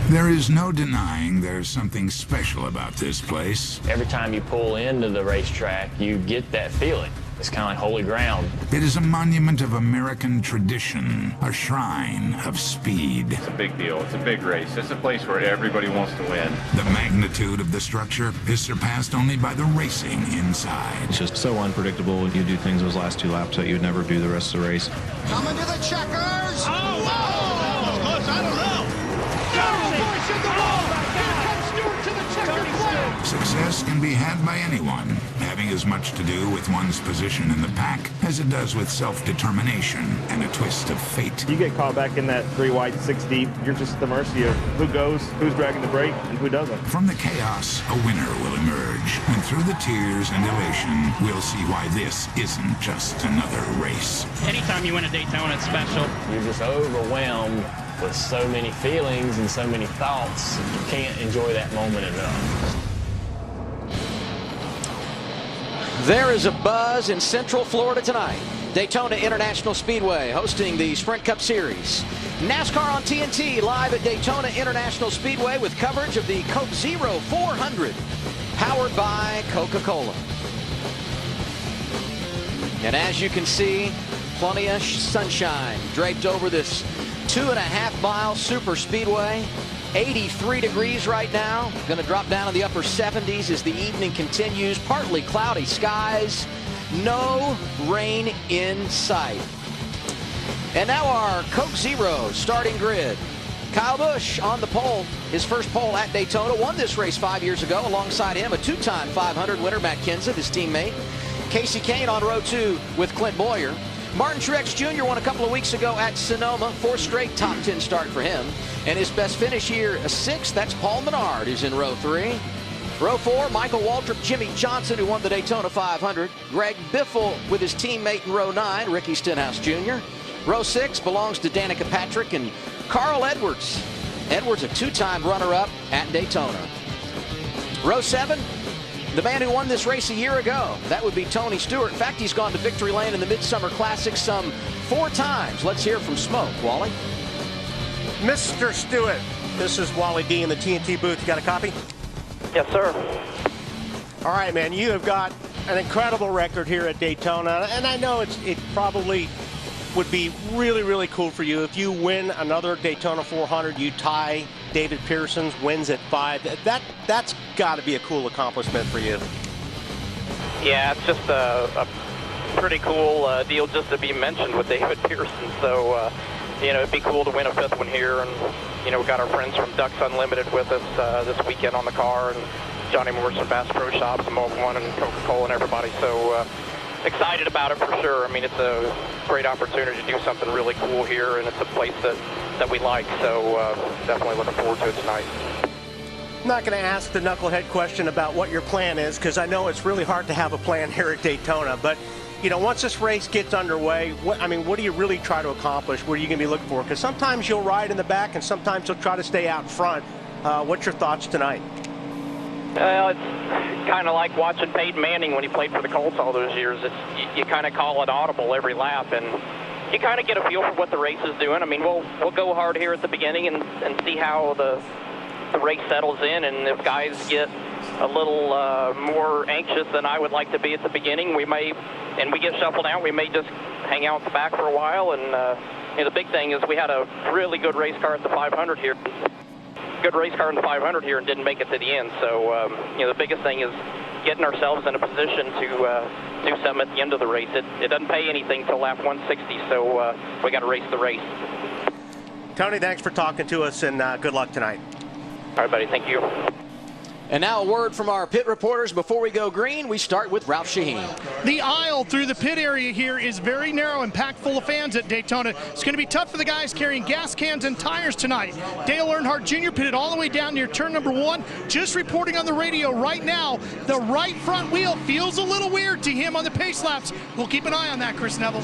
There is no denying there's something special about this place. Every time you pull into the racetrack, you get that feeling. It's kind of like holy ground. It is a monument of American tradition, a shrine of speed. It's a big deal. It's a big race. It's a place where everybody wants to win. The magnitude of the structure is surpassed only by the racing inside. It's just so unpredictable. You do things those last 2 laps that you'd never do the rest of the race. Coming to the checkers. Oh, wow. That was close. I don't know. Success can be had by anyone, having as much to do with one's position in the pack as it does with self-determination and a twist of fate. You get caught back in that 3 wide, 6 deep, you're just at the mercy of who goes, who's dragging the brake, and who doesn't. From the chaos, a winner will emerge, and through the tears and elation, we'll see why this isn't just another race. Anytime you win a Daytona, it's special. You're just overwhelmed with so many feelings and so many thoughts. You can't enjoy that moment enough. There is a buzz in Central Florida tonight. Daytona International Speedway hosting the Sprint Cup Series. NASCAR on TNT live at Daytona International Speedway with coverage of the Coke Zero 400, powered by Coca-Cola. And as you can see, plenty of sunshine draped over this 2.5-mile super speedway. 83 degrees right now. Going to drop down in the upper 70s as the evening continues. Partly cloudy skies. No rain in sight. And now our Coke Zero starting grid. Kyle Busch on the pole. His first pole at Daytona. Won this race 5 years ago. Alongside him, a 2-time 500 winner, Matt Kenseth, his teammate. Casey Kane on row 2 with Clint Bowyer. Martin Truex Jr. won a couple of weeks ago at Sonoma. 4th straight top 10 start for him. And his best finish here, a 6th. That's Paul Menard, who's in row 3. Row 4, Michael Waltrip, Jimmy Johnson, who won the Daytona 500. Greg Biffle with his teammate in row 9, Ricky Stenhouse Jr. Row 6 belongs to Danica Patrick and Carl Edwards. Edwards, a 2-time runner-up at Daytona. Row 7, the man who won this race a year ago. That would be Tony Stewart. In fact, he's gone to victory lane in the Midsummer Classic some 4 times. Let's hear from Smoke. Wally? Mr. Stewart, this is Wally D in the TNT booth. You got a copy? Yes, sir. All right, man, you have got an incredible record here at Daytona, and I know it probably would be really, really cool for you if you win another Daytona 400, you tie David Pearson's wins at 5. That's got to be a cool accomplishment for you. Yeah, it's just a pretty cool deal just to be mentioned with David Pearson. So, you know, it'd be cool to win a 5th one here. And, you know, we got our friends from Ducks Unlimited with us this weekend on the car, and Johnny Morrison, Bass Pro Shops, and Mobil 1, and Coca-Cola and everybody. So excited about it for sure. I mean, it's a great opportunity to do something really cool here, and it's a place that we like. So definitely looking forward to it tonight. I'm not going to ask the knucklehead question about what your plan is, because I know it's really hard to have a plan here at Daytona. But, you know, once this race gets underway, what do you really try to accomplish? What are you going to be looking for? Because sometimes you'll ride in the back, and sometimes you'll try to stay out front. What's your thoughts tonight? Well, it's kind of like watching Peyton Manning when he played for the Colts all those years. You kind of call it audible every lap, and you kind of get a feel for what the race is doing. I mean, we'll go hard here at the beginning and see how the race settles in, and if guys get a little more anxious than I would like to be at the beginning, we get shuffled out, we may just hang out at the back for a while. And you know, the big thing is we had a really good race car at the 500 here. Good race car in the 500 here and didn't make it to the end. So, you know, the biggest thing is getting ourselves in a position to do something at the end of the race. It doesn't pay anything till lap 160, so we got to race the race. Tony, thanks for talking to us, and good luck tonight. All right, buddy. Thank you. And now a word from our pit reporters before we go green. We start with Ralph Sheheen. The aisle through the pit area here is very narrow and packed full of fans at Daytona. It's going to be tough for the guys carrying gas cans and tires tonight. Dale Earnhardt Jr. pitted all the way down near turn number 1. Just reporting on the radio right now, the right front wheel feels a little weird to him on the pace laps. We'll keep an eye on that, Chris Neville.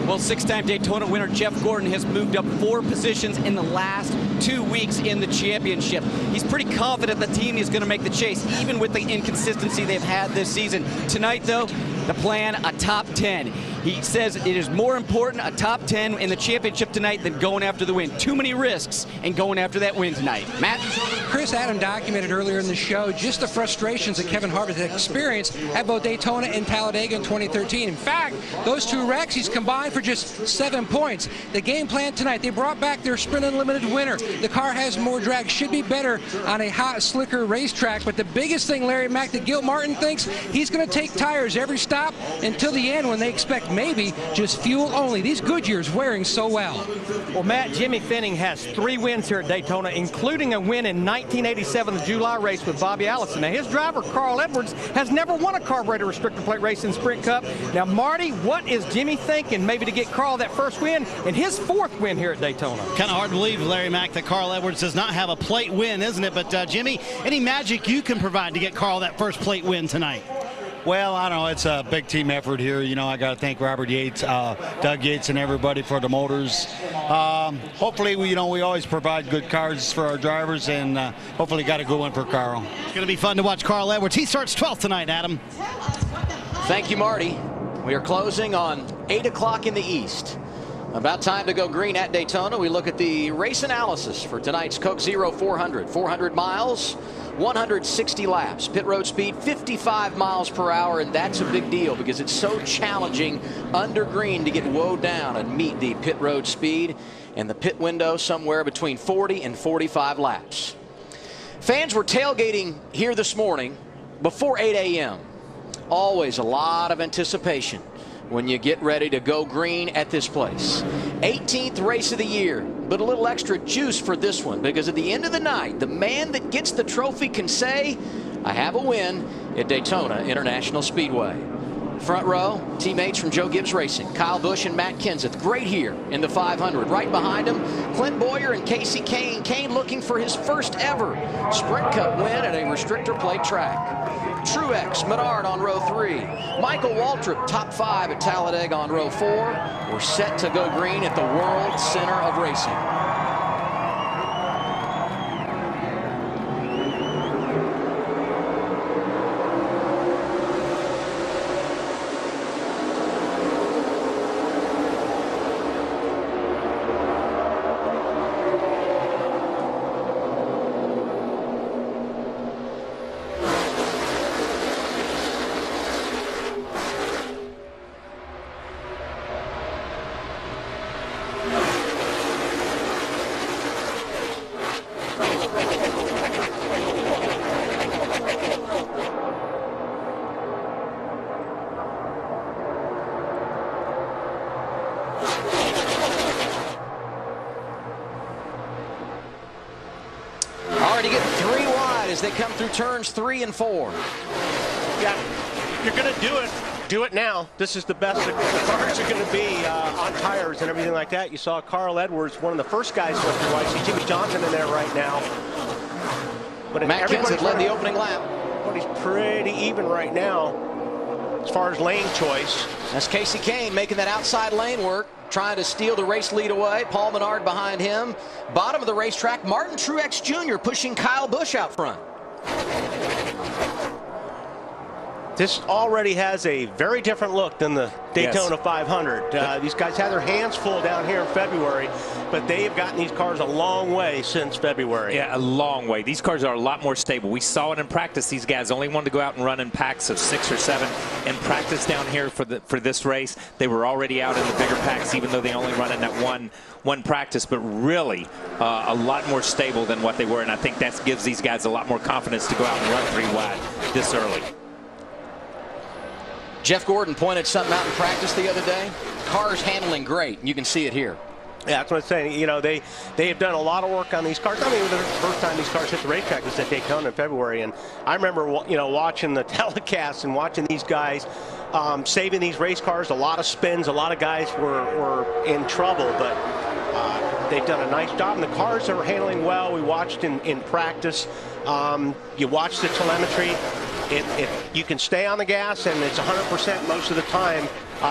Well, 6-time Daytona winner Jeff Gordon has moved up 4 positions in the last 2 weeks in the championship. He's pretty confident the team is going to make the chase, even with the inconsistency they've had this season. Tonight, though, The plan, a top 10. He says it is more important, a top 10 in the championship tonight, than going after the win. Too many risks in going after that win tonight. Matt? Chris Adam documented earlier in the show just the frustrations that Kevin Harvick had experienced at both Daytona and Talladega in 2013. In fact, those two wrecks, he's combined for just 7 points. The game plan tonight, they brought back their Sprint Unlimited winner. The car has more drag, should be better on a hot, slicker racetrack. But the biggest thing, Larry Mack, that Gil Martin thinks, he's going to take tires every stop until the end when they expect maybe just fuel only. These Goodyears wearing so well. Well, Matt, Jimmy Finning has 3 wins here at Daytona, including a win in 1987, the July race with Bobby Allison. Now, his driver, Carl Edwards, has never won a carburetor restrictor plate race in Sprint Cup. Now, Marty, what is Jimmy thinking maybe to get Carl that first win and his 4th win here at Daytona? Kind of hard to believe, Larry Mack, that Carl Edwards does not have a plate win, isn't it? But, Jimmy, any magic you can provide to get Carl that first plate win tonight? Well, I don't know. It's a big team effort here. You know, I got to thank Robert Yates, Doug Yates, and everybody for the motors. Hopefully, we always provide good cars for our drivers, and hopefully got a good one for Carl. It's going to be fun to watch Carl Edwards. He starts 12th tonight, Adam. Thank you, Marty. We are closing on 8 o'clock in the East. About time to go green at Daytona. We look at the race analysis for tonight's Coke Zero 400. 400 miles, 160 laps. Pit road speed 55 miles per hour, and that's a big deal because it's so challenging under green to get woed down and meet the pit road speed, and the pit window somewhere between 40 and 45 laps. Fans were tailgating here this morning before 8 a.m. Always a lot of anticipation when you get ready to go green at this place. 18th race of the year, but a little extra juice for this one because at the end of the night, the man that gets the trophy can say, I have a win at Daytona International Speedway. Front row, teammates from Joe Gibbs Racing, Kyle Busch and Matt Kenseth, great here in the 500. Right behind him, Clint Bowyer and Casey Kane. Kane looking for his first ever Sprint Cup win at a restrictor plate track. Truex, Menard on row 3. Michael Waltrip, top 5 at Talladega on row 4. We're set to go green at the World Center of Racing. They come through turns 3 and 4. Yeah, you're going to do it. Do it now. This is the best the cars are going to be on tires and everything like that. You saw Carl Edwards, one of the first guys who went through. I see Jimmy Johnson in there right now. But Matt Kenseth led the opening lap. Everybody's pretty even right now as far as lane choice. That's Casey Kane making that outside lane work, trying to steal the race lead away. Paul Menard behind him. Bottom of the racetrack, Martin Truex Jr. pushing Kyle Busch out front. This already has a very different look than the Daytona 500. These guys had their hands full down here in February, but they have gotten these cars a long way since February. Yeah, a long way. These cars are a lot more stable. We saw it in practice. These guys only wanted to go out and run in packs of 6 or 7 in practice down here for this race. They were already out in the bigger packs, even though they only run in that one practice, but really a lot more stable than what they were, and I think that gives these guys a lot more confidence to go out and run 3 wide this early. Jeff Gordon pointed something out in practice the other day. Cars handling great, and you can see it here. Yeah, that's what I'm saying. You know, they have done a lot of work on these cars. I mean, the first time these cars hit the racetrack was at Daytona in February, and I remember, watching the telecast and watching these guys saving these race cars. A lot of spins, a lot of guys were in trouble, but they've done a nice job, and the cars are handling well. We watched in practice. You watch the telemetry. If you can stay on the gas and it's 100% most of the time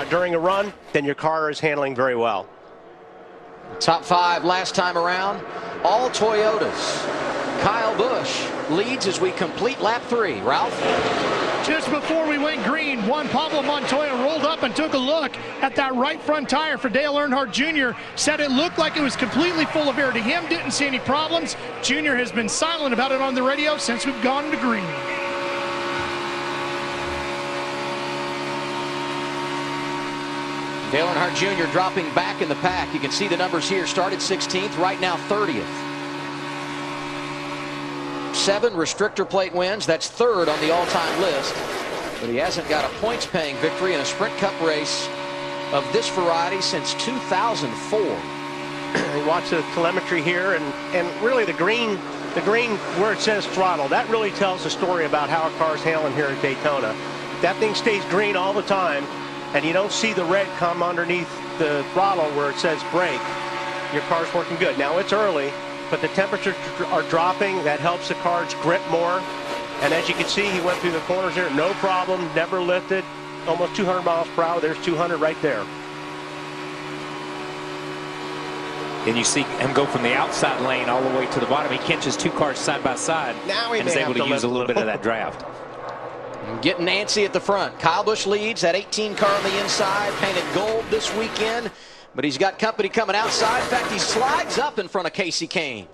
during a run, then your car is handling very well. Top 5 last time around, all Toyotas. Kyle Busch leads as we complete lap 3. Ralph? Just before we went green, Juan Pablo Montoya rolled up and took a look at that right front tire for Dale Earnhardt Jr. Said it looked like it was completely full of air. To him, didn't see any problems. Jr. has been silent about it on the radio since we've gone to green. Dale Earnhardt Jr. dropping back in the pack. You can see the numbers here. Started 16th, right now 30th. 7 restrictor plate wins. That's 3rd on the all-time list. But he hasn't got a points-paying victory in a Sprint Cup race of this variety since 2004. You watch the telemetry here, and really the green where it says throttle, that really tells the story about how a car's handling here at Daytona. That thing stays green all the time, and you don't see the red come underneath the throttle where it says brake, your car's working good. Now it's early, but the temperatures are dropping. That helps the car's grip more. And as you can see, he went through the corners there, no problem, never lifted, almost 200 miles per hour. There's 200 right there. And you see him go from the outside lane all the way to the bottom. He catches 2 cars side by side now and is able to use a little bit of that draft. Getting antsy at the front. Kyle Busch leads. That 18 car on the inside, painted gold this weekend. But he's got company coming outside. In fact, he slides up in front of Kasey Kahne.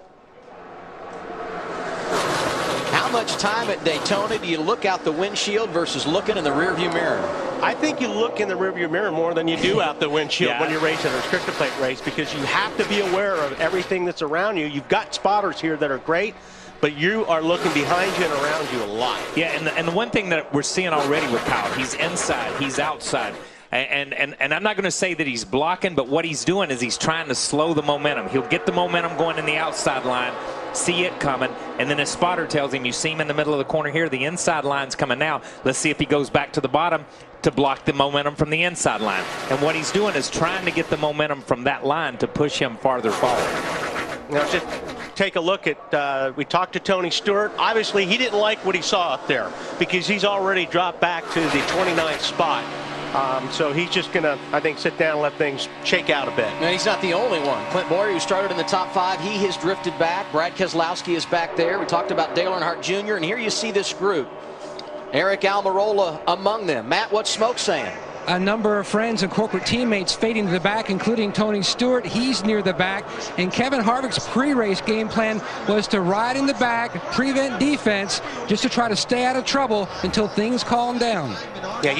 How much time at Daytona do you look out the windshield versus looking in the rearview mirror? I think you look in the rearview mirror more than you do out the windshield when you're racing a restrictor plate race, because you have to be aware of everything that's around you. You've got spotters here that are great, but you are looking behind you and around you a lot. Yeah, and the one thing that we're seeing already with Kyle, he's inside, he's outside. And I'm not going to say that he's blocking, but what he's doing is he's trying to slow the momentum. He'll get the momentum going in the outside line, see it coming, and then his spotter tells him, you see him in the middle of the corner here, the inside line's coming now. Let's see if he goes back to the bottom to block the momentum from the inside line. And what he's doing is trying to get the momentum from that line to push him farther forward. Now just take a look at, we talked to Tony Stewart. Obviously, he didn't like what he saw up there because he's already dropped back to the 29th spot. So he's just going to, I think, sit down and let things shake out a bit. And he's not the only one. Clint Bowyer, who started in the top 5, he has drifted back. Brad Keselowski is back there. We talked about Dale Earnhardt Jr., and here you see this group. Eric Almirola among them. Matt, what's Smoke saying? A number of friends and corporate teammates fading to the back, including Tony Stewart. He's near the back. And Kevin Harvick's pre-race game plan was to ride in the back, prevent defense, just to try to stay out of trouble until things calm down. Yeah,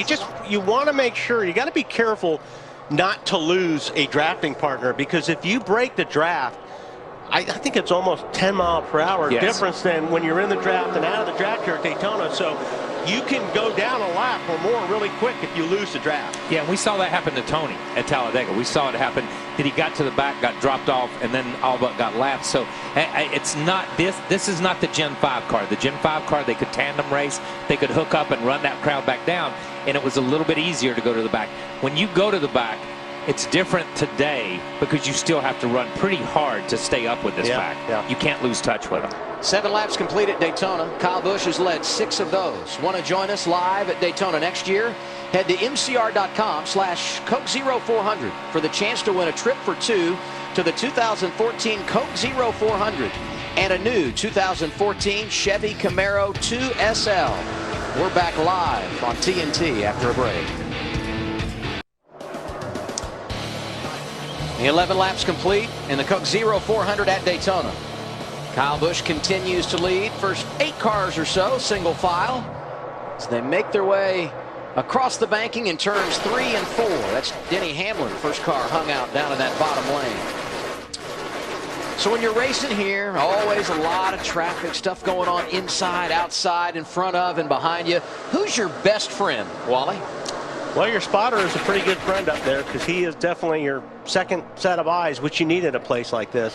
you want to make sure, you got to be careful not to lose a drafting partner, because if you break the draft, I think it's almost 10 mile per hour difference than when you're in the draft and out of the draft here at Daytona. So you can go down a lap or more really quick if you lose the draft. Yeah, and we saw that happen to Tony at Talladega. We saw it happen that he got to the back, got dropped off, and then all but got lapped. So it's not this is not the Gen 5 car. The Gen 5 car, they could tandem race, they could hook up and run that crowd back down, and it was a little bit easier to go to the back. When you go to the back, it's different today because you still have to run pretty hard to stay up with this pack. You can't lose touch with them. 7 laps complete at Daytona. Kyle Busch has led 6 of those. Want to join us live at Daytona next year? Head to mcr.com/Coke0400 for the chance to win a trip for 2 to the 2014 Coke Zero 400 and a new 2014 Chevy Camaro 2 SL. We're back live on TNT after a break. The 11 laps complete in the Coke Zero 400 at Daytona. Kyle Busch continues to lead. First 8 cars or so, single file, as they make their way across the banking in turns 3 and 4. That's Denny Hamlin, first car hung out down in that bottom lane. So when you're racing here, always a lot of traffic, stuff going on inside, outside, in front of, and behind you. Who's your best friend, Wally? Well, your spotter is a pretty good friend up there because he is definitely your second set of eyes, which you need at a place like this.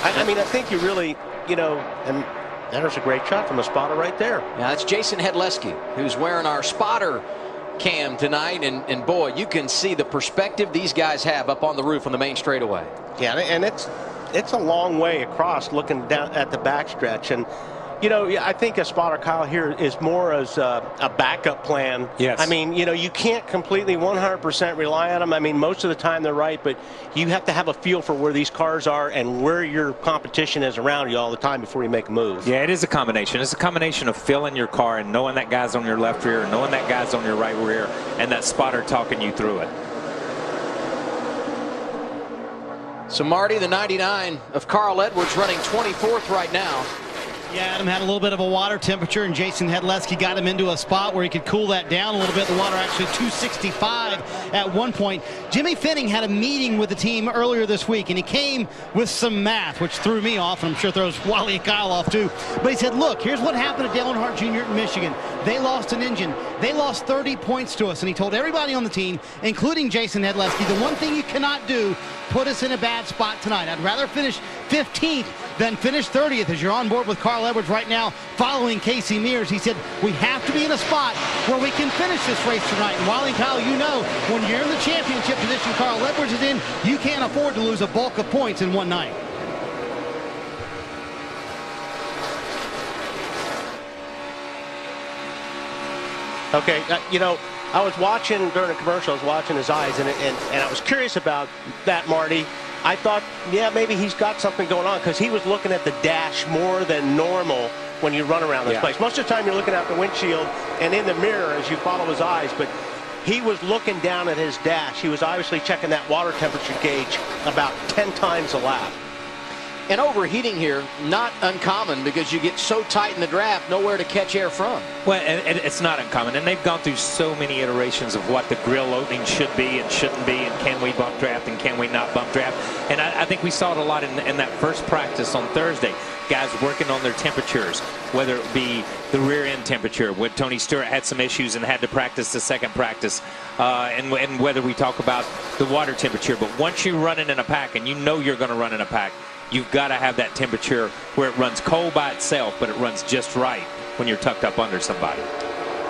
I mean, I think you really, and there's a great shot from a spotter right there. Yeah, that's Jason Hedleski, who's wearing our spotter cam tonight. And boy, you can see the perspective these guys have up on the roof on the main straightaway. Yeah, and it's a long way across looking down at the backstretch. And You know, I think a spotter, Kyle, here is more as a backup plan. Yes. I mean, you know, you can't completely 100% rely on them. I mean, most of the time they're right, but you have to have a feel for where these cars are and where your competition is around you all the time before you make a move. Yeah, it is a combination. It's a combination of feeling your car and knowing that guy's on your left rear, and knowing that guy's on your right rear, and that spotter talking you through it. So, Marty, the 99 of Carl Edwards running 24th right now. Yeah, Adam had a little bit of a water temperature, and Jason Hedleski got him into a spot where he could cool that down a little bit. The water actually 265 at one point. Jimmy Finning had a meeting with the team earlier this week, and he came with some math, which threw me off, and I'm sure throws Wally and Kyle off too. But he said, look, here's what happened at Dale Earnhardt Jr. in Michigan. They lost an engine. They lost 30 points to us, and he told everybody on the team, including Jason Hedleski, the one thing you cannot do, put us in a bad spot tonight. I'd rather finish 15th than finish 30th, as you're on board with Carl Edwards right now following Casey Mears. He said, we have to be in a spot where we can finish this race tonight. And Wally and Kyle, you know, when you're in the championship position Carl Edwards is in, you can't afford to lose a bulk of points in one night. Okay, you know, I was watching during the commercial, I was watching his eyes, and I was curious about that, Marty. I thought, yeah, maybe he's got something going on because he was looking at the dash more than normal when you run around this place. Most of the time you're looking out the windshield and in the mirror as you follow his eyes, but he was looking down at his dash. He was obviously checking that water temperature gauge about 10 times a lap. And overheating here, not uncommon because you get so tight in the draft, nowhere to catch air from. Well, and it's not uncommon, and they've gone through so many iterations of what the grill opening should be and shouldn't be, and can we bump draft and can we not bump draft. And I think we saw it a lot in that first practice on Thursday. Guys working on their temperatures, whether it be the rear end temperature, when Tony Stewart had some issues and had to practice the second practice, and whether we talk about the water temperature. But once you run it in a pack, and you know you're going to run in a pack, you've got to have that temperature where it runs cold by itself, but it runs just right when you're tucked up under somebody.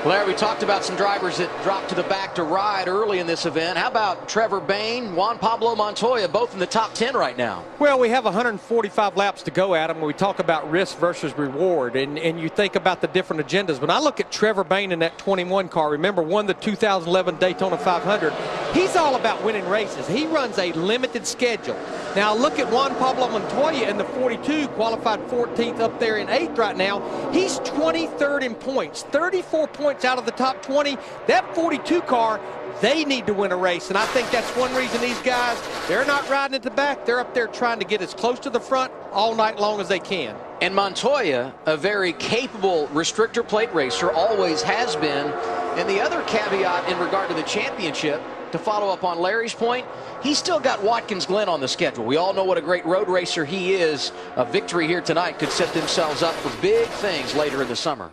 Larry, we talked about some drivers that dropped to the back to ride early in this event. How about Trevor Bayne, Juan Pablo Montoya, both in the top 10 right now? Well, we have 145 laps to go, Adam, when we talk about risk versus reward, and you think about the different agendas. When I look at Trevor Bayne in that 21 car, remember, won the 2011 Daytona 500. He's all about winning races. He runs a limited schedule. Now, look at Juan Pablo Montoya in the 42, qualified 14th up there in 8th right now. He's 23rd in points, 34 points out of the top 20. That 42 car, they need to win a race, and I think that's one reason these guys, they're not riding at the back. They're up there trying to get as close to the front all night long as they can. And Montoya, a very capable restrictor plate racer, always has been. And the other caveat in regard to the championship, to follow up on Larry's point, he's still got Watkins Glen on the schedule. We all know what a great road racer he is. A victory here tonight could set themselves up for big things later in the summer.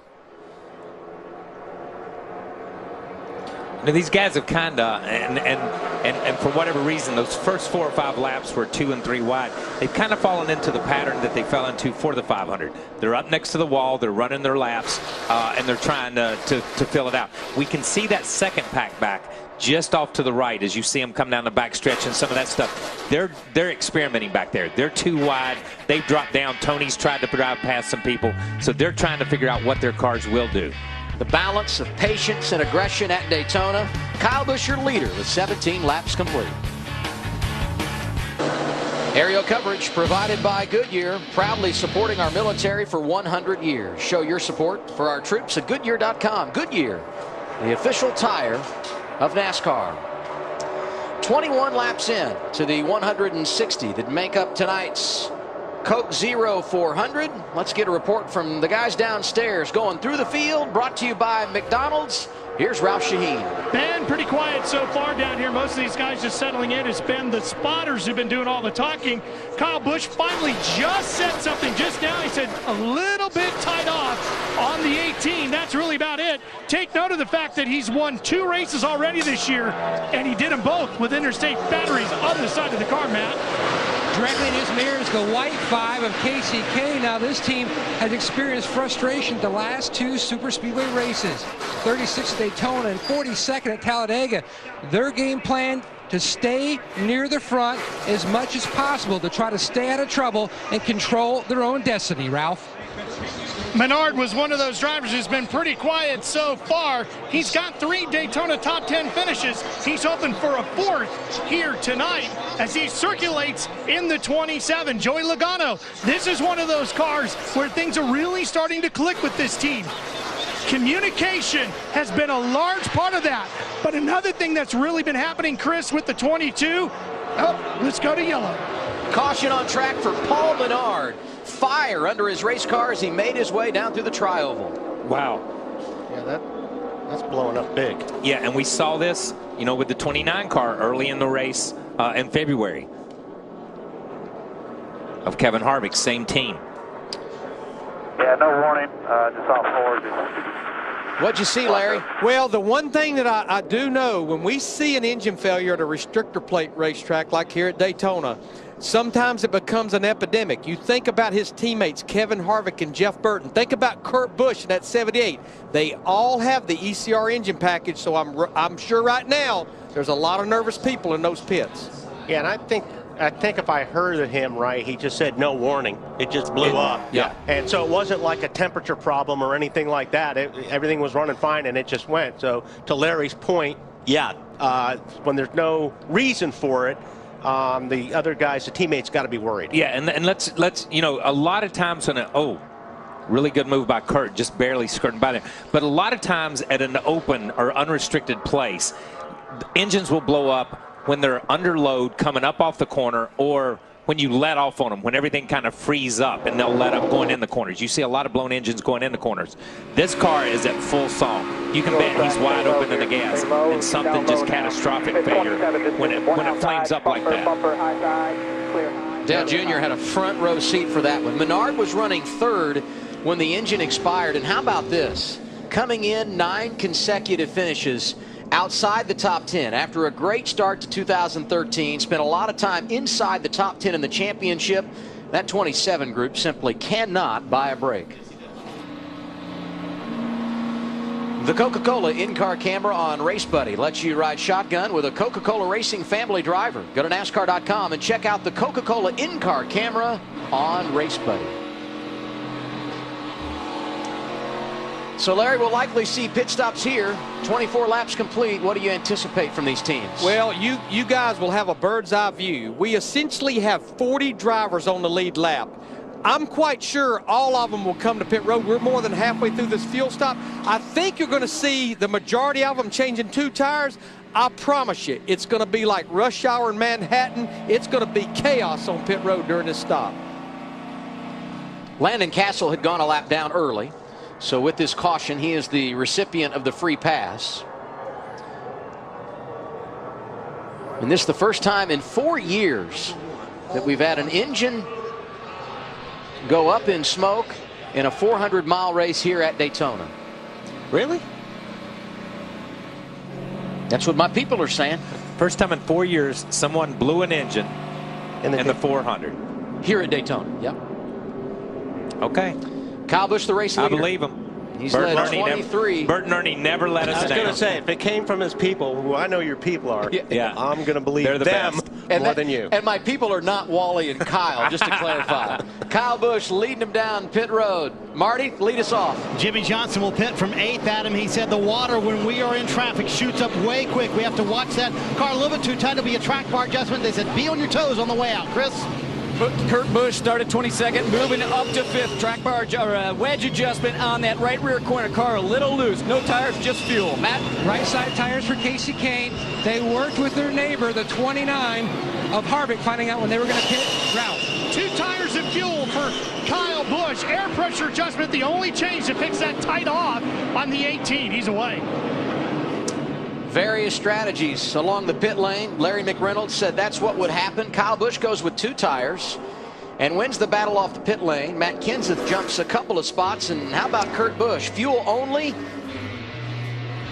Now, these guys have kind of, and for whatever reason, those first 4 or 5 laps were 2 and 3 wide. They've kind of fallen into the pattern that they fell into for the 500. They're up next to the wall, they're running their laps, and they're trying to fill it out. We can see that second pack back just off to the right as you see them come down the back stretch and some of that stuff. They're experimenting back there. They're too wide. They've dropped down. Tony's tried to drive past some people, so they're trying to figure out what their cars will do. The balance of patience and aggression at Daytona. Kyle Busch, your leader, with 17 laps complete. Aerial coverage provided by Goodyear, proudly supporting our military for 100 years. Show your support for our troops at Goodyear.com. Goodyear, the official tire of NASCAR. 21 laps in to the 160 that make up tonight's Coke Zero 400. Let's get a report from the guys downstairs going through the field, brought to you by McDonald's. Here's Ralph Shaheen. Ben, pretty quiet so far down here. Most of these guys just settling in. It's been the spotters who've been doing all the talking. Kyle Busch finally just said something just now. He said a little bit tied off on the 18. That's really about it. Take note of the fact that he's won 2 races already this year, and he did them both with interstate batteries on the side of the car, Matt. Directly in his mirrors, the white 5 of KCK. Now this team has experienced frustration the last 2 super speedway races. 36th at Daytona and 42nd at Talladega. Their game plan to stay near the front as much as possible to try to stay out of trouble and control their own destiny, Ralph. Menard was one of those drivers who's been pretty quiet so far. He's got 3 Daytona top 10 finishes. He's hoping for a 4th here tonight as he circulates in the 27. Joey Logano, this is one of those cars where things are really starting to click with this team. Communication has been a large part of that. But another thing that's really been happening, Chris, with the 22, let's go to yellow. Caution on track for Paul Menard. Fire under his race car as he made his way down through the tri-oval. Wow. Yeah, that's blowing up big. Yeah, and we saw this, you know, with the 29 car early in the race in February of Kevin Harvick, same team. Yeah, no warning, just off forward. What'd you see, Larry? Well, the one thing that I do know, when we see an engine failure at a restrictor plate racetrack like here at Daytona, sometimes it becomes an epidemic. You think about his teammates, Kevin Harvick and Jeff Burton. Think about Kurt Busch in that 78. They all have the ECR engine package, so I'm sure right now there's a lot of nervous people in those pits. Yeah, and I think if I heard him right, he just said no warning. It just blew up. Yeah. And so it wasn't like a temperature problem or anything like that. Everything was running fine, and it just went. So to Larry's point, yeah, when there's no reason for it, the other guys, the teammates, got to be worried. Yeah, and let's you know, a lot of times on really good move by Kurt, just barely skirting by there. But a lot of times at an open or unrestricted place, engines will blow up when they're under load coming up off the corner, or when you let off on them, when everything kind of frees up and they'll let up going in the corners. You see a lot of blown engines going in the corners. This car is at full song. You can bet he's wide open in the gas, and something just catastrophic failure when it flames up like that. Dale Jr. had a front row seat for that one. Menard was running 3rd when the engine expired. And how about this? Coming in 9 consecutive finishes outside the top 10 after a great start to 2013, spent a lot of time inside the top 10 in the championship. That 27 group simply cannot buy a break. The Coca-Cola in-car camera on Race Buddy lets you ride shotgun with a Coca-Cola Racing family driver. Go to NASCAR.com and check out the Coca-Cola in-car camera on Race Buddy. So, Larry, we'll likely see pit stops here. 24 laps complete. What do you anticipate from these teams? Well, you guys will have a bird's eye view. We essentially have 40 drivers on the lead lap. I'm quite sure all of them will come to pit road. We're more than halfway through this fuel stop. I think you're going to see the majority of them changing 2 tires. I promise you, it's going to be like rush hour in Manhattan. It's going to be chaos on pit road during this stop. Landon Castle had gone a lap down early. So with this caution, he is the recipient of the free pass. And this is the first time in 4 years that we've had an engine go up in smoke in a 400-mile race here at Daytona. Really? That's what my people are saying. First time in 4 years someone blew an engine in the 400. Here at Daytona, yep. Okay. Kyle Busch, the race leader. I believe him. He's led 23. Bert and Ernie never let us down. I was going to say, if it came from his people, who I know your people are, I'm going to believe them more than you. And my people are not Wally and Kyle, just to clarify. Kyle Busch leading him down pit road. Marty, lead us off. Jimmie Johnson will pit from 8th, Adam. He said the water, when we are in traffic, shoots up way quick. We have to watch that car a little bit too tight. It'll be a track bar adjustment. They said be on your toes on the way out. Chris? Kurt Busch started 22nd, moving up to 5th. Track bar wedge adjustment on that right rear corner. Car a little loose. No tires, just fuel. Matt? Right side tires for Casey Kane. They worked with their neighbor, the 29 of Harvick, finding out when they were going to pit route. 2 tires of fuel for Kyle Busch. Air pressure adjustment, the only change to fix that tight off on the 18. He's away. Various strategies along the pit lane. Larry McReynolds said that's what would happen. Kyle Busch goes with 2 tires and wins the battle off the pit lane. Matt Kenseth jumps a couple of spots. And how about Kurt Busch? Fuel only.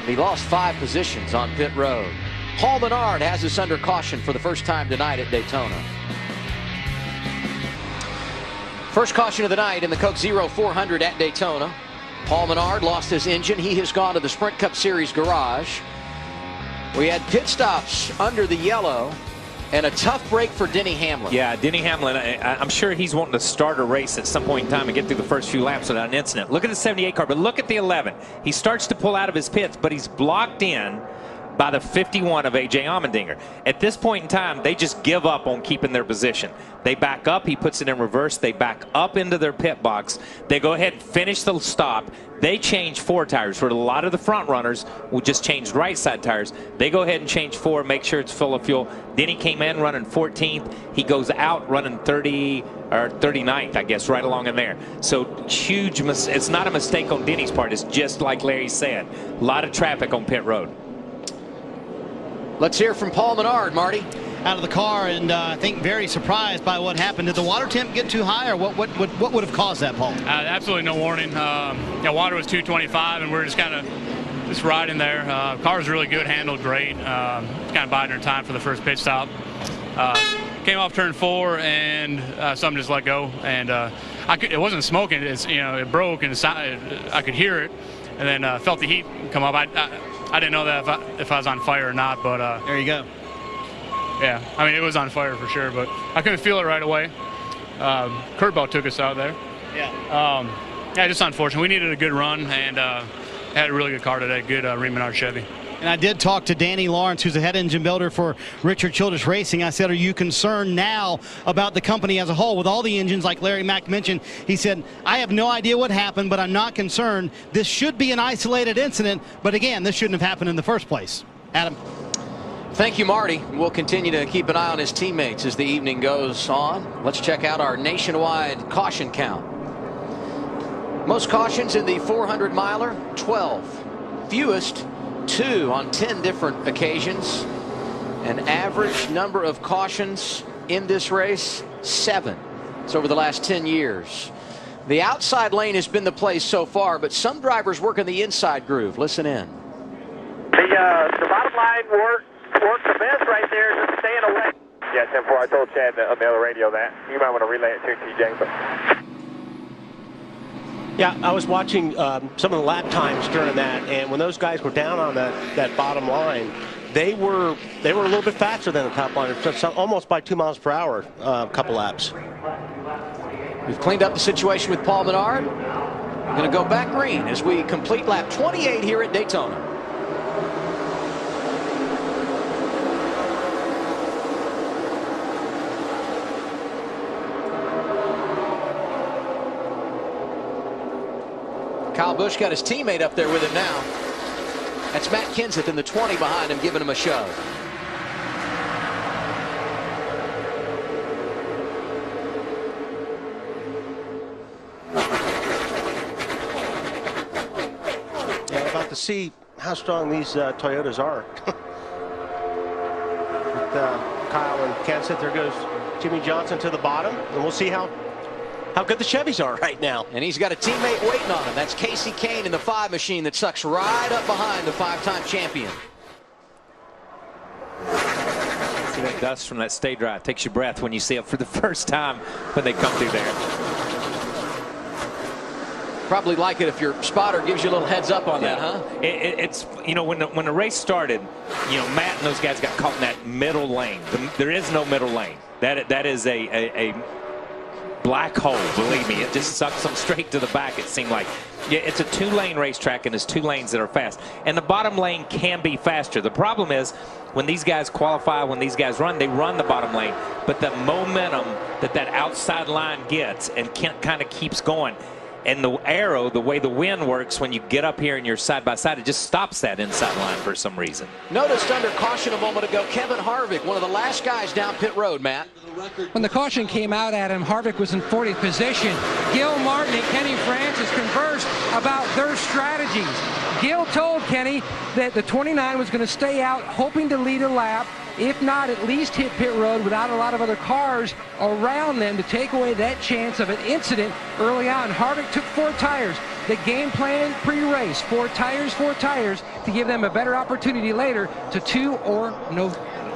He lost 5 positions on pit road. Paul Menard has us under caution for the first time tonight at Daytona. First caution of the night in the Coke Zero 400 at Daytona. Paul Menard lost his engine. He has gone to the Sprint Cup Series garage. We had pit stops under the yellow And a tough break for Denny Hamlin. Yeah, Denny Hamlin, I'm sure he's wanting to start a race at some point in time and get through the first few laps without an incident. Look at the 78 car, but look at the 11. He starts to pull out of his pits, but he's blocked in by the 51 of A.J. Allmendinger. At this point in time, they just give up on keeping their position. They back up, he puts it in reverse, they back up into their pit box, they go ahead and finish the stop, they change 4 tires. For a lot of the front runners who just changed right side tires, they go ahead and change 4, make sure it's full of fuel. Then he came in running 14th, he goes out running 30 or 39th, I guess, right along in there. So huge, it's not a mistake on Denny's part, it's just like Larry said, a lot of traffic on pit road. Let's hear from Paul Menard, Marty. Out of the car, and I think very surprised by what happened. Did the water temp get too high, or what would have caused that, Paul? Absolutely no warning. Yeah, water was 225, and we're just kind of riding there. Car was really good, handled great. Kind of biding our time for the first pit stop. Came off turn 4, and something just let go, and it wasn't smoking. It's it broke, and I could hear it, and then felt the heat come up. I didn't know that if I was on fire or not, but there you go. Yeah, I mean, it was on fire for sure, but I couldn't feel it right away. Kurt Bell took us out there. Yeah. Yeah, just unfortunate. We needed a good run, and had a really good car today. Good Remenard Chevy. And I did talk to Danny Lawrence, who's the head engine builder for Richard Childress Racing. I said, are you concerned now about the company as a whole with all the engines like Larry Mack mentioned? He said, I have no idea what happened, but I'm not concerned. This should be an isolated incident, but again, this shouldn't have happened in the first place. Adam. Thank you, Marty. We'll continue to keep an eye on his teammates as the evening goes on. Let's check out our nationwide caution count. Most cautions in the 400-miler, 12. Fewest, 2 on 10 different occasions. An average number of cautions in this race, 7. It's over the last 10 years. The outside lane has been the place so far, but some drivers work in the inside groove. Listen in. The bottom line works the best right there, just staying away. Yeah, 10-4, I told Chad on the other radio that. You might want to relay it to TJ. But... Yeah, I was watching some of the lap times during that, and when those guys were down on that bottom line, they were a little bit faster than the top line, almost by 2 miles per hour, a couple laps. We've cleaned up the situation with Paul Menard. We're going to go back green as we complete lap 28 here at Daytona. Kyle Busch got his teammate up there with him now. That's Matt Kenseth in the 20 behind him, giving him a shove. Yeah, about to see how strong these Toyotas are. With Kyle and Kenseth, there goes Jimmy Johnson to the bottom, and we'll see how good the Chevys are right now. And he's got a teammate waiting on him. That's Casey Kane in the 5 machine that sucks right up behind the 5-time champion. See that dust from that stay drive. Takes your breath when you see it for the first time when they come through there. Probably like it if your spotter gives you a little heads up on that, huh? It's, when the race started, Matt and those guys got caught in that middle lane. There is no middle lane. That is a black hole, believe me. It just sucks them straight to the back, it seemed like. Yeah, it's a 2-lane racetrack, and there's 2 lanes that are fast. And the bottom lane can be faster. The problem is, when these guys qualify, when these guys run, they run the bottom lane. But the momentum that outside line gets and kind of keeps going. And the arrow, the way the wind works when you get up here and you're side by side, it just stops that inside line for some reason. Noticed under caution a moment ago, Kevin Harvick, one of the last guys down pit road, Matt. When the caution came out at him, Harvick was in 40th position. Gil Martin and Kenny Francis conversed about their strategies. Gil told Kenny that the 29 was going to stay out, hoping to lead a lap, if not at least hit pit road without a lot of other cars around them to take away that chance of an incident early on. Harvick took 4 tires. The game plan pre-race, 4 tires to give them a better opportunity later to 2 or no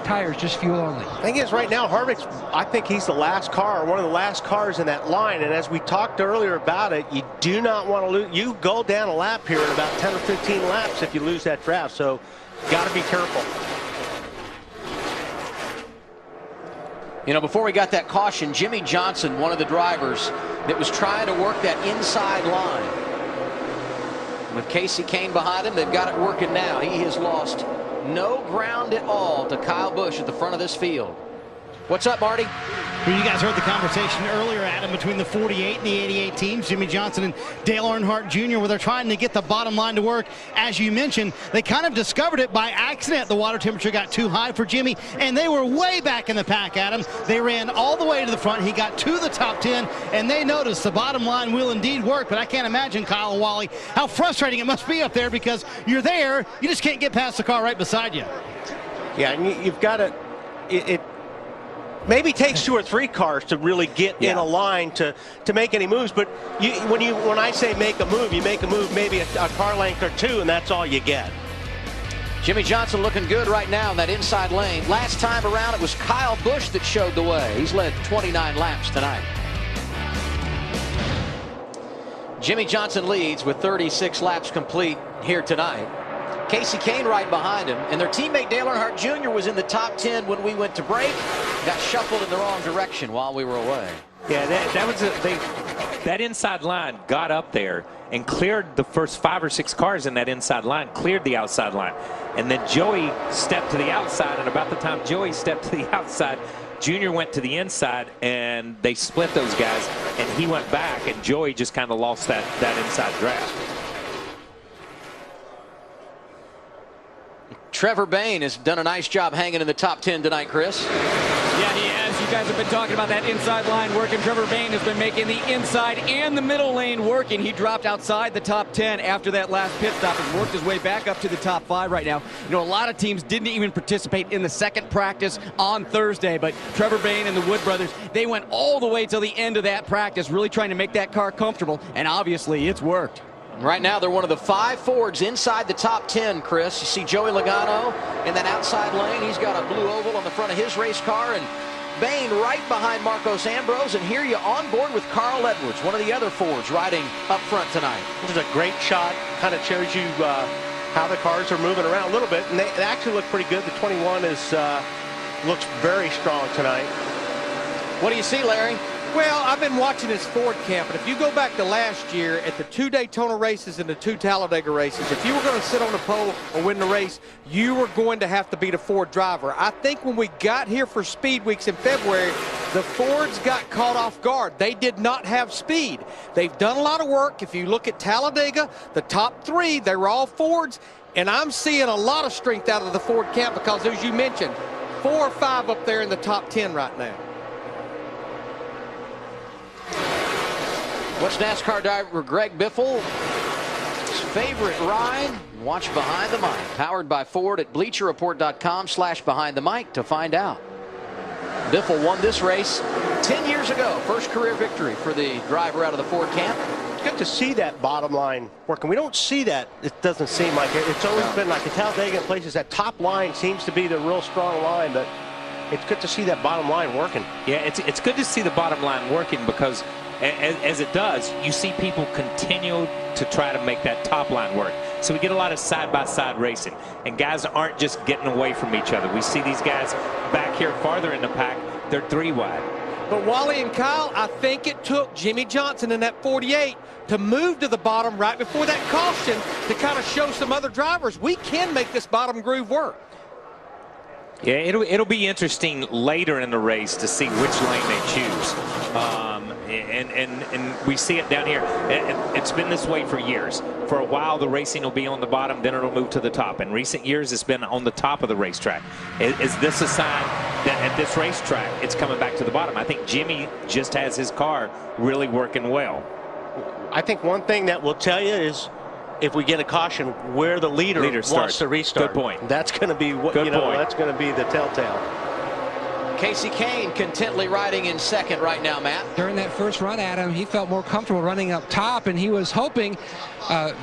tires, just fuel only. The thing is, right now, Harvick's, I think he's the last car, one of the last cars in that line. And as we talked earlier about it, you do not want to lose. You go down a lap here in about 10 or 15 laps if you lose that draft. So got to be careful. You know, before we got that caution, Jimmy Johnson, one of the drivers that was trying to work that inside line. With Kasey Kahne behind him, they've got it working now. He has lost no ground at all to Kyle Busch at the front of this field. What's up, Marty? Well, you guys heard the conversation earlier, Adam, between the 48 and the 88 teams, Jimmy Johnson and Dale Earnhardt Jr., where they're trying to get the bottom line to work. As you mentioned, they kind of discovered it by accident. The water temperature got too high for Jimmy, and they were way back in the pack, Adam. They ran all the way to the front. He got to the top 10, and they noticed the bottom line will indeed work. But I can't imagine, Kyle and Wally, how frustrating it must be up there, because you're there, you just can't get past the car right beside you. Yeah, and you've got to it maybe takes 2 or 3 cars to really get in a line to make any moves. But when I say make a move, you make a move maybe a car length or 2, and that's all you get. Jimmy Johnson looking good right now in that inside lane. Last time around, it was Kyle Busch that showed the way. He's led 29 laps tonight. Jimmy Johnson leads with 36 laps complete here tonight. Kasey Kahne right behind him, and their teammate Dale Earnhardt Jr. was in the top 10 when we went to break. Got shuffled in the wrong direction while we were away. Yeah, that inside line got up there and cleared the first 5 or 6 cars in that inside line, cleared the outside line. And then Joey stepped to the outside, and about the time Joey stepped to the outside, Junior went to the inside, and they split those guys, and he went back, and Joey just kind of lost that inside draft. Trevor Bayne has done a nice job hanging in the top 10 tonight, Chris. Yeah, he has. You guys have been talking about that inside line working. Trevor Bayne has been making the inside and the middle lane working. He dropped outside the top 10 after that last pit stop and worked his way back up to the top 5 right now. You know, a lot of teams didn't even participate in the second practice on Thursday, but Trevor Bayne and the Wood brothers, they went all the way till the end of that practice, really trying to make that car comfortable, and obviously it's worked. Right now, they're one of the 5 Fords inside the top 10, Chris. You see Joey Logano in that outside lane. He's got a blue oval on the front of his race car, and Bayne right behind Marcos Ambrose. And here you on board with Carl Edwards, one of the other Fords riding up front tonight. This is a great shot. Kind of shows you how the cars are moving around a little bit, and they actually look pretty good. The 21 looks very strong tonight. What do you see, Larry? Well, I've been watching this Ford camp, and if you go back to last year at the 2 Daytona races and the 2 Talladega races, if you were going to sit on the pole or win the race, you were going to have to beat a Ford driver. I think when we got here for Speed Weeks in February, the Fords got caught off guard. They did not have speed. They've done a lot of work. If you look at Talladega, the top 3, they were all Fords, and I'm seeing a lot of strength out of the Ford camp because, as you mentioned, 4 or 5 up there in the top 10 right now. What's NASCAR driver Greg Biffle's favorite ride? Watch Behind the Mic. Powered by Ford at BleacherReport.com/Behind the Mic to find out. Biffle won this race 10 years ago. First career victory for the driver out of the Ford camp. It's good to see that bottom line working. We don't see that. It doesn't seem like it. It's always been like a Talladega in places. That top line seems to be the real strong line, but it's good to see that bottom line working. Yeah, it's good to see the bottom line working because as it does, you see people continue to try to make that top line work. So we get a lot of side-by-side racing, and guys aren't just getting away from each other. We see these guys back here farther in the pack. They're 3 wide. But Wally and Kyle, I think it took Jimmy Johnson in that 48 to move to the bottom right before that caution to kind of show some other drivers we can make this bottom groove work. Yeah, it'll be interesting later in the race to see which lane they choose. And we see it down here. It's been this way for years. For a while, the racing will be on the bottom, then it'll move to the top. In recent years, it's been on the top of the racetrack. Is this a sign that at this racetrack, it's coming back to the bottom? I think Jimmy just has his car really working well. I think one thing that will tell you is if we get a caution, where the leader wants to restart. Good point. That's going to be what that's going to be the telltale. Kasey Kahne contently riding in second right now, Matt. During that first run, Adam, he felt more comfortable running up top, and he was hoping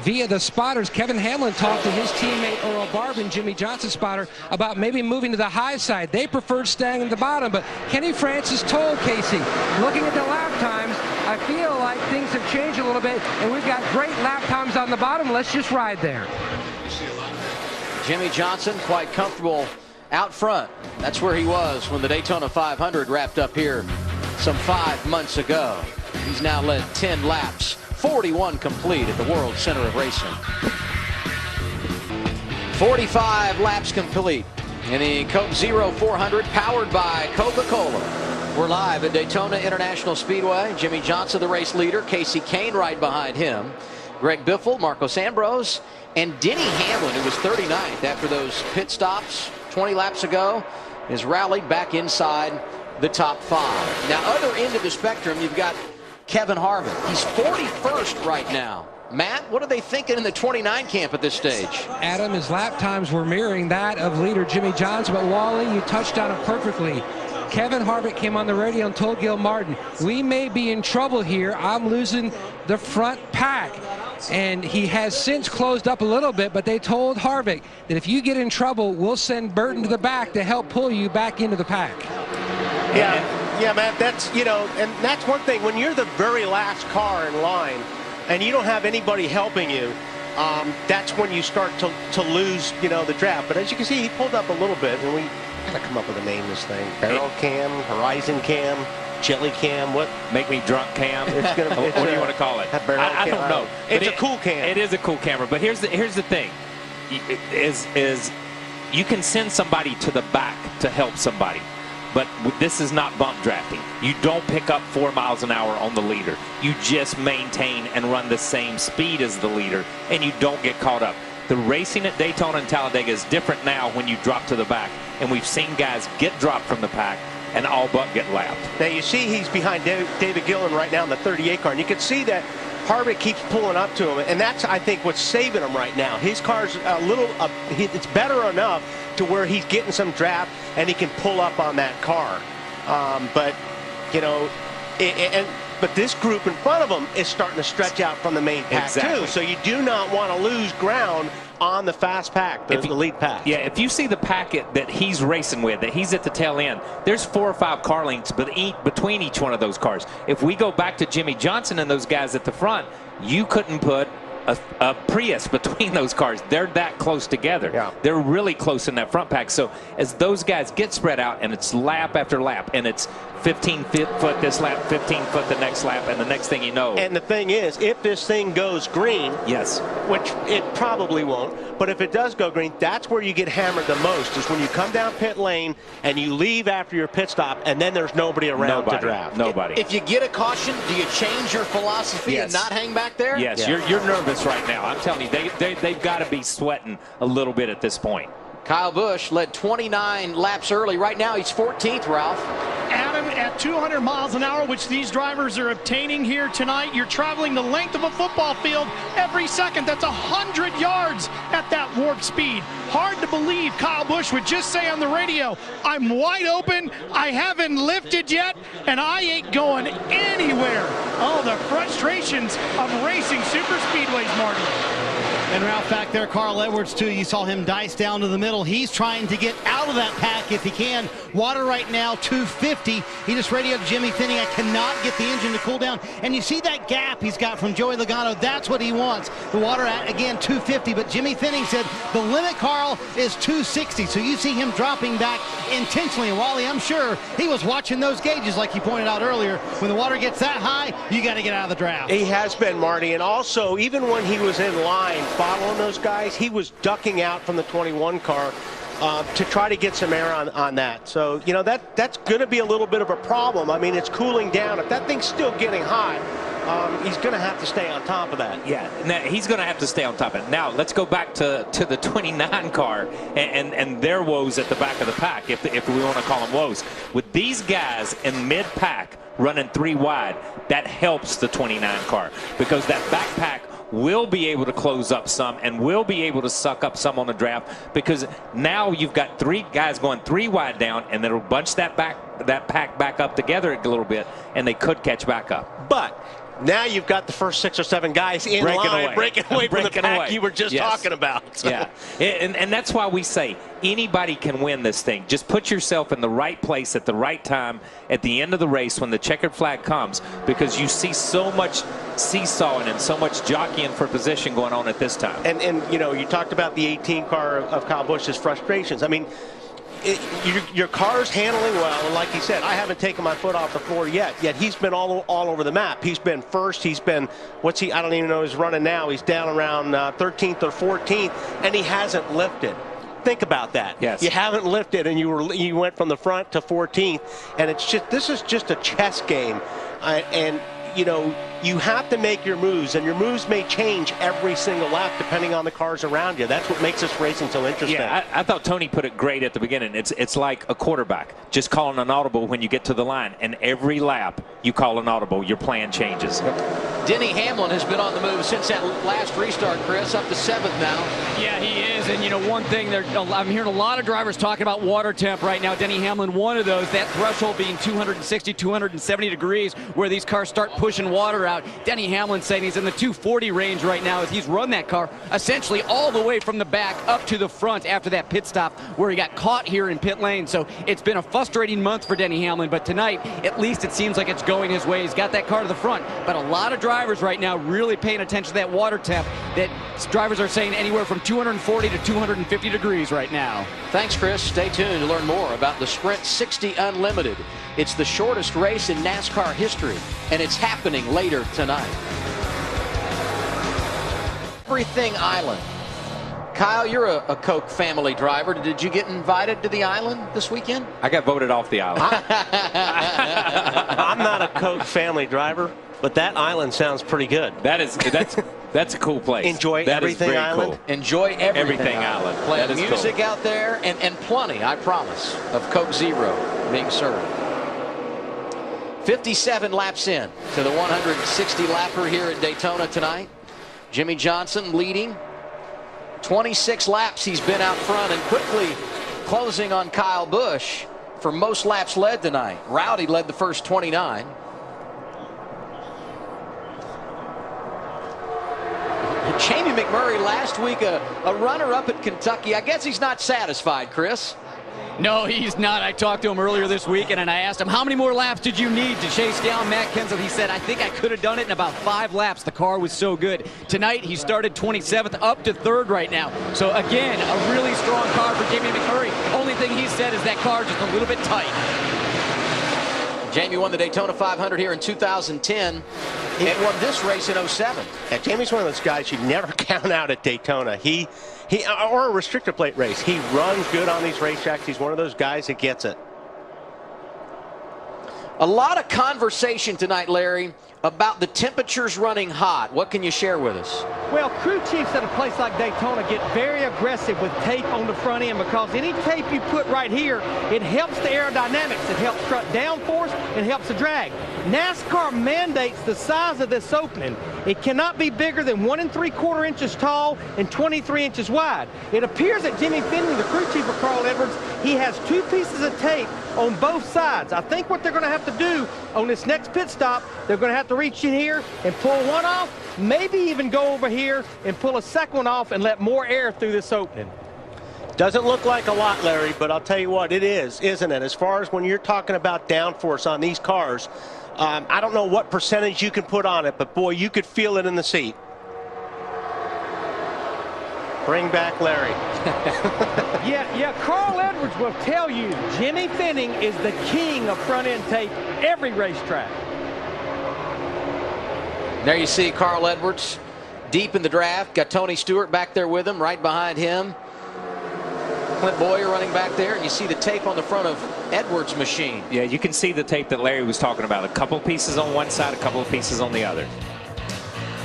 via the spotters. Kevin Hamlin talked to his teammate Earl Barbin, Jimmy Johnson's spotter, about maybe moving to the high side. They preferred staying at the bottom, but Kenny Francis told Kasey, looking at the lap times, I feel like things have changed a little bit, and we've got great lap times on the bottom. Let's just ride there. Jimmy Johnson quite comfortable out front. That's where he was when the Daytona 500 wrapped up here some 5 months ago. He's now led 10 laps, 41 complete at the World Center of Racing. 45 laps complete in the Coke Zero 400 powered by Coca-Cola. We're live at Daytona International Speedway. Jimmie Johnson, the race leader. Kasey Kahne right behind him. Greg Biffle, Marcos Ambrose, and Denny Hamlin, who was 39th after those pit stops 20 laps ago, is rallied back inside the top 5. Now, other end of the spectrum, you've got Kevin Harvick. He's 41st right now. Matt, what are they thinking in the 29 camp at this stage? Adam, his lap times were mirroring that of leader Jimmie Johnson, but Wally, you touched on it perfectly. Kevin Harvick came on the radio and told Gil Martin, we may be in trouble here. I'm losing the front pack. And he has since closed up a little bit, but they told Harvick that if you get in trouble, we'll send Burton to the back to help pull you back into the pack. Yeah, man, that's, you know, and that's one thing. When you're the very last car in line and you don't have anybody helping you, that's when you start to lose, you know, the draft. But as you can see, he pulled up a little bit, and we got to come up with a name this thing. Barrel Cam, Horizon Cam, Jelly Cam, what? Make me drunk cam. It's gonna, what do you want to call it? I don't know. It's a cool cam. It is a cool camera. But here's the thing: is you can send somebody to the back to help somebody. But this is not bump drafting. You don't pick up 4 miles an hour on the leader. You just maintain and run the same speed as the leader, and you don't get caught up. The racing at Daytona and Talladega is different now when you drop to the back, and we've seen guys get dropped from the pack and all but get lapped. Now you see he's behind David Gillen right now in the 38 car, and you can see that Harvick keeps pulling up to him, and that's, I think, what's saving him right now. His car's a little, it's better enough to where he's getting some draft and he can pull up on that car. But, you know, but this group in front of him is starting to stretch out from the main pack too. So you do not want to lose ground on the fast pack, the lead pack. Yeah, if you see the packet that he's racing with, that he's at the tail end, there's 4 or 5 car lengths between each one of those cars. If we go back to Jimmie Johnson and those guys at the front, you couldn't put a Prius between those cars. They're that close together. Yeah. They're really close in that front pack. So as those guys get spread out, and it's lap after lap, and it's 15 foot this lap, 15 foot the next lap, and the next thing you know. And the thing is, if this thing goes green, yes, which it probably won't, but if it does go green, that's where you get hammered the most, is when you come down pit lane and you leave after your pit stop, and then there's nobody around to draft. Nobody. If you get a caution, do you change your philosophy and not hang back there? Yes, yeah. You're nervous right now. I'm telling you, they've got to be sweating a little bit at this point. Kyle Busch led 29 laps early. Right now, he's 14th, Ralph. Adam, at 200 miles an hour, which these drivers are obtaining here tonight, you're traveling the length of a football field every second. That's 100 yards at that warp speed. Hard to believe Kyle Busch would just say on the radio, I'm wide open, I haven't lifted yet, and I ain't going anywhere. Oh, the frustrations of racing super speedways, Marty. And Ralph back there, Carl Edwards too. You saw him dice down to the middle. He's trying to get out of that pack if he can. Water right now, 250. He just radioed Jimmy Finney, I cannot get the engine to cool down. And you see that gap he's got from Joey Logano. That's what he wants. The water at, again, 250. But Jimmy Finney said the limit, Carl, is 260. So you see him dropping back intentionally. And Wally, I'm sure he was watching those gauges like you pointed out earlier. When the water gets that high, you got to get out of the draft. He has been, Marty. And also, even when he was in line following those guys, he was ducking out from the 21 car to try to get some air on that. So, you know, that's going to be a little bit of a problem. I mean, it's cooling down. If that thing's still getting hot, he's going to have to stay on top of that. Yeah, now, he's going to have to stay on top of it. Now, let's go back to the 29 car and their woes at the back of the pack, if we want to call them woes. With these guys in mid-pack running 3 wide, that helps the 29 car, because that backpack will be able to close up some and will be able to suck up some on the draft, because now you've got 3 guys going 3 wide down, and it'll bunch that pack back up together a little bit, and they could catch back up. But now you've got the first 6 or 7 guys in line breaking away from the pack you were just talking about. Yeah, and that's why we say anybody can win this thing. Just put yourself in the right place at the right time at the end of the race when the checkered flag comes, because you see so much seesawing and so much jockeying for position going on at this time. And you know, you talked about the 18 car of Kyle Busch's frustrations. I mean, your car's handling well, and like he said, I haven't taken my foot off the floor yet he's been all over the map. He's been first, he's been, I don't even know he's running now. He's down around 13th or 14th, and he hasn't lifted. Think about that. Yes. You haven't lifted, and you went from the front to 14th, and this is just a chess game, and you know, you have to make your moves, and your moves may change every single lap depending on the cars around you. That's what makes this racing so interesting. Yeah, I thought Tony put it great at the beginning. It's like a quarterback, just calling an audible when you get to the line, and every lap you call an audible, your plan changes. Denny Hamlin has been on the move since that last restart, Chris, up to 7th now. Yeah, he is, and you know, one thing, I'm hearing a lot of drivers talking about water temp right now. Denny Hamlin, one of those, that threshold being 260, 270 degrees, where these cars start pushing water out. Denny Hamlin saying he's in the 240 range right now as he's run that car essentially all the way from the back up to the front after that pit stop where he got caught here in pit lane. So it's been a frustrating month for Denny Hamlin, but tonight at least it seems like it's going his way. He's got that car to the front, but a lot of drivers right now really paying attention to that water temp. That drivers are saying anywhere from 240 to 250 degrees right now. Thanks, Chris. Stay tuned to learn more about the Sprint 60 Unlimited. It's the shortest race in NASCAR history, and it's happening later tonight. Everything Island. Kyle, you're a Coke family driver. Did you get invited to the island this weekend? I got voted off the island. I'm not a Coke family driver, but that island sounds pretty good. That's a cool place. Enjoy that Everything Island. Cool. Enjoy everything Island. Playing music out there, and plenty, I promise, of Coke Zero being served. 57 laps in to the 160 lapper here at Daytona tonight. Jimmie Johnson leading. 26 laps he's been out front and quickly closing on Kyle Busch for most laps led tonight. Rowdy led the first 29. Jamie McMurray last week a runner-up at Kentucky. I guess he's not satisfied, Chris. No, he's not. I talked to him earlier this week, and I asked him, how many more laps did you need to chase down Matt Kenseth? He said, I think I could have done it in about 5 laps. The car was so good. Tonight, he started 27th, up to 3rd right now. So, again, a really strong car for Jamie McMurray. Only thing he said is that car just a little bit tight. Jamie won the Daytona 500 here in 2010 and won this race in 07. Yeah, Jamie's one of those guys you never count out at Daytona. He or a restrictor plate race. He runs good on these racetracks. He's one of those guys that gets it. A lot of conversation tonight, Larry, about the temperatures running hot. What can you share with us? Well, crew chiefs at a place like Daytona get very aggressive with tape on the front end because any tape you put right here, it helps the aerodynamics. It helps cut downforce and helps the drag. NASCAR mandates the size of this opening. It cannot be bigger than 1 3/4 inches tall and 23 inches wide. It appears that Jimmy Finley, the crew chief of Carl Edwards, he has 2 pieces of tape on both sides. I think what they're going to have to do on this next pit stop, they're going to have to reach in here and pull one off, maybe even go over here and pull a second one off and let more air through this opening. Doesn't look like a lot, Larry, but I'll tell you what, it is, isn't it? As far as when you're talking about downforce on these cars, I don't know what percentage you can put on it, but boy, you could feel it in the seat. Bring back Larry. Yeah, Carl Edwards will tell you Jimmy Finning is the king of front-end tape every racetrack. There you see Carl Edwards deep in the draft. Got Tony Stewart back there with him, right behind him. Clint Boyer running back there, and you see the tape on the front of Edwards' machine. Yeah, you can see the tape that Larry was talking about. A couple pieces on one side, a couple of pieces on the other.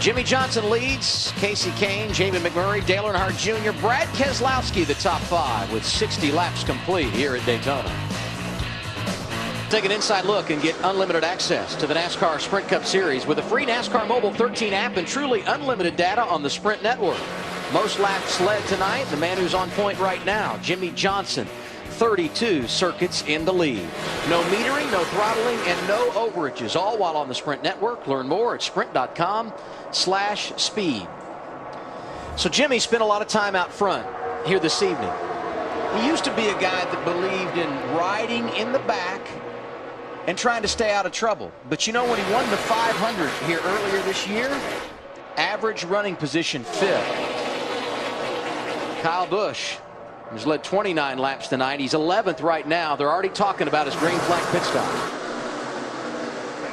Jimmie Johnson leads. Casey Kane, Jamie McMurray, Dale Earnhardt Jr., Brad Keselowski, the top 5 with 60 laps complete here at Daytona. Take an inside look and get unlimited access to the NASCAR Sprint Cup Series with a free NASCAR Mobile 13 app and truly unlimited data on the Sprint network. Most laps led tonight. The man who's on point right now, Jimmie Johnson, 32 circuits in the lead. No metering, no throttling, and no overages, all while on the Sprint network. Learn more at sprint.com/speed. So Jimmy spent a lot of time out front here this evening. He used to be a guy that believed in riding in the back and trying to stay out of trouble. But you know, when he won the 500 here earlier this year, average running position 5th. Kyle Busch He's led 29 laps tonight. He's 11th right now. They're already talking about his green flag pit stop.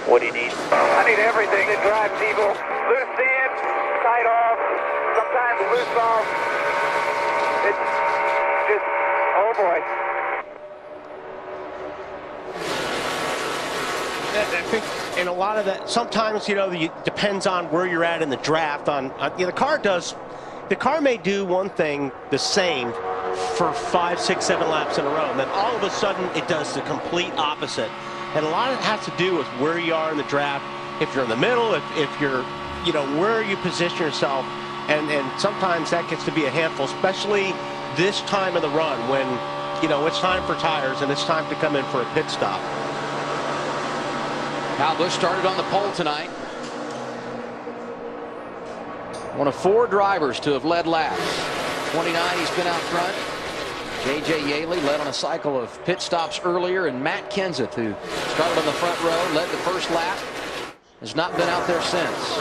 What do you need? I need everything that drives people. Loose in, tight off, sometimes loose off. It's just, oh boy. I think in a lot of that, sometimes, it depends on where you're at in the draft. The car may do one thing the same for 5, 6, 7 laps in a row, and then all of a sudden it does the complete opposite. And a lot of it has to do with where you are in the draft. If you're in the middle, if you're, where you position yourself, and sometimes that gets to be a handful, especially this time of the run when, it's time for tires and it's time to come in for a pit stop. Kyle Busch started on the pole tonight. One of 4 drivers to have led laps. 29, he's been out front. J.J. Yaley led on a cycle of pit stops earlier, and Matt Kenseth, who started on the front row, led the first lap, has not been out there since.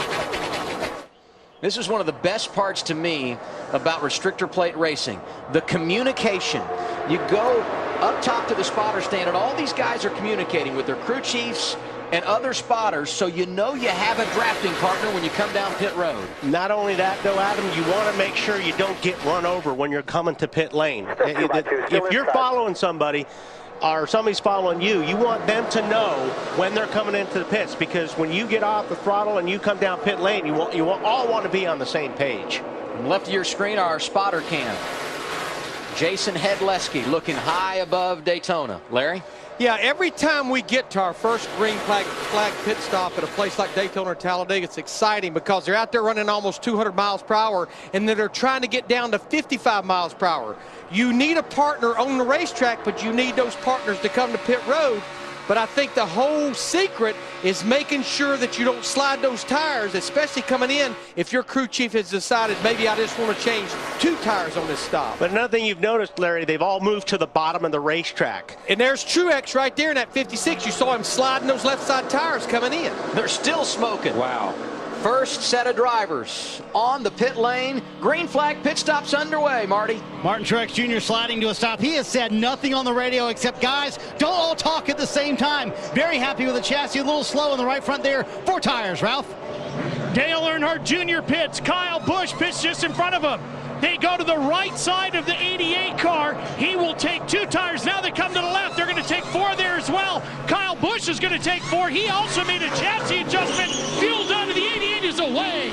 This is one of the best parts to me about restrictor plate racing. The communication. You go up top to the spotter stand, and all these guys are communicating with their crew chiefs and other spotters, so you have a drafting partner when you come down pit road. Not only that, though, Adam, you want to make sure you don't get run over when you're coming to pit lane. If you're following somebody or somebody's following you, you want them to know when they're coming into the pits, because when you get off the throttle and you come down pit lane, you all want to be on the same page. Left of your screen, our spotter cam. Jason Hedleski looking high above Daytona. Larry? Yeah, every time we get to our first green flag pit stop at a place like Daytona or Talladega, it's exciting because they're out there running almost 200 miles per hour, and then they're trying to get down to 55 miles per hour. You need a partner on the racetrack, but you need those partners to come to pit road. But I think the whole secret is making sure that you don't slide those tires, especially coming in if your crew chief has decided maybe I just want to change 2 tires on this stop. But another thing you've noticed, Larry, they've all moved to the bottom of the racetrack. And there's Truex right there in that 56. You saw him sliding those left side tires coming in. They're still smoking. Wow. First set of drivers on the pit lane. Green flag pit stops underway, Marty. Martin Truex Jr. sliding to a stop. He has said nothing on the radio except, guys, don't all talk at the same time. Very happy with the chassis. A little slow in the right front there. 4 tires, Ralph. Dale Earnhardt Jr. pits. Kyle Busch pits just in front of him. They go to the right side of the 88 car. He will take 2 tires. Now they come to the left. They're going to take 4 there as well. Kyle Busch is going to take 4. He also made a chassis adjustment. Fuel down to the 88 is away.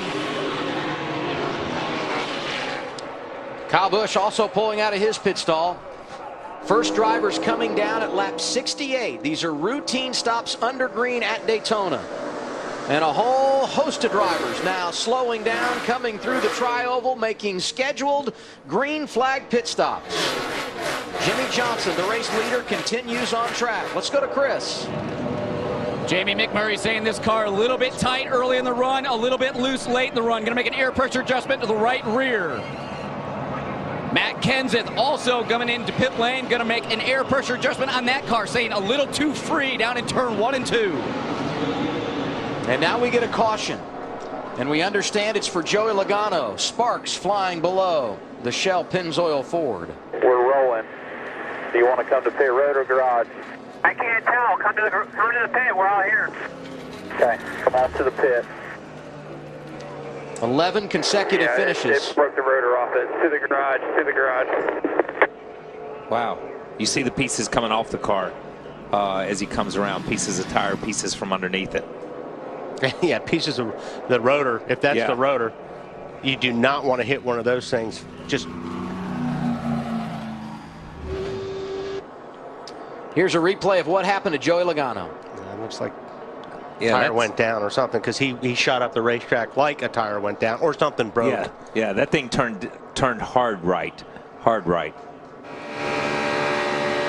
Kyle Busch also pulling out of his pit stall. First drivers coming down at lap 68. These are routine stops under green at Daytona. And a whole host of drivers now slowing down, coming through the tri-oval, making scheduled green flag pit stops. Jimmy Johnson, the race leader, continues on track. Let's go to Chris. Jamie McMurray saying this car a little bit tight early in the run, a little bit loose late in the run. Going to make an air pressure adjustment to the right rear. Matt Kenseth also coming into pit lane, going to make an air pressure adjustment on that car, saying a little too free down in turn 1 and 2. And now we get a caution. And we understand it's for Joey Logano. Sparks flying below the Shell Pennzoil Ford. We're rolling. Do you want to come to pit road or garage? I can't tell. Come to the pit. We're all here. Okay. Come on to the pit. 11 consecutive finishes. It broke the rotor off it. To the garage. To the garage. Wow. You see the pieces coming off the car as he comes around. Pieces of tire, pieces from underneath it. Yeah, pieces of the rotor. If that's the rotor, you do not want to hit one of those things. Just. Here's a replay of what happened to Joey Logano. It looks like a tire went down or something, because he shot up the racetrack like a tire went down or something broke. Yeah, that thing turned hard right. Hard right.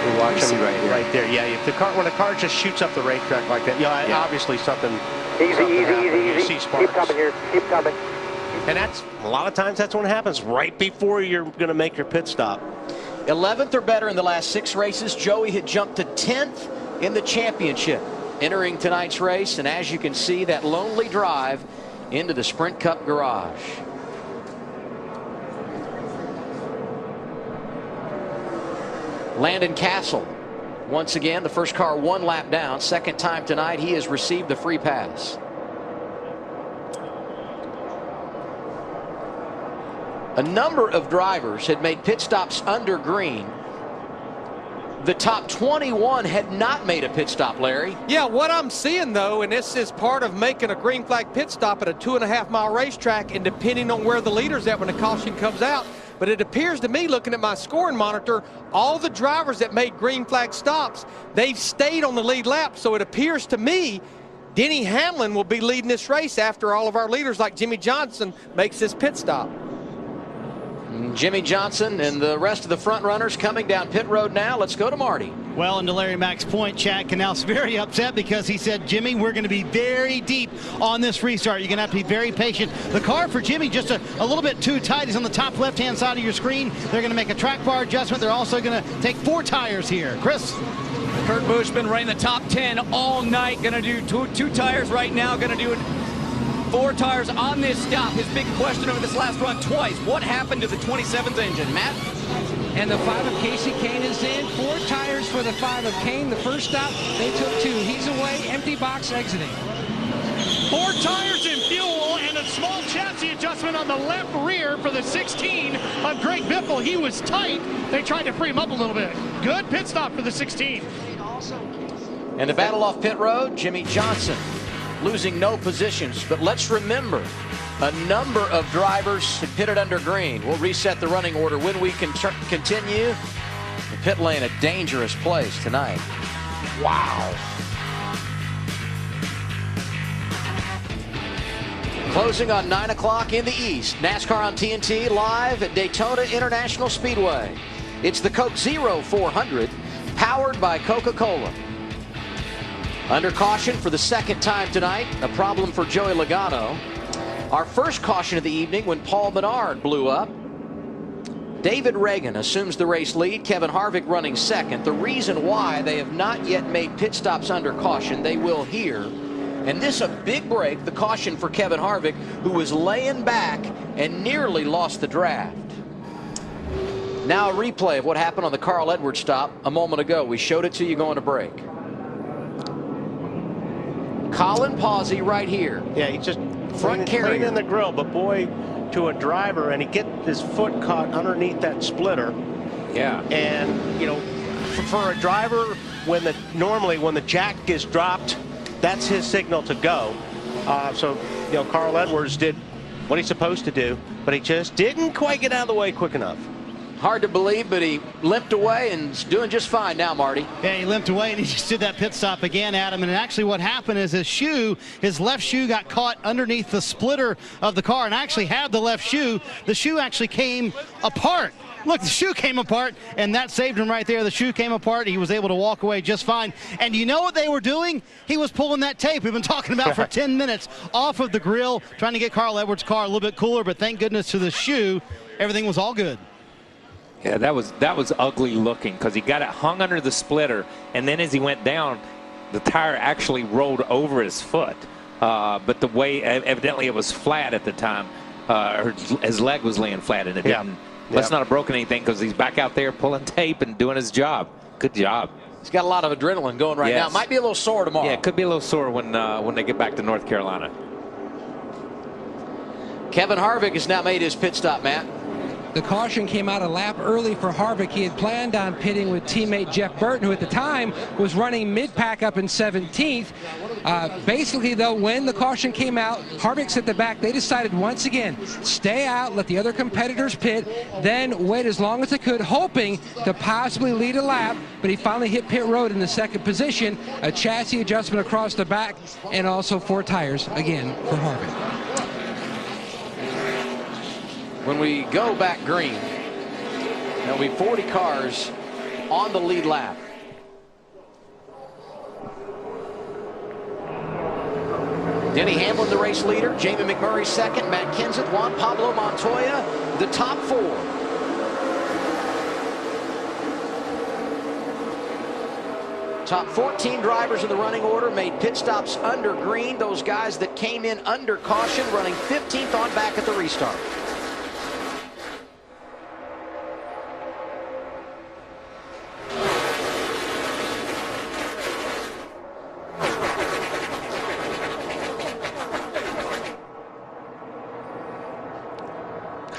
We're watching right there. Yeah, if when a car just shoots up the racetrack like that, obviously something. Easy. See sparks. Keep coming here. Keep coming. And that's a lot of times that's what happens right before you're going to make your pit stop. 11th or better in the last 6 races. Joey had jumped to 10th in the championship entering tonight's race, and as you can see, that lonely drive into the Sprint Cup garage. Landon Castle, once again, the first car 1 lap down. Second time tonight he has received the free pass. A number of drivers had made pit stops under green. The top 21 had not made a pit stop, Larry. Yeah, what I'm seeing, though, and this is part of making a green flag pit stop at a 2.5-mile racetrack, and depending on where the leader's at when the caution comes out, but it appears to me, looking at my scoring monitor, all the drivers that made green flag stops, they've stayed on the lead lap, so it appears to me Denny Hamlin will be leading this race after all of our leaders like Jimmie Johnson makes this pit stop. Jimmie Johnson and the rest of the front runners coming down pit road now. Let's go to Marty. Well, and to Larry Mack's point, Chad Knaus very upset because he said, Jimmy, we're going to be very deep on this restart. You're going to have to be very patient. The car for Jimmy just a little bit too tight. He's on the top left-hand side of your screen. They're going to make a track bar adjustment. They're also going to take 4 tires here. Chris? Kurt Busch been running the top 10 all night. Going to do two tires right now. Going to do 4 tires on this stop. His big question over this last run twice. What happened to the 27th engine, Matt? And the 5 of Casey Kane is in. 4 tires for the 5 of Kane. The first stop, they took 2. He's away. Empty box exiting. 4 tires in fuel and a small chassis adjustment on the left rear for the 16 of Greg Biffle. He was tight. They tried to free him up a little bit. Good pit stop for the 16. And the battle off pit road, Jimmie Johnson losing no positions. But let's remember, a number of drivers had pitted under green. We'll reset the running order when we can continue. The pit lane, a dangerous place tonight. Wow. Closing on 9 o'clock in the East. NASCAR on TNT live at Daytona International Speedway. It's the Coke Zero 400, powered by Coca-Cola. Under caution for the second time tonight, a problem for Joey Logano. Our first caution of the evening when Paul Menard blew up. David Reagan assumes the race lead, Kevin Harvick running second. The reason why they have not yet made pit stops under caution, they will here. And this a big break, the caution for Kevin Harvick, who was laying back and nearly lost the draft. Now a replay of what happened on the Carl Edwards stop a moment ago. We showed it to you going to break. Colin Pawsey right here. Yeah, he just front carrier clean in the grill, but boy, to a driver, and he get his foot caught underneath that splitter. Yeah. And you know, for a driver, normally when the jack is dropped, that's his signal to go. So you know, Carl Edwards did what he's supposed to do, but he just didn't quite get out of the way quick enough. Hard to believe, but he limped away and is doing just fine now, Marty. Yeah, he limped away and he just did that pit stop again, Adam. And actually what happened is his left shoe got caught underneath the splitter of the car and actually had the left shoe. The shoe actually came apart. Look, the shoe came apart, and that saved him right there. The shoe came apart. He was able to walk away just fine. And you know what they were doing? He was pulling that tape we've been talking about for 10 minutes off of the grill, trying to get Carl Edwards' car a little bit cooler, but thank goodness to the shoe, everything was all good. Yeah, that was ugly looking because he got it hung under the splitter, and then as he went down, the tire actually rolled over his foot. But the way, evidently it was flat at the time, his leg was laying flat, and it didn't. Must not have broken anything because he's back out there pulling tape and doing his job. Good job. He's got a lot of adrenaline going right now. Might be a little sore tomorrow. Yeah, it could be a little sore when they get back to North Carolina. Kevin Harvick has now made his pit stop, Matt. The caution came out a lap early for Harvick. He had planned on pitting with teammate Jeff Burton, who at the time was running mid-pack up in 17th. Basically, though, when the caution came out, Harvick's at the back. They decided once again, stay out, let the other competitors pit, then wait as long as they could, hoping to possibly lead a lap. But he finally hit pit road in the second position. A chassis adjustment across the back, and also 4 tires again for Harvick. When we go back green, there'll be 40 cars on the lead lap. Denny Hamlin, the race leader. Jamie McMurray second. Matt Kenseth, Juan Pablo Montoya, the top 4. Top 14 drivers in the running order made pit stops under green. Those guys that came in under caution running 15th on back at the restart.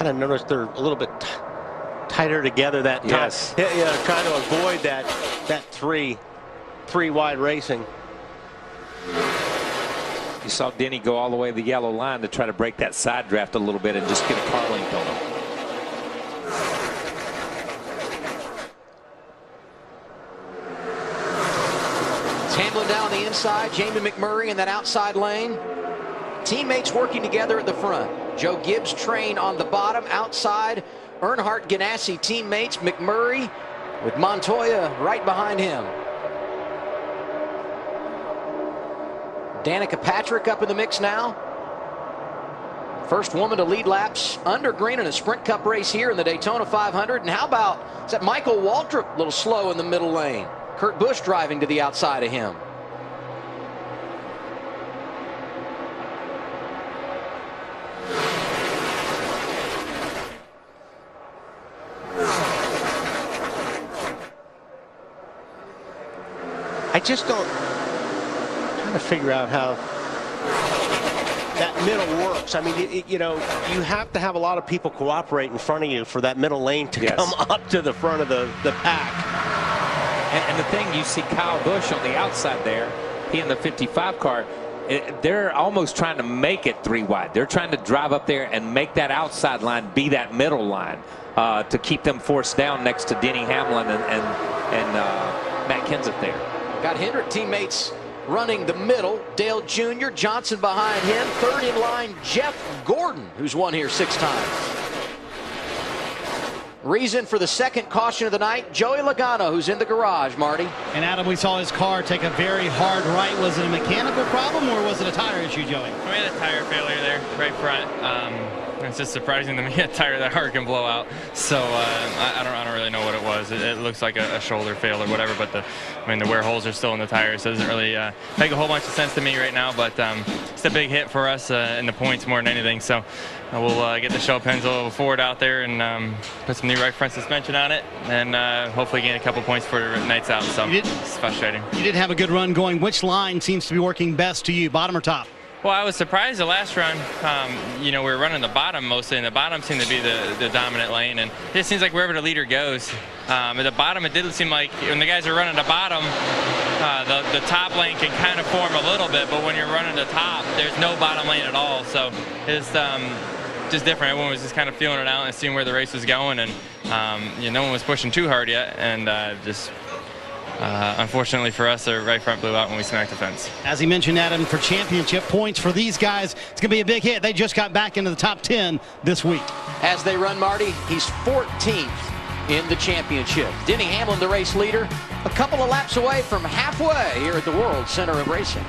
kind of noticed they're a little bit tighter together that time. Yes. You know, trying to avoid that three wide racing. You saw Denny go all the way to the yellow line to try to break that side draft a little bit and just get a car length on him. It's Hamlin down the inside, Jamie McMurray in that outside lane. Teammates working together at the front. Joe Gibbs train on the bottom, outside. Earnhardt Ganassi teammates, McMurray with Montoya right behind him. Danica Patrick up in the mix now. First woman to lead laps under green in a Sprint Cup race here in the Daytona 500. And how about, is that Michael Waltrip a little slow in the middle lane? Kurt Busch driving to the outside of him. I just don't. Trying to figure out how that middle works. I mean, you know, you have to have a lot of people cooperate in front of you for that middle lane to come up to the front of the pack. And the thing, you see Kyle Busch on the outside there, he in the 55 car, they're almost trying to make it 3 wide. They're trying to drive up there and make that outside line be that middle line to keep them forced down next to Denny Hamlin and Matt Kenseth there. Got Hendrick teammates running the middle. Dale Jr., Johnson behind him. Third in line, Jeff Gordon, who's won here 6 times. Reason for the second caution of the night, Joey Logano, who's in the garage, Marty. And Adam, we saw his car take a very hard right. Was it a mechanical problem or was it a tire issue, Joey? We had a tire failure there, right front. It's just surprising to me a tire that hard can blow out. So I don't really know what it was. It looks like a shoulder fail or whatever, but the wear holes are still in the tires, so it doesn't really make a whole bunch of sense to me right now. But it's a big hit for us in the points more than anything. So we'll get the shell pens a little forward out there and put some new right front suspension on it, and hopefully gain a couple points for the nights out. So it's frustrating. You did have a good run going. Which line seems to be working best to you, bottom or top? Well, I was surprised the last run, we were running the bottom mostly, and the bottom seemed to be the dominant lane. And it seems like wherever the leader goes, at the bottom, it did seem like when the guys are running the bottom, the top lane can kind of form a little bit, but when you're running the top, there's no bottom lane at all. So it's just different. Everyone was just kind of feeling it out and seeing where the race was going, and no one was pushing too hard yet, and unfortunately for us, the right front blew out when we smacked the fence. As he mentioned, Adam, for championship points for these guys, it's going to be a big hit. They just got back into the top 10 this week. As they run, Marty, he's 14th in the championship. Denny Hamlin, the race leader, a couple of laps away from halfway here at the World Center of Racing.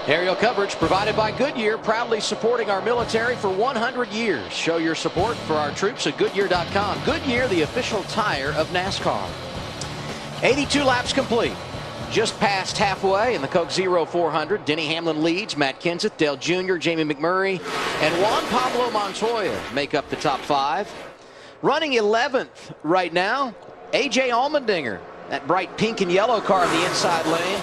Aerial coverage provided by Goodyear, proudly supporting our military for 100 years. Show your support for our troops at Goodyear.com. Goodyear, the official tire of NASCAR. 82 laps complete. Just past halfway in the Coke Zero 400. Denny Hamlin leads. Matt Kenseth, Dale Jr., Jamie McMurray, and Juan Pablo Montoya make up the top 5. Running 11th right now, A.J. Allmendinger. That bright pink and yellow car in the inside lane.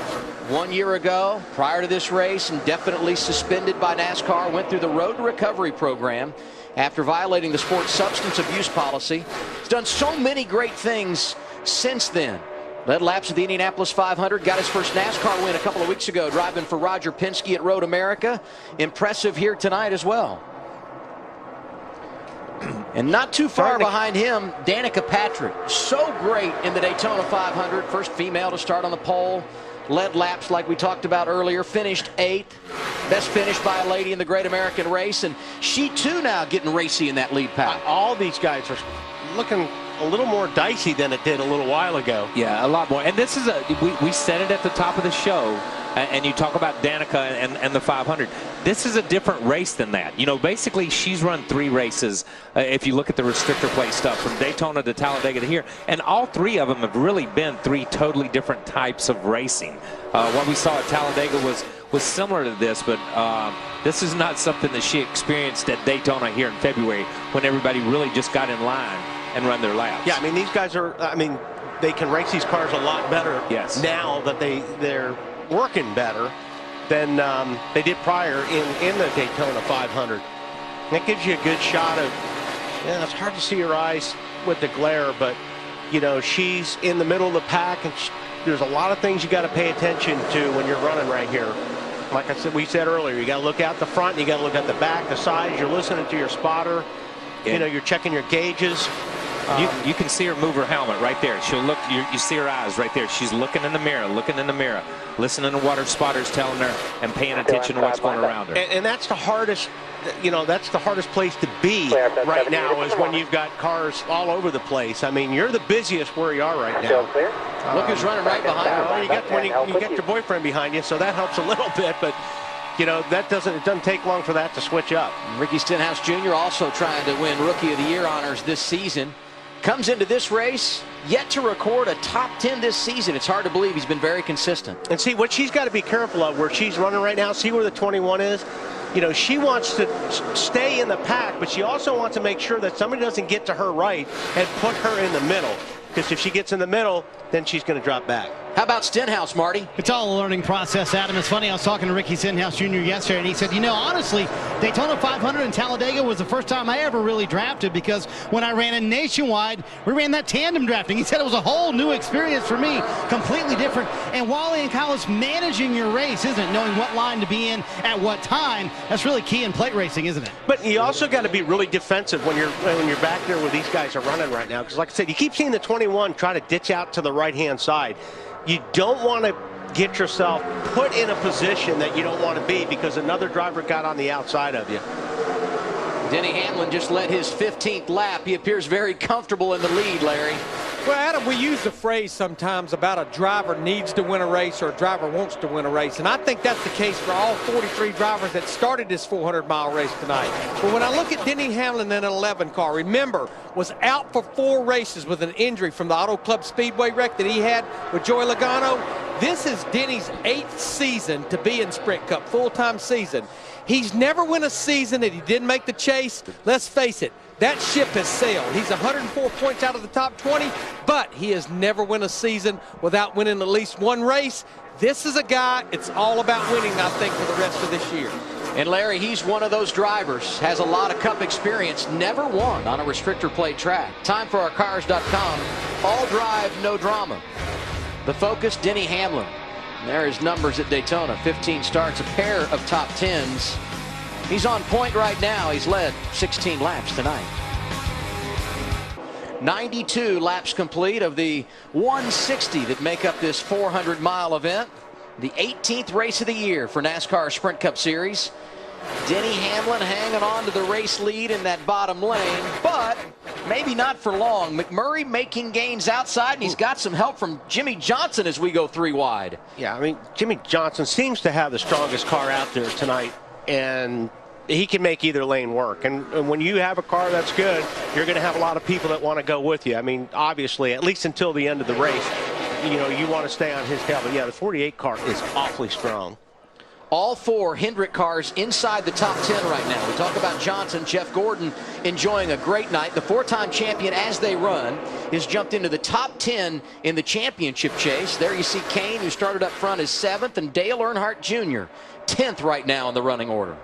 1 year ago, prior to this race, indefinitely suspended by NASCAR, went through the Road to Recovery program after violating the sport's substance abuse policy. He's done so many great things since then. Led laps of the Indianapolis 500, got his first NASCAR win a couple of weeks ago, driving for Roger Penske at Road America. Impressive here tonight as well. And not too far behind him, Danica Patrick. So great in the Daytona 500. First female to start on the pole. Led laps like we talked about earlier. Finished 8th. Best finish by a lady in the Great American Race. And she too now getting racy in that lead pack. All these guys are looking a little more dicey than it did a little while ago. Yeah, a lot more. And this is we said it at the top of the show, and you talk about Danica and the 500. This is a different race than that. Basically she's run 3 races if you look at the restrictor plate stuff from Daytona to Talladega to here, and all 3 of them have really been 3 totally different types of racing. What we saw at Talladega was similar to this, but this is not something that she experienced at Daytona here in February when everybody really just got in line and run their laps. Yeah, these guys are, they can race these cars a lot better now that they're working better than they did prior in the Daytona 500. That gives you a good shot of, yeah, it's hard to see her eyes with the glare, but, you know, she's in the middle of the pack, and there's a lot of things you got to pay attention to when you're running right here. Like I said, we said earlier, you got to look out the front, you got to look at the back, the sides, you're listening to your spotter, you know, you're checking your gauges. You can see her move her helmet right there. She'll look, you see her eyes right there. She's looking in the mirror, listening to what her spotter's telling her and paying attention to what's going around her. And that's the hardest, you know, that's the hardest place to be right now, is when you've got cars all over the place. I mean, you're the busiest where you are right now. Look who's running right behind her. Well, you got your boyfriend behind you, so that helps a little bit, but you know, it doesn't take long for that to switch up. Ricky Stenhouse Jr. also trying to win Rookie of the Year honors this season. Comes into this race, yet to record a top 10 this season. It's hard to believe he's been very consistent. And see, what she's got to be careful of, where she's running right now, see where the 21 is? You know, she wants to stay in the pack, but she also wants to make sure that somebody doesn't get to her right and put her in the middle. Because if she gets in the middle, then she's going to drop back. How about Stenhouse, Marty? It's all a learning process, Adam. It's funny, I was talking to Ricky Stenhouse Jr. yesterday, and he said, you know, honestly, Daytona 500 in Talladega was the first time I ever really drafted, because when I ran a Nationwide, we ran that tandem drafting. He said it was a whole new experience for me, completely different. And Wally and Kyle, is managing your race, isn't it? Knowing what line to be in at what time. That's really key in plate racing, isn't it? But you also got to be really defensive when you're back there where these guys are running right now. Because like I said, you keep seeing the 21 try to ditch out to the right-hand side. You don't want to get yourself put in a position that you don't want to be because another driver got on the outside of you. Denny Hamlin just led his 15th lap. He appears very comfortable in the lead, Larry. Well, Adam, we use the phrase sometimes about a driver needs to win a race or a driver wants to win a race, and I think that's the case for all 43 drivers that started this 400-mile race tonight. But when I look at Denny Hamlin in an 11 car, remember, was out for 4 races with an injury from the Auto Club Speedway wreck that he had with Joey Logano. This is Denny's 8th season to be in Sprint Cup, full-time season. He's never won a season that he didn't make the chase. Let's face it, that ship has sailed. He's 104 points out of the top 20, but he has never won a season without winning at least one race. This is a guy, it's all about winning, I think, for the rest of this year. And Larry, he's one of those drivers, has a lot of Cup experience, never won on a restrictor plate track. Time for our Cars.com. All drive, no drama. The focus, Denny Hamlin. There are his numbers at Daytona. 15 starts, a pair of top 10s. He's on point right now. He's led 16 laps tonight. 92 laps complete of the 160 that make up this 400-mile event. The 18th race of the year for NASCAR Sprint Cup Series. Denny Hamlin hanging on to the race lead in that bottom lane, but maybe not for long. McMurray making gains outside, and he's got some help from Jimmie Johnson as we go 3 wide. Yeah, I mean, Jimmie Johnson seems to have the strongest car out there tonight, and he can make either lane work. And when you have a car that's good, you're going to have a lot of people that want to go with you. I mean, obviously, at least until the end of the race, you know, you want to stay on his tail. But yeah, the 48 car is awfully strong. All 4 Hendrick cars inside the top 10 right now. We talk about Johnson. Jeff Gordon enjoying a great night. The 4-time champion, as they run, has jumped into the top 10 in the championship chase. There you see Kane, who started up front, is 7th, and Dale Earnhardt Jr. 10th right now in the running order.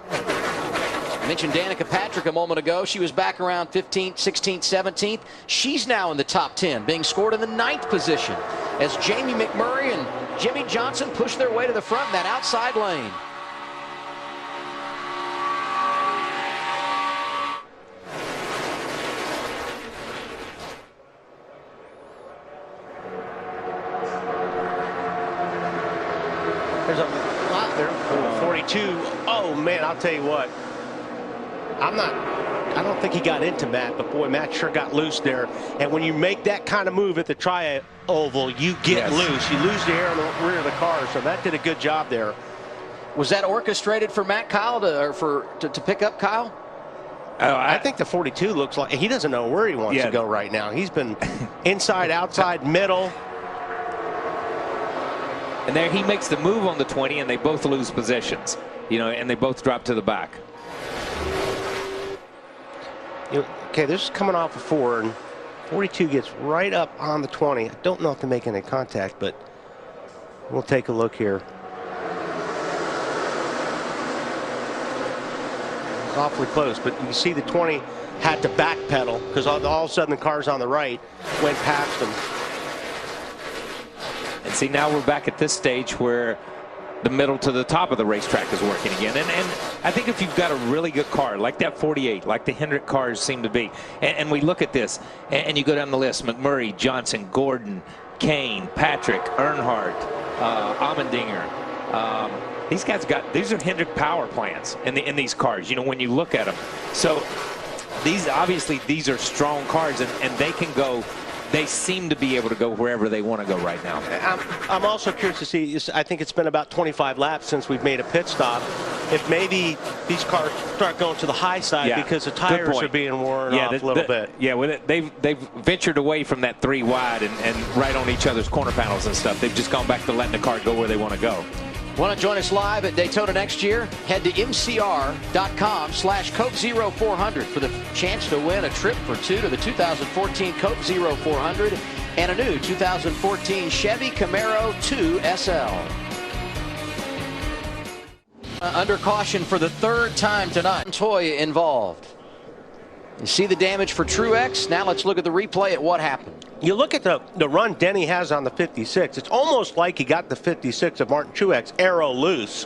I mentioned Danica Patrick a moment ago. She was back around 15th, 16th, 17th. She's now in the top 10, being scored in the 9th position as Jamie McMurray and Jimmie Johnson push their way to the front in that outside lane. There's a lot there. 42. Oh, man, I'll tell you what. I don't think he got into Matt, but boy, Matt sure got loose there. And when you make that kind of move at the tri-oval, you get loose. You lose the air on the rear of the car, so that did a good job there. Was that orchestrated for Matt Kyle to pick up Kyle? I think the 42 looks like he doesn't know where he wants to go right now. He's been inside, outside, middle. And there he makes the move on the 20, and they both lose positions, you know, and they both drop to the back. Okay, this is coming off of 4, and 42 gets right up on the 20. I don't know if they're making any contact, but we'll take a look here. awfully close. But you can see the 20 had to backpedal because all of a sudden the cars on the right went past him. And see, now we're back at this stage where the middle to the top of the racetrack is working again. And I think if you've got a really good car, like that 48, like the Hendrick cars seem to be, and we look at this, and you go down the list, McMurray, Johnson, Gordon, Kane, Patrick, Earnhardt, Allmendinger. These guys these are Hendrick power plants in these cars, you know, when you look at them. So these are strong cars, and they can go. They seem to be able to go wherever they want to go right now. I'm also curious to see, I think it's been about 25 laps since we've made a pit stop, if maybe these cars start going to the high side because the tires are being worn off a little bit. Yeah, they've ventured away from that 3 wide and right on each other's corner panels and stuff. They've just gone back to letting the car go where they want to go. Want to join us live at Daytona next year? Head to mcr.com/Coke 0400 for the chance to win a trip for 2 to the 2014 Coke 0400 and a new 2014 Chevy Camaro 2 SL. Under caution for the 3rd time tonight. Montoya involved. You see the damage for Truex. Now let's look at the replay at what happened. You look at the run Denny has on the 56. It's almost like he got the 56 of Martin Truex arrow loose.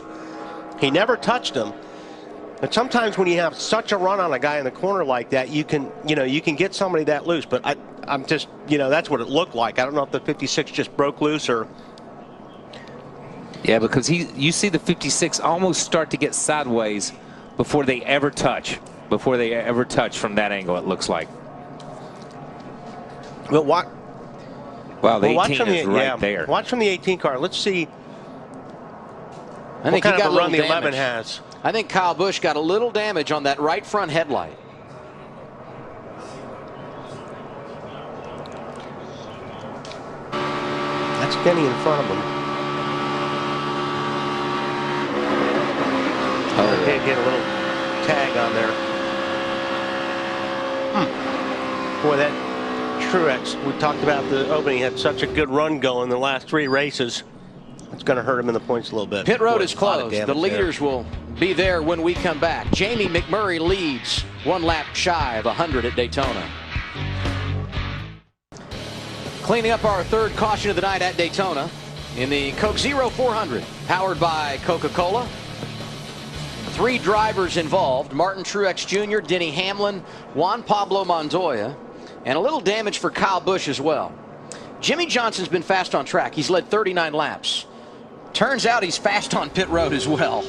He never touched him. But sometimes when you have such a run on a guy in the corner like that, you can get somebody that loose. But I'm just, that's what it looked like. I don't know if the 56 just broke loose or. Yeah, because you see the 56 almost start to get sideways before they ever touch. Before they ever touch from that angle, it looks like. Well, wow, the 18 is right there. Watch from the 18 car. Let's see I think what kind he got of a run the damage. 11 has. I think Kyle Busch got a little damage on that right front headlight. That's Denny in front of him. Oh, did get a little tag on there. Boy, that Truex, we talked about the opening, had such a good run going the last 3 races. It's going to hurt him in the points a little bit. Pit road is closed. The leaders will be there when we come back. Jamie McMurray leads 1 lap shy of 100 at Daytona. Cleaning up our 3rd caution of the night at Daytona in the Coke 0400, powered by Coca-Cola. 3 drivers involved: Martin Truex Jr., Denny Hamlin, Juan Pablo Montoya, and a little damage for Kyle Busch as well. Jimmy Johnson's been fast on track. He's led 39 laps. Turns out he's fast on pit road as well.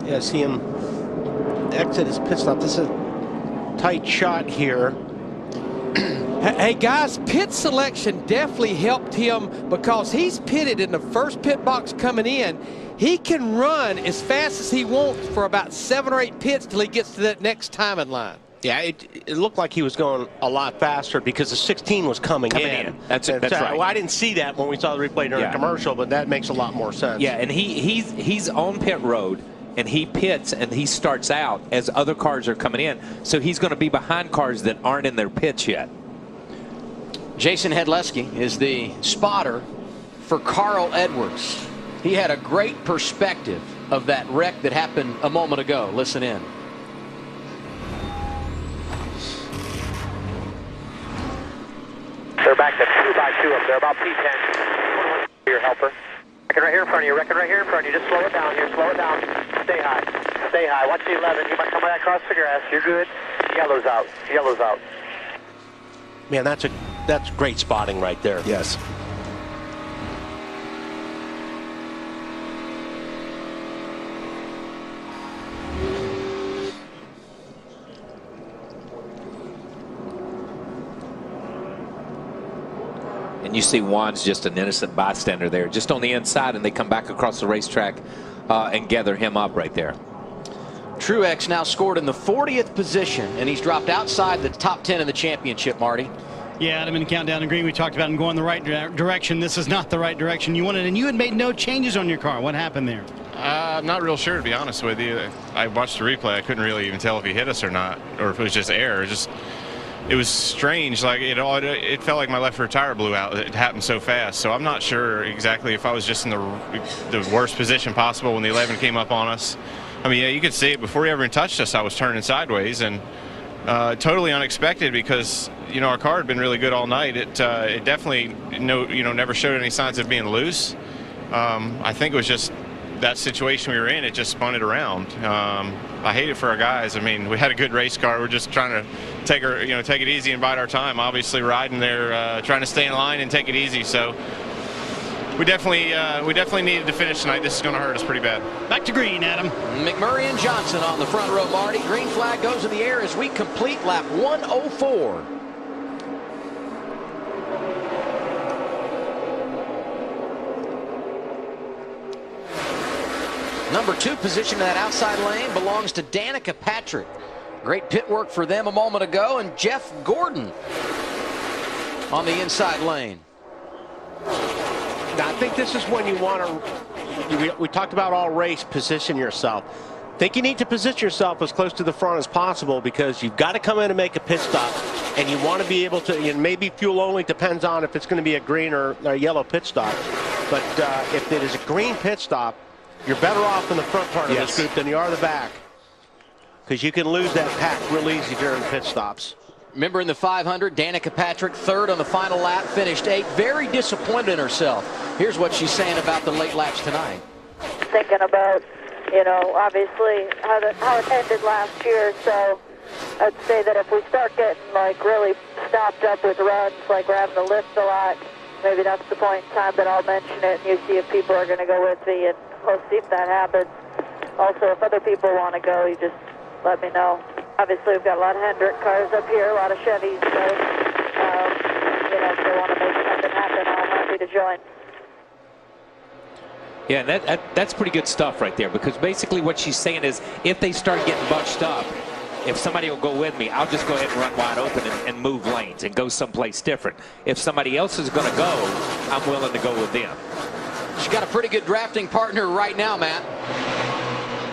Yeah, see him exit his pit stop. This is a tight shot here. Hey guys, pit selection definitely helped him because he's pitted in the first pit box coming in. He can run as fast as he wants for about 7 or 8 pits till he gets to that next timing line. Yeah, it looked like he was going a lot faster because the 16 was coming in. That's right. Well, I didn't see that when we saw the replay during the commercial, but that makes a lot more sense. Yeah, and he's on pit road, and he pits and he starts out as other cars are coming in. So he's going to be behind cars that aren't in their pits yet. Jason Hedleski is the spotter for Carl Edwards. He had a great perspective of that wreck that happened a moment ago. Listen in. They're back to 2 by 2 up there, about P10. Your helper. Record right here in front of you. Record right here in front of you. Just slow it down here. Slow it down. Stay high. Stay high. Watch the 11. You might come right across the grass. You're good. Yellow's out. Yellow's out. Man, that's great spotting right there. Yes. And you see Juan's just an innocent bystander there, just on the inside, and they come back across the racetrack and gather him up right there. Truex now scored in the 40th position, and he's dropped outside the top 10 in the championship, Marty. Yeah, Adam, in the countdown and green, we talked about him going the right direction. This is not the right direction you wanted, and you had made no changes on your car. What happened there? I'm not real sure, to be honest with you. I watched the replay. I couldn't really even tell if he hit us or not, or if it was just air. Just it was strange. Like it felt like my left rear tire blew out. It happened so fast. So I'm not sure exactly if I was just in the worst position possible when the 11 came up on us. I mean, yeah, you could see it before he ever touched us. I was turning sideways, and totally unexpected because our car had been really good all night. It definitely never showed any signs of being loose. I think it was just that situation we were in. It just spun it around. I hate it for our guys. I mean, we had a good race car. We're just trying to take it easy and bide our time. Obviously, riding there, trying to stay in line and take it easy. So we definitely needed to finish tonight. This is going to hurt us pretty bad. Back to green, Adam. McMurray and Johnson on the front row, Marty. Green flag goes in the air as we complete lap 104. Number 2 position in that outside lane belongs to Danica Patrick. Great pit work for them a moment ago, and Jeff Gordon on the inside lane. Now, I think this is when you want to, we talked about all race, position yourself. I think you need to position yourself as close to the front as possible because you've got to come in and make a pit stop, and you want to be able to, and maybe fuel only depends on if it's going to be a green or a yellow pit stop. But if it is a green pit stop, you're better off in the front part of this group than you are the back, because you can lose that pack real easy during pit stops. Remember in the 500, Danica Patrick, 3rd on the final lap, finished 8th. Very disappointed in herself. Here's what she's saying about the late laps tonight. Thinking about, obviously how it ended last year. So I'd say that if we start getting really stopped up with runs, like we're having to lift a lot, maybe that's the point in time that I'll mention it, and you see if people are going to go with me, and we'll see if that happens. Also, if other people want to go, you just let me know. Obviously, we've got a lot of Hendrick cars up here, a lot of Chevys, so, if they want to make something happen, I'm happy to join. Yeah, and that's pretty good stuff right there, because basically what she's saying is if they start getting bunched up, if somebody will go with me, I'll just go ahead and run wide open and move lanes and go someplace different. If somebody else is going to go, I'm willing to go with them. She's got a pretty good drafting partner right now, Matt.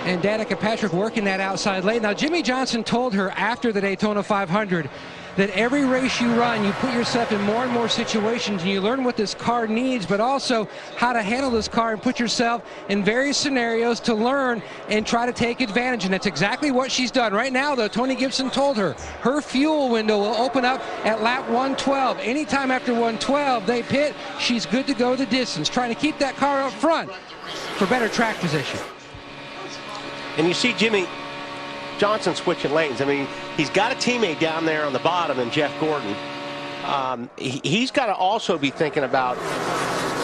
And Danica Patrick working that outside lane. Now, Jimmie Johnson told her after the Daytona 500 that every race you run, you put yourself in more and more situations, and you learn what this car needs, but also how to handle this car and put yourself in various scenarios to learn and try to take advantage. And that's exactly what she's done. Right now, though, Tony Gibson told her her fuel window will open up at lap 112. Anytime after 112 they pit, she's good to go the distance, trying to keep that car up front for better track position. And you see Jimmie Johnson switching lanes. I mean, he's got a teammate down there on the bottom in Jeff Gordon. He's got to also be thinking about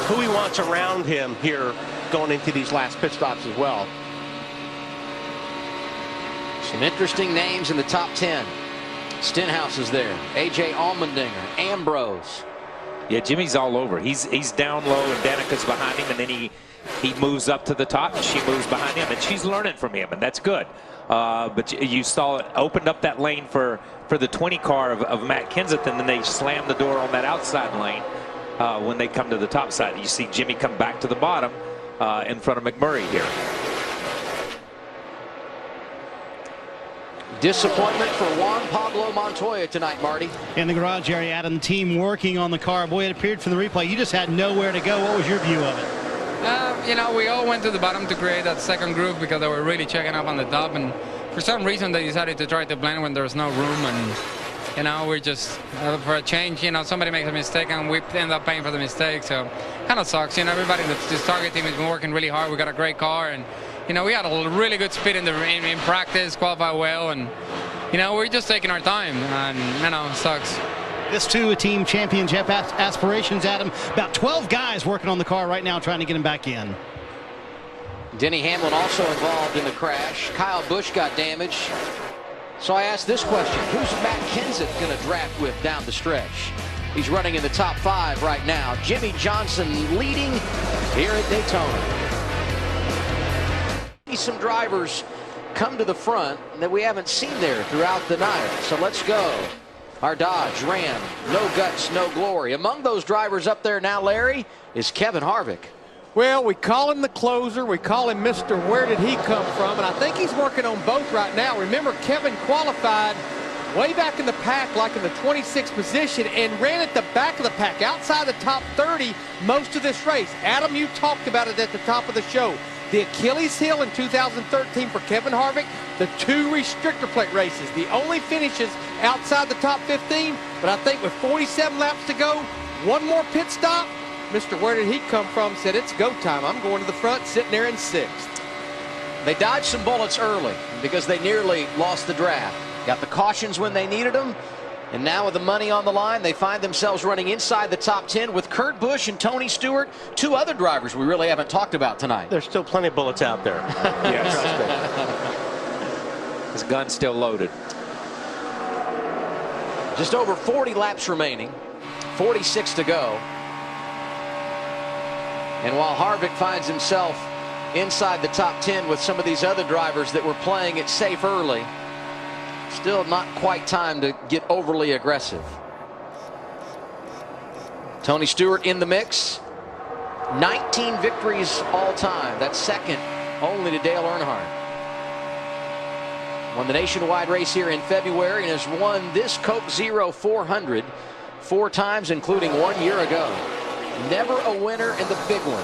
who he wants around him here going into these last pit stops as well. Some interesting names in the top 10. Stenhouse is there. A.J. Allmendinger, Ambrose. Yeah, Jimmy's all over. He's down low, and Danica's behind him, and then he moves up to the top, and she moves behind him, and she's learning from him, and that's good. But you saw it opened up that lane for the 20 car of Matt Kenseth, and then they slammed the door on that outside lane when they come to the top side. You see Jimmie come back to the bottom in front of McMurray here. Disappointment for Juan Pablo Montoya tonight, Marty. In the garage area, Adam, the team working on the car. Boy, it appeared from the replay you just had nowhere to go. What was your view of it? We all went to the bottom to create that second groove because they were really checking up on the top, and for some reason they decided to try to blend when there was no room, and we're just for a change, somebody makes a mistake and we end up paying for the mistake, so kind of sucks. Everybody in this target team has been working really hard. We got a great car, and we had a really good speed in practice, qualified well, and we're just taking our time, and it sucks. This too, a team championship aspirations, Adam. About 12 guys working on the car right now trying to get him back in. Denny Hamlin also involved in the crash. Kyle Busch got damaged. So I asked this question: who's Matt Kenseth going to draft with down the stretch? He's running in the top 5 right now. Jimmie Johnson leading here at Daytona. Some drivers come to the front that we haven't seen there throughout the night. So let's go. Our Dodge Ram, no guts, no glory. Among those drivers up there now, Larry, is Kevin Harvick. Well, we call him the closer. We call him Mr. Where Did He Come From? And I think he's working on both right now. Remember, Kevin qualified way back in the pack, like in the 26th position, and ran at the back of the pack, outside the top 30 most of this race. Adam, you talked about it at the top of the show. The Achilles heel in 2013 for Kevin Harvick, the 2 restrictor plate races. The only finishes outside the top 15, but I think with 47 laps to go, one more pit stop, Mr. Where Did He Come From said it's go time. I'm going to the front, sitting there in 6th. They dodged some bullets early because they nearly lost the draft. Got the cautions when they needed them, and now with the money on the line, they find themselves running inside the top 10 with Kurt Busch and Tony Stewart, 2 other drivers we really haven't talked about tonight. There's still plenty of bullets out there. Yes. Trust His gun's still loaded. Just over 40 laps remaining, 46 to go. And while Harvick finds himself inside the top 10 with some of these other drivers that were playing it safe early, still not quite time to get overly aggressive. Tony Stewart in the mix. 19 victories all time. That's second only to Dale Earnhardt. Won the nationwide race here in February and has won this Coke Zero 400 4 times, including 1 year ago. Never a winner in the big one.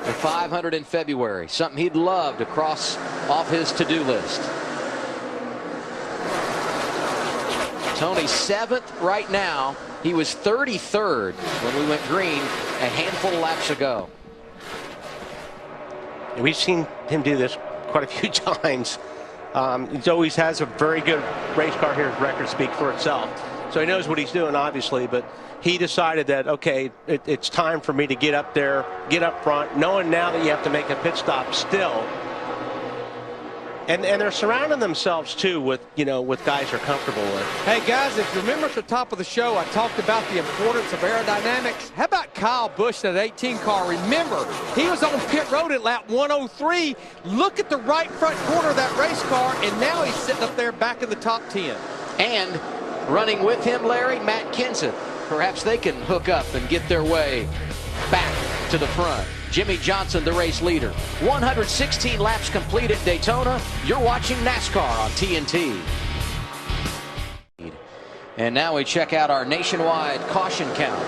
The 500 in February, something he'd love to cross off his to-do list. Tony's 7th right now. He was 33rd when we went green a handful of laps ago. We've seen him do this quite a few times. He always has a very good race car here. His record speaks for itself. So he knows what he's doing, obviously, but he decided that, okay, it's time for me to get up there, get up front, knowing now that you have to make a pit stop still. And they're surrounding themselves, too, with guys they're comfortable with. Hey, guys, if you remember at the top of the show, I talked about the importance of aerodynamics. How about Kyle Busch in that 18 car? Remember, he was on pit road at lap 103. Look at the right front corner of that race car, and now he's sitting up there back in the top 10. And running with him, Larry, Matt Kenseth. Perhaps they can hook up and get their way back to the front. Jimmy Johnson, the race leader. 116 laps complete at Daytona. You're watching NASCAR on TNT. And now we check out our nationwide caution count.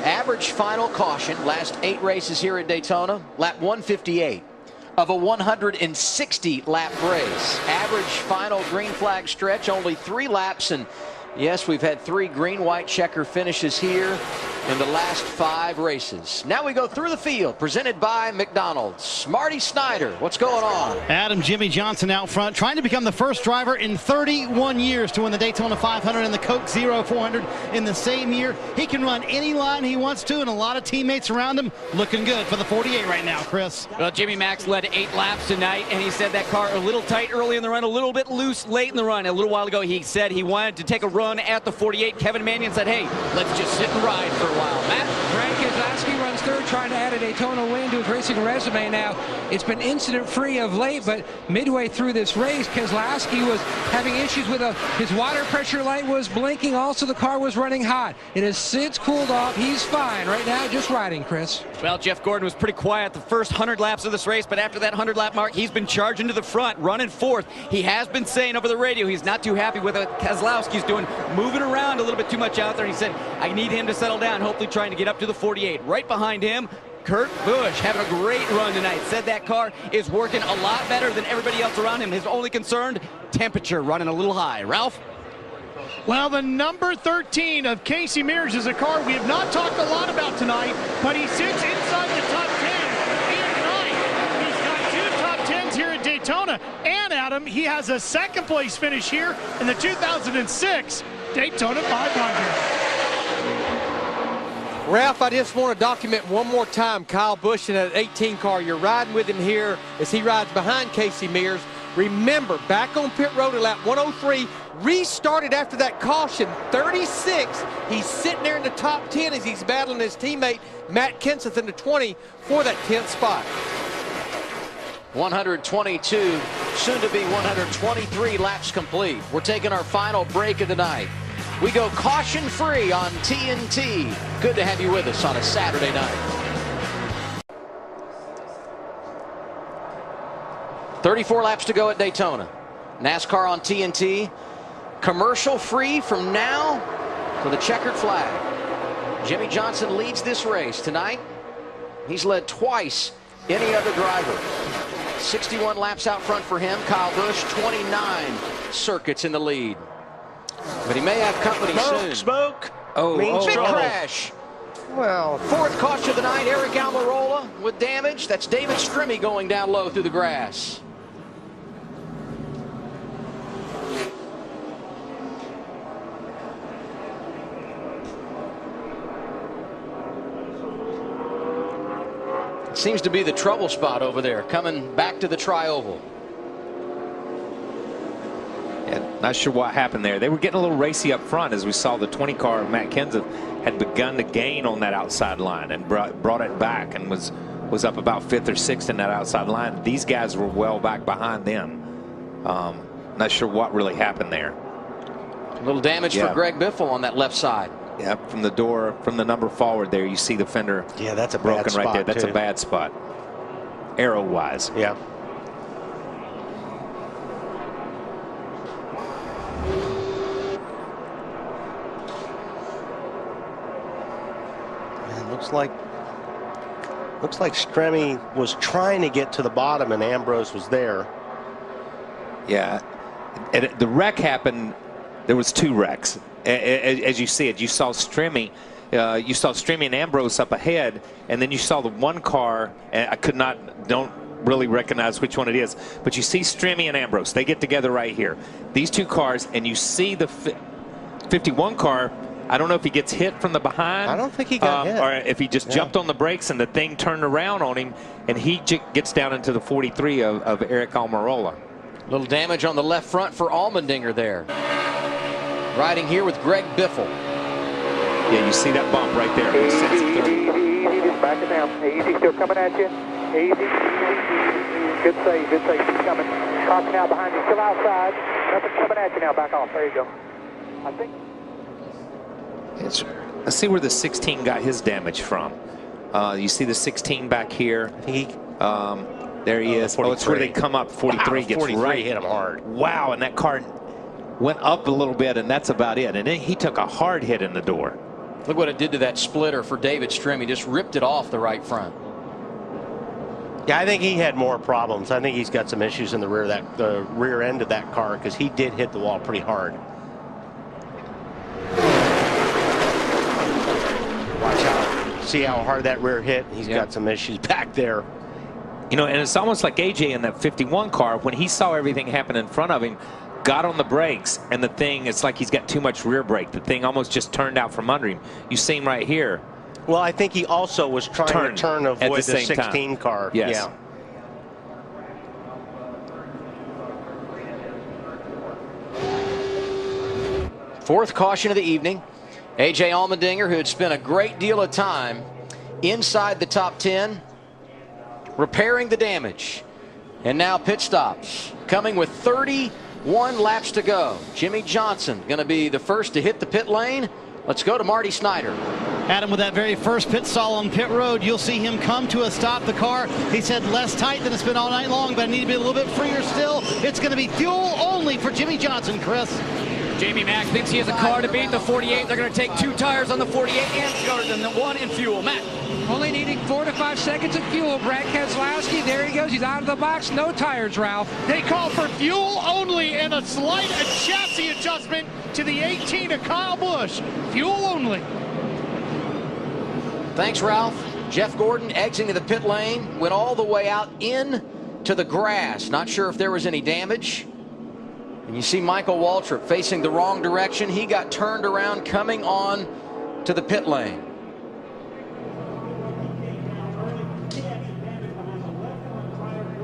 Average final caution, last 8 races here at Daytona, lap 158 of a 160 lap race. Average final green flag stretch, only 3 laps, and yes, we've had 3 green, white checker finishes here in the last 5 races. Now we go through the field, presented by McDonald's. Marty Snyder, what's going on? Adam Jimmy Johnson out front, trying to become the first driver in 31 years to win the Daytona 500 and the Coke Zero 400 in the same year. He can run any line he wants to, and a lot of teammates around him looking good for the 48 right now, Chris. Well, Jimmy Max led 8 laps tonight, and he said that car a little tight early in the run, a little bit loose late in the run. A little while ago, he said he wanted to take a run at the 48. Kevin Manion said, hey, let's just sit and ride for a while. Matt? Frank Keselowski runs third, trying to add a Daytona win to his racing resume now. It's been incident-free of late, but midway through this race, Keselowski was having issues with his water pressure light was blinking. Also, the car was running hot. It has since cooled off. He's fine right now, just riding, Chris. Well, Jeff Gordon was pretty quiet the first 100 laps of this race, but after that 100-lap mark, he's been charging to the front, running 4th. He has been saying over the radio he's not too happy with what Keselowski's doing, moving around a little bit too much out there. He said, I need him to settle down, hopefully trying to get up to the 48. Right behind him, Kurt Busch having a great run tonight. Said that car is working a lot better than everybody else around him. His only concern, temperature running a little high. Ralph? Well, the number 13 of Casey Mears is a car we have not talked a lot about tonight, but he sits inside the top 10 in 9th. He's got 2 top 10s here at Daytona. And, Adam, he has a 2nd place finish here in the 2006 Daytona 500. Ralph, I just want to document one more time Kyle Busch in that 18 car. You're riding with him here as he rides behind Casey Mears. Remember, back on pit road at lap 103, restarted after that caution, 36. He's sitting there in the top 10 as he's battling his teammate Matt Kenseth in the 20 for that 10th spot. 122, soon to be 123 laps complete. We're taking our final break of the night. We go caution-free on TNT. Good to have you with us on a Saturday night. 34 laps to go at Daytona. NASCAR on TNT. commercial free from now to the checkered flag. Jimmie Johnson leads this race tonight. He's led twice any other driver. 61 laps out front for him. Kyle Busch, 29 circuits in the lead. But he may have company soon. Smoke. Big crash. Well, fourth caution of the night, Aric Almirola with damage. That's David Strimmy going down low through the grass. Seems to be the trouble spot over there, coming back to the tri-oval. Yeah, not sure what happened there. They were getting a little racy up front as we saw the 20 car of Matt Kenseth had begun to gain on that outside line and brought it back and was up about 5th or 6th in that outside line. These guys were well back behind them. Not sure what really happened there. A little damage for Greg Biffle on that left side. Yeah, from the door, from the number forward there, you see the fender. Yeah, that's a broken bad right spot there. That's too. a bad spot, arrow-wise. Yeah. Man, looks like Strimmy was trying to get to the bottom, and Ambrose was there. Yeah, and the wreck happened. There was 2 wrecks. As you see it, you saw Strimmy and Ambrose up ahead, and then you saw the one car, and I don't really recognize which one it is, but you see Strimmy and Ambrose. They get together right here. These 2 cars, and you see the 51 car. I don't know if he gets hit from the behind. I don't think he got hit. Or if he just jumped on the brakes and the thing turned around on him, and he gets down into the 43 of Aric Almirola. Little damage on the left front for Allmendinger there. Riding here with Greg Biffle. Yeah, you see that bump right there. Easy, just back it down. Easy, still coming at you. Easy. Good save. Keep coming. Caution now behind you, still outside. Nothing coming at you now, back off. There you go. I think. Let's see where the 16 got his damage from. You see the 16 back here. There he is. Oh, it's where they come up. 43 gets 43 right. hit him hard. Wow, and that car went up a little bit, and that's about it. And then he took a hard hit in the door. Look what it did to that splitter for David Strimmy. Just ripped it off the right front. Yeah, I think he had more problems. I think he's got some issues in the rear end of that car, because he did hit the wall pretty hard. Watch out. See how hard that rear hit? He's got some issues back there. You know, and it's almost like AJ in that 51 car, when he saw everything happen in front of him, got on the brakes, and the thing, it's like he's got too much rear brake. The thing almost just turned out from under him. You see him right here. Well, I think he also was trying to turn avoid the 16 car. Yes. Yeah. Fourth caution of the evening. A.J. Allmendinger, who had spent a great deal of time inside the top 10, repairing the damage. And now pit stops. Coming with 31 laps to go. Jimmie Johnson going to be the first to hit the pit lane. Let's go to Marty Snyder. Adam, with that very first pit stall on pit road, you'll see him come to a stop. The car, he said, less tight than it's been all night long, but I need to be a little bit freer still. It's going to be fuel only for Jimmie Johnson, Chris. Jamie Mack thinks he has a car to beat the 48. They're going to take 2 tires on the 48 and go to the 1 in fuel. Matt. Only needing 4 to 5 seconds of fuel. Brad Keselowski, there he goes. He's out of the box. No tires, Ralph. They call for fuel only and a slight chassis adjustment to the 18 of Kyle Busch. Fuel only. Thanks, Ralph. Jeff Gordon exiting the pit lane, went all the way out in to the grass. Not sure if there was any damage. And you see Michael Waltrip facing the wrong direction. He got turned around coming on to the pit lane.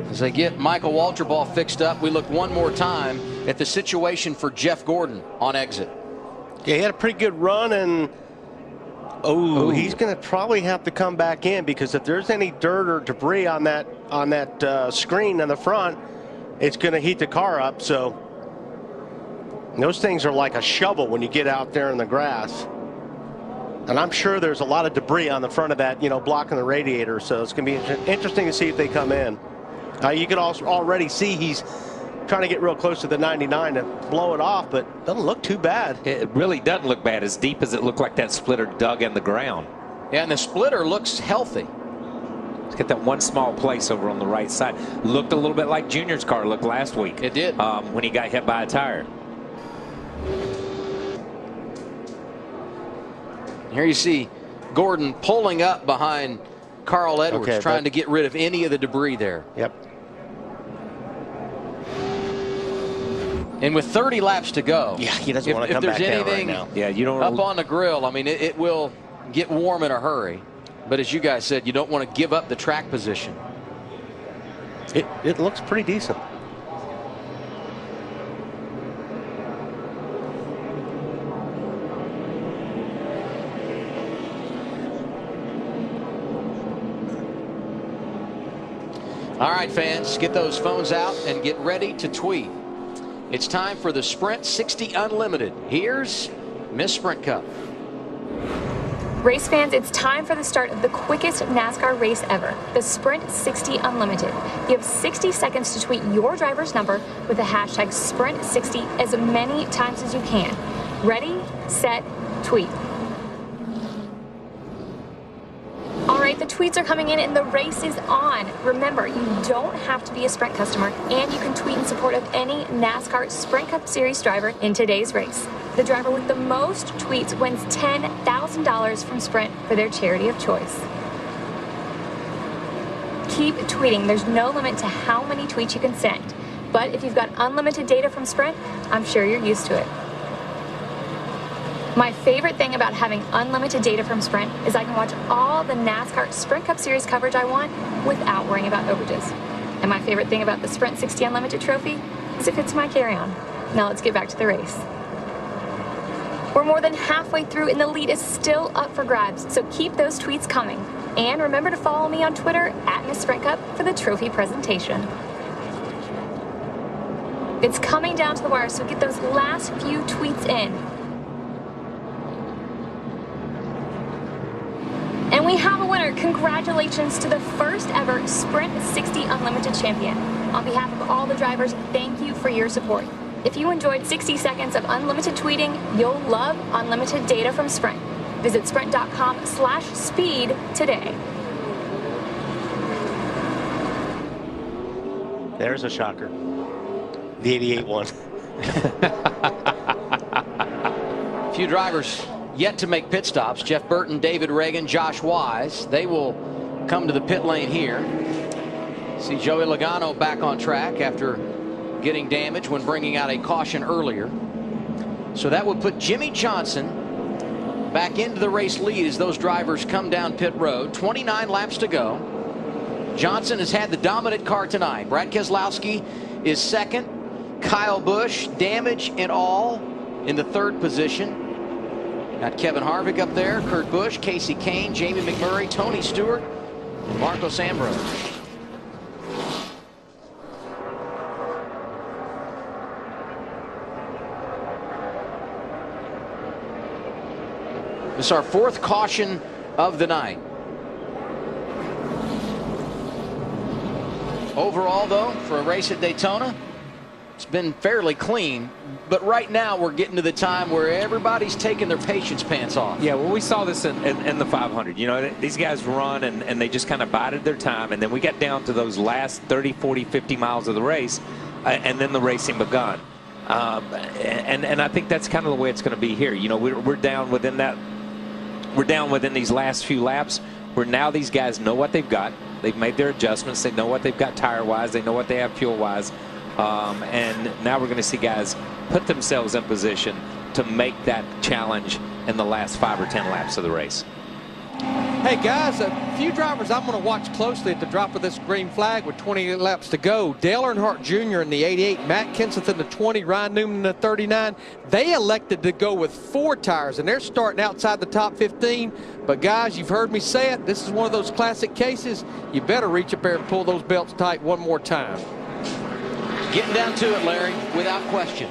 As they get Michael Waltrip all fixed up, we look one more time at the situation for Jeff Gordon on exit. Yeah, he had a pretty good run, and he's going to probably have to come back in, because if there's any dirt or debris on that screen on the front, it's going to heat the car up. So those things are like a shovel when you get out there in the grass. And I'm sure there's a lot of debris on the front of that, blocking the radiator. So it's going to be interesting to see if they come in. You can also already see he's trying to get real close to the 99 to blow it off, but doesn't look too bad. It really doesn't look bad, as deep as it looked like that splitter dug in the ground. Yeah, and the splitter looks healthy. Let's get that one small place over on the right side. Looked a little bit like Junior's car looked last week. It did. When he got hit by a tire. Here you see Gordon pulling up behind Carl Edwards, trying to get rid of any of the debris there. Yep. And with 30 laps to go, yeah, he doesn't want to come back down right now. Yeah, you don't up on the grill. I mean, it will get warm in a hurry. But as you guys said, you don't want to give up the track position. It looks pretty decent. All right, fans, get those phones out and get ready to tweet. It's time for the Sprint 60 Unlimited. Here's Miss Sprint Cup. Race fans, it's time for the start of the quickest NASCAR race ever, the Sprint 60 Unlimited. You have 60 seconds to tweet your driver's number with the hashtag Sprint60 as many times as you can. Ready, set, tweet. All right, the tweets are coming in and the race is on. Remember, you don't have to be a Sprint customer, and you can tweet in support of any NASCAR Sprint Cup Series driver in today's race. The driver with the most tweets wins $10,000 from Sprint for their charity of choice. Keep tweeting. There's no limit to how many tweets you can send. But if you've got unlimited data from Sprint, I'm sure you're used to it. My favorite thing about having unlimited data from Sprint is I can watch all the NASCAR Sprint Cup Series coverage I want without worrying about overages. And my favorite thing about the Sprint 60 Unlimited trophy is it fits my carry-on. Now let's get back to the race. We're more than halfway through and the lead is still up for grabs, so keep those tweets coming. And remember to follow me on Twitter @MissSprintCup for the trophy presentation. It's coming down to the wire, so get those last few tweets in. And we have a winner. Congratulations to the first ever Sprint 60 Unlimited champion. On behalf of all the drivers, thank you for your support. If you enjoyed 60 seconds of unlimited tweeting, you'll love unlimited data from Sprint. Visit sprint.com/speed today. There's a shocker. The 88 one. A few drivers yet to make pit stops. Jeff Burton, David Reagan, Josh Wise. They will come to the pit lane here. See Joey Logano back on track after getting damaged when bringing out a caution earlier. So that would put Jimmie Johnson back into the race lead as those drivers come down pit road. 29 laps to go. Johnson has had the dominant car tonight. Brad Keselowski is second. Kyle Busch, damage and all, in the third position. Got Kevin Harvick up there, Kurt Busch, Casey Kane, Jamie McMurray, Tony Stewart, and Marcos Ambrose. This is our fourth caution of the night. Overall, though, for a race at Daytona, it's been fairly clean. But right now, we're getting to the time where everybody's taking their patience pants off. Yeah, well, we saw this in the 500. You know, these guys run and they just kind of bided their time. And then we got down to those last 30, 40, 50 miles of the race, and then the racing begun. And I think that's kind of the way it's going to be here. You know, we're down within that. We're down within these last few laps where now these guys know what they've got. They've made their adjustments. They know what they've got tire-wise. They know what they have fuel-wise. And now we're going to see guys put themselves in position to make that challenge in the last 5 or 10 laps of the race. Hey guys, a few drivers I'm going to watch closely at the drop of this green flag with 28 laps to go. Dale Earnhardt Jr. in the 88, Matt Kenseth in the 20, Ryan Newman in the 39. They elected to go with 4 tires, and they're starting outside the top 15. But guys, you've heard me say it. This is one of those classic cases. You better reach up there and pull those belts tight one more time. Getting down to it, Larry, without question.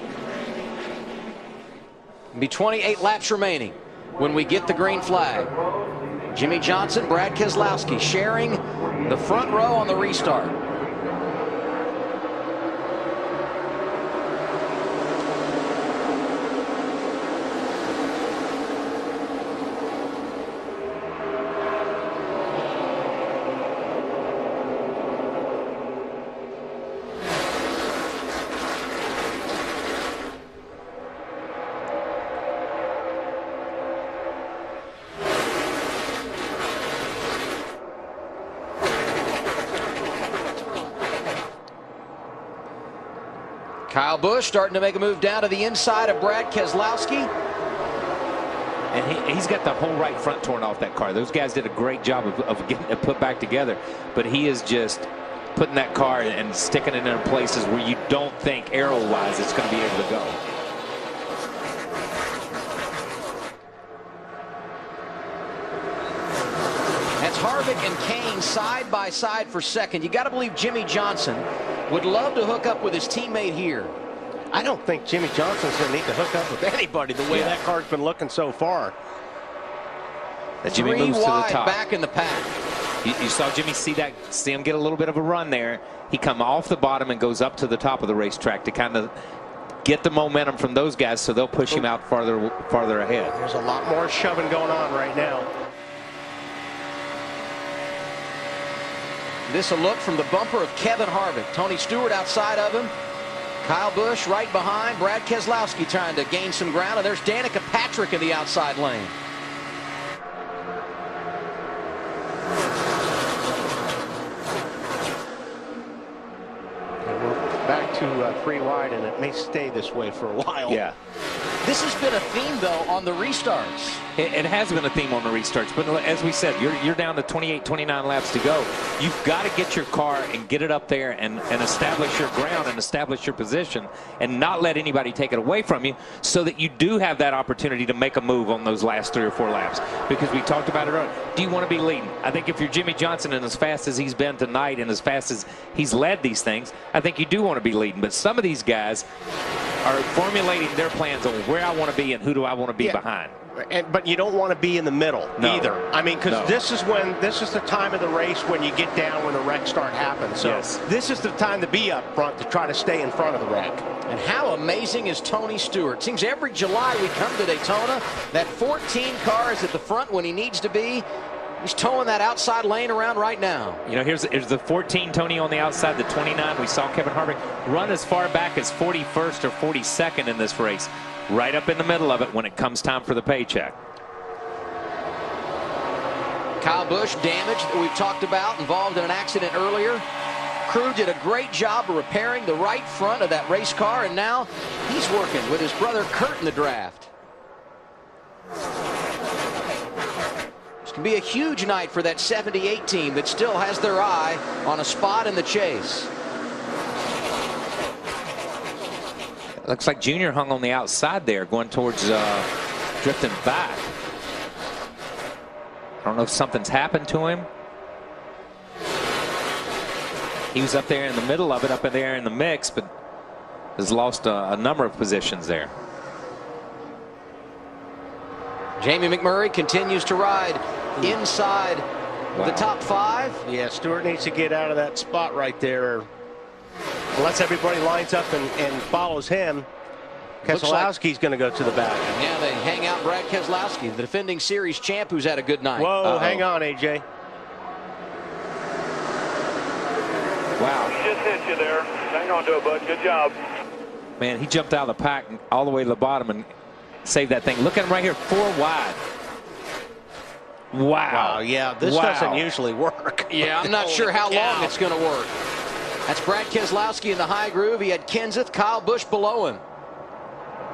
It'll be 28 laps remaining when we get the green flag. Jimmie Johnson, Brad Keselowski sharing the front row on the restart. Kyle Busch starting to make a move down to the inside of Brad Keselowski. And he's got the whole right front torn off that car. Those guys did a great job of getting it put back together. But he is just putting that car and sticking it in places where you don't think aero-wise it's going to be able to go. That's Harvick and Kane side by side for second. You got to believe Jimmy Johnson would love to hook up with his teammate here. I don't think Jimmy Johnson's going to need to hook up with anybody the way that car's been looking so far. Jimmy moves to the top. Back in the pack. You saw Jimmy see him get a little bit of a run there. He come off the bottom and goes up to the top of the racetrack to kind of get the momentum from those guys, so they'll push him out farther ahead. There's a lot more shoving going on right now. This a look from the bumper of Kevin Harvick. Tony Stewart outside of him. Kyle Busch right behind. Brad Keselowski trying to gain some ground. And there's Danica Patrick in the outside lane. And we're back to 3 wide, and it may stay this way for a while. Yeah. This has been a theme, though, on the restarts. It has been a theme on the restarts, but as we said, you're down to 28, 29 laps to go. You've got to get your car and get it up there and establish your ground and establish your position and not let anybody take it away from you, so that you do have that opportunity to make a move on those last 3 or 4 laps. Because we talked about it earlier. Do you want to be leading? I think if you're Jimmy Johnson and as fast as he's been tonight and as fast as he's led these things, I think you do want to be leading. But some of these guys are formulating their plans on where I want to be and who do I want to be behind. But you don't want to be in the middle either. I mean, because this is the time of the race when you get down when the wrecks start happening. So this is the time to be up front to try to stay in front of the wreck. And how amazing is Tony Stewart? Seems every July we come to Daytona, that 14 car is at the front when he needs to be. He's towing that outside lane around right now. You know, here's the 14 Tony on the outside, the 29. We saw Kevin Harvick run as far back as 41st or 42nd in this race. Right up in the middle of it when it comes time for the paycheck. Kyle Busch, damage that we've talked about, involved in an accident earlier. Crew did a great job of repairing the right front of that race car, and now he's working with his brother Kurt in the draft. This can be a huge night for that 78 team that still has their eye on a spot in the chase. Looks like Junior hung on the outside there, going towards drifting back. I don't know if something's happened to him. He was up there in the middle of it, up in there in the mix, but has lost a number of positions there. Jamie McMurray continues to ride inside the top 5. Yeah, Stewart needs to get out of that spot right there. Unless everybody lines up and follows him, Keselowski's going to go to the back. Yeah, they hang out Brad Keselowski, the defending series champ, who's had a good night. Whoa, hang on, AJ. Wow. He just hit you there. Hang on to it, bud. Good job. Man, he jumped out of the pack all the way to the bottom and saved that thing. Look at him right here, 4 wide. Wow. Yeah, this doesn't usually work. Yeah, I'm not sure how long it's going to work. That's Brad Keselowski in the high groove. He had Kenseth, Kyle Busch below him.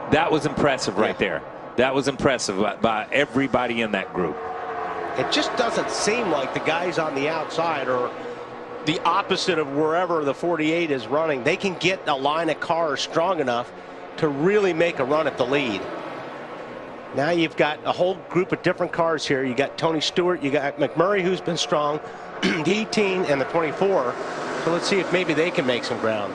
That was impressive right there. That was impressive by everybody in that group. It just doesn't seem like the guys on the outside or the opposite of wherever the 48 is running, they can get a line of cars strong enough to really make a run at the lead. Now you've got a whole group of different cars here. You got Tony Stewart, you got McMurray, who's been strong, the 18 and the 24. So let's see if maybe they can make some ground.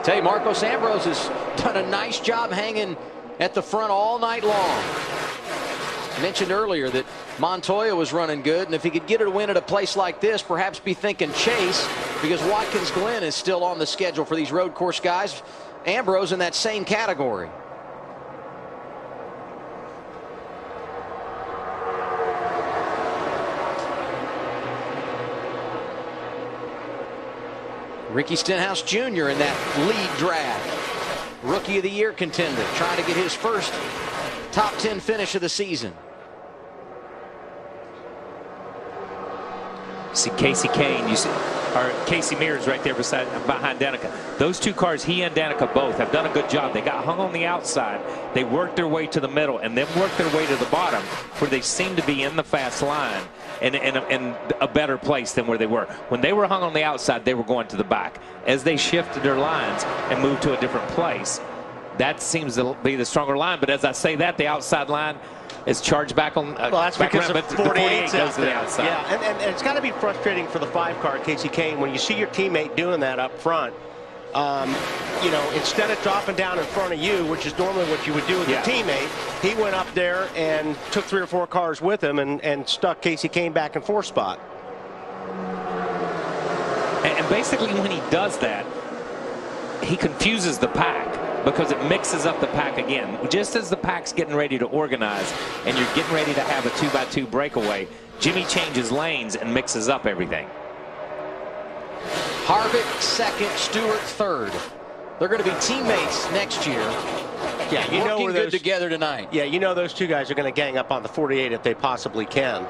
Tell you, Marcos Ambrose has done a nice job hanging at the front all night long. I mentioned earlier that Montoya was running good, and if he could get a win at a place like this, perhaps be thinking chase, because Watkins Glen is still on the schedule for these road course guys. Ambrose in that same category. Ricky Stenhouse Jr. in that lead draft. Rookie of the Year contender, trying to get his first top 10 finish of the season. See Casey Kane, you see or Casey Mears right there behind Danica. Those two cars, he and Danica both, have done a good job. They got hung on the outside. They worked their way to the middle and then worked their way to the bottom, where they seem to be in the fast line and in a better place than where they were. When they were hung on the outside, they were going to the back. As they shifted their lines and moved to a different place, that seems to be the stronger line. But as I say that, the outside line is charged back on. Well, that's because around, of but the 48 goes to the outside. Yeah, and it's got to be frustrating for the 5-car, Casey Kane, when you see your teammate doing that up front. You know, instead of dropping down in front of you, which is normally what you would do with your teammate, he went up there and took 3 or 4 cars with him and stuck Casey Kane back in 4th spot. And basically when he does that, he confuses the pack, because it mixes up the pack again. Just as the pack's getting ready to organize and you're getting ready to have a 2x2 breakaway, Jimmy changes lanes and mixes up everything. Harvick second, Stewart third. They're going to be teammates next year. Yeah, you know working where good together tonight. Yeah, you know those two guys are going to gang up on the 48 if they possibly can.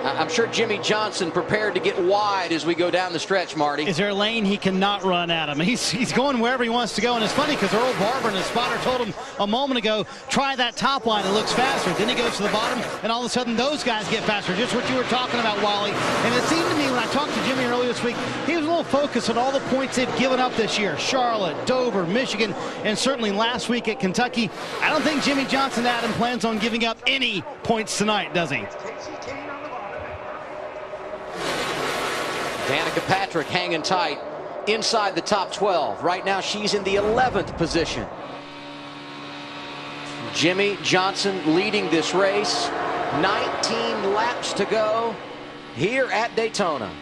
I'm sure Jimmy Johnson prepared to get wide as we go down the stretch, Marty. Is there a lane he cannot run at him? He's going wherever he wants to go, and it's funny because Earl Barber and his spotter told him a moment ago, try that top line, it looks faster. Then he goes to the bottom, and all of a sudden those guys get faster, just what you were talking about, Wally. And it seemed to me when I talked to Jimmy earlier this week, he was a little focused on all the points they've given up this year. Charlotte, Dover, Michigan, and certainly last week at Kentucky. I don't think Jimmy Johnson, Adam, plans on giving up any points tonight, does he? Danica Patrick hanging tight inside the top 12. Right now she's in the 11th position. Jimmy Johnson leading this race. 19 laps to go here at Daytona.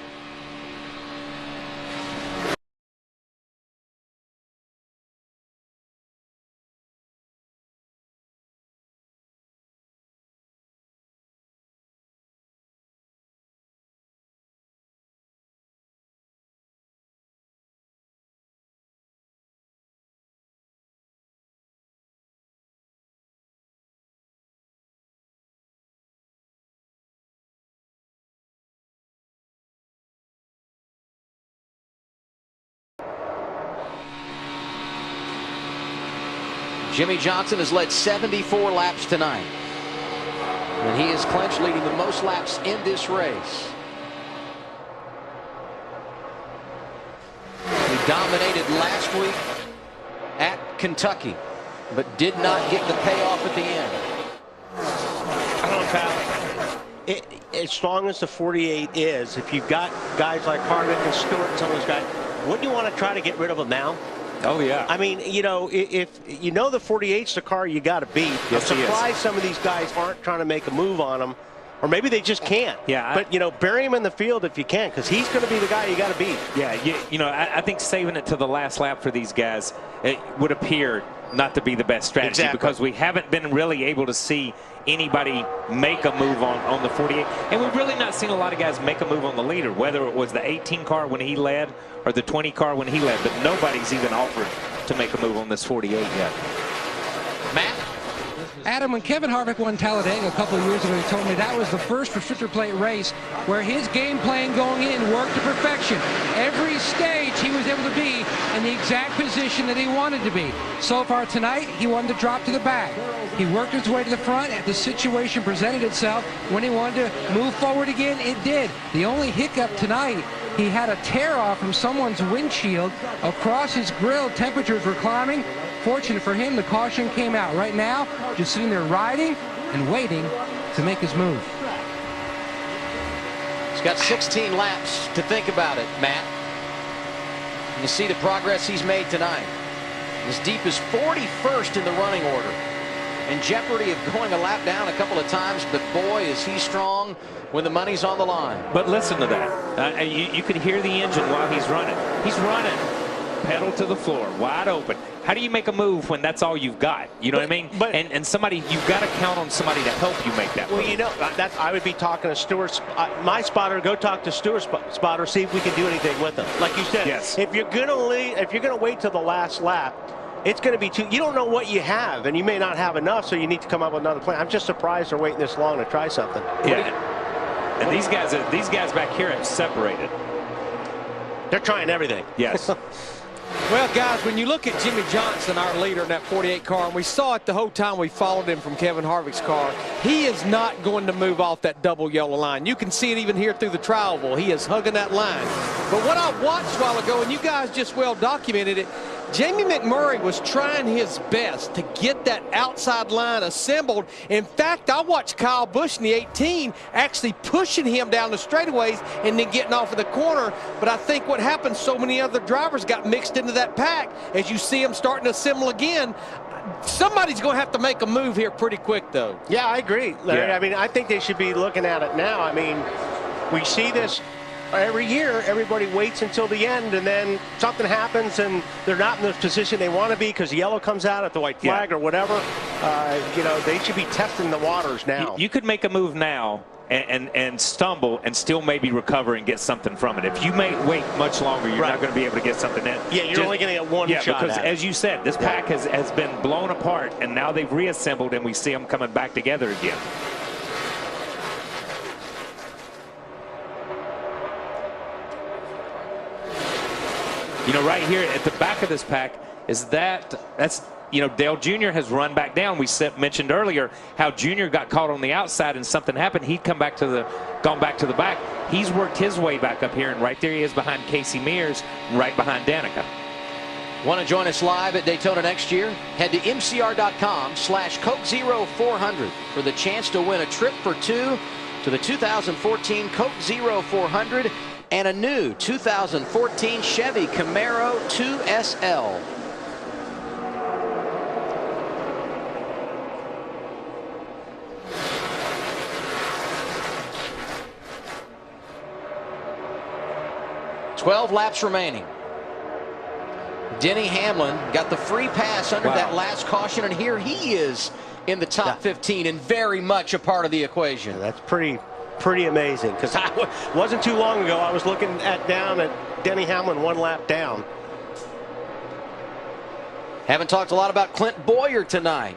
Jimmy Johnson has led 74 laps tonight. And he is clinched leading the most laps in this race. He dominated last week at Kentucky, but did not get the payoff at the end. I don't know, Pat. As strong as the 48 is, if you've got guys like Harvick and Stewart and some of those guys, wouldn't you want to try to get rid of them now? Oh, yeah. I mean, you know, if you know the 48's the car you got to beat. Yes, I'm surprised some of these guys aren't trying to make a move on him, or maybe they just can't. Yeah. But, you know, bury him in the field if you can, because he's going to be the guy you got to beat. Yeah, you know, I think saving it to the last lap for these guys, it would appear not to be the best strategy. Exactly. Because we haven't been really able to see anybody make a move on the 48. And we've really not seen a lot of guys make a move on the leader, whether it was the 18 car when he led or the 20 car when he led. But nobody's even offered to make a move on this 48 yet. Matt? Adam, when Kevin Harvick won Talladega a couple of years ago, he told me that was the first restrictor plate race where his game plan going in worked to perfection. Every stage he was able to be in the exact position that he wanted to be. So far tonight, he wanted to drop to the back. He worked his way to the front. If the situation presented itself when he wanted to move forward again, it did. The only hiccup tonight, he had a tear off from someone's windshield across his grill. Temperatures were climbing. Fortunate for him, the caution came out. Right now, just sitting there riding and waiting to make his move. He's got 16 laps to think about it, Matt. And you see the progress he's made tonight. As deep as 41st in the running order. In jeopardy of going a lap down a couple of times, but boy, is he strong when the money's on the line. But listen to that. You can hear the engine while he's running. He's running. Pedal to the floor, wide open. How do you make a move when that's all you've got? You know what I mean? And somebody, you've got to count on somebody to help you make that move. Well, you know, I would be talking to Stewart's, my spotter. Go talk to Stewart's spotter, see if we can do anything with him. Like you said, yes. If you're gonna wait till the last lap, it's going to be you don't know what you have, and you may not have enough, so you need to come up with another plan. I'm just surprised they're waiting this long to try something. Yeah. And these guys back here have separated. They're trying everything. Yes. Well, guys, when you look at Jimmie Johnson, our leader in that 48 car, and we saw it the whole time we followed him from Kevin Harvick's car, he is not going to move off that double yellow line. You can see it even here through the trial oval. He is hugging that line. But what I watched a while ago, and you guys just well documented it, Jamie McMurray was trying his best to get that outside line assembled. In fact, I watched Kyle Busch in the 18 actually pushing him down the straightaways and then getting off of the corner. But I think what happened, so many other drivers got mixed into that pack. As you see them starting to assemble again, somebody's going to have to make a move here pretty quick, though. Yeah, I agree, Larry. Yeah. I mean, I think they should be looking at it now. I mean, we see this every year. Everybody waits until the end, and then something happens, and they're not in the position they want to be because the yellow comes out at the white flag or whatever. You know, they should be testing the waters now. You could make a move now and stumble and still maybe recover and get something from it. If you may wait much longer, you're not going to be able to get something in. Yeah, you're only going to get one shot because at it. as you said, this pack has been blown apart, and now they've reassembled, and we see them coming back together again. You know, right here at the back of this pack is that's you know, Dale Jr. has run back down. We mentioned earlier how Jr. got caught on the outside and something happened. He'd gone back to the back. He's worked his way back up here, and right there he is behind Casey Mears, right behind Danica. Want to join us live at Daytona next year? Head to mcr.com/Coke0400 for the chance to win a trip for two to the 2014 Coke Zero 400 and a new 2014 Chevy Camaro 2SL. "12 laps remaining. Denny Hamlin got the free pass under that last caution, and here he is in the top 15 and very much a part of the equation. Yeah, that's pretty amazing, because wasn't too long ago I was looking down at Denny Hamlin 1 lap down. Haven't talked a lot about Clint Bowyer tonight.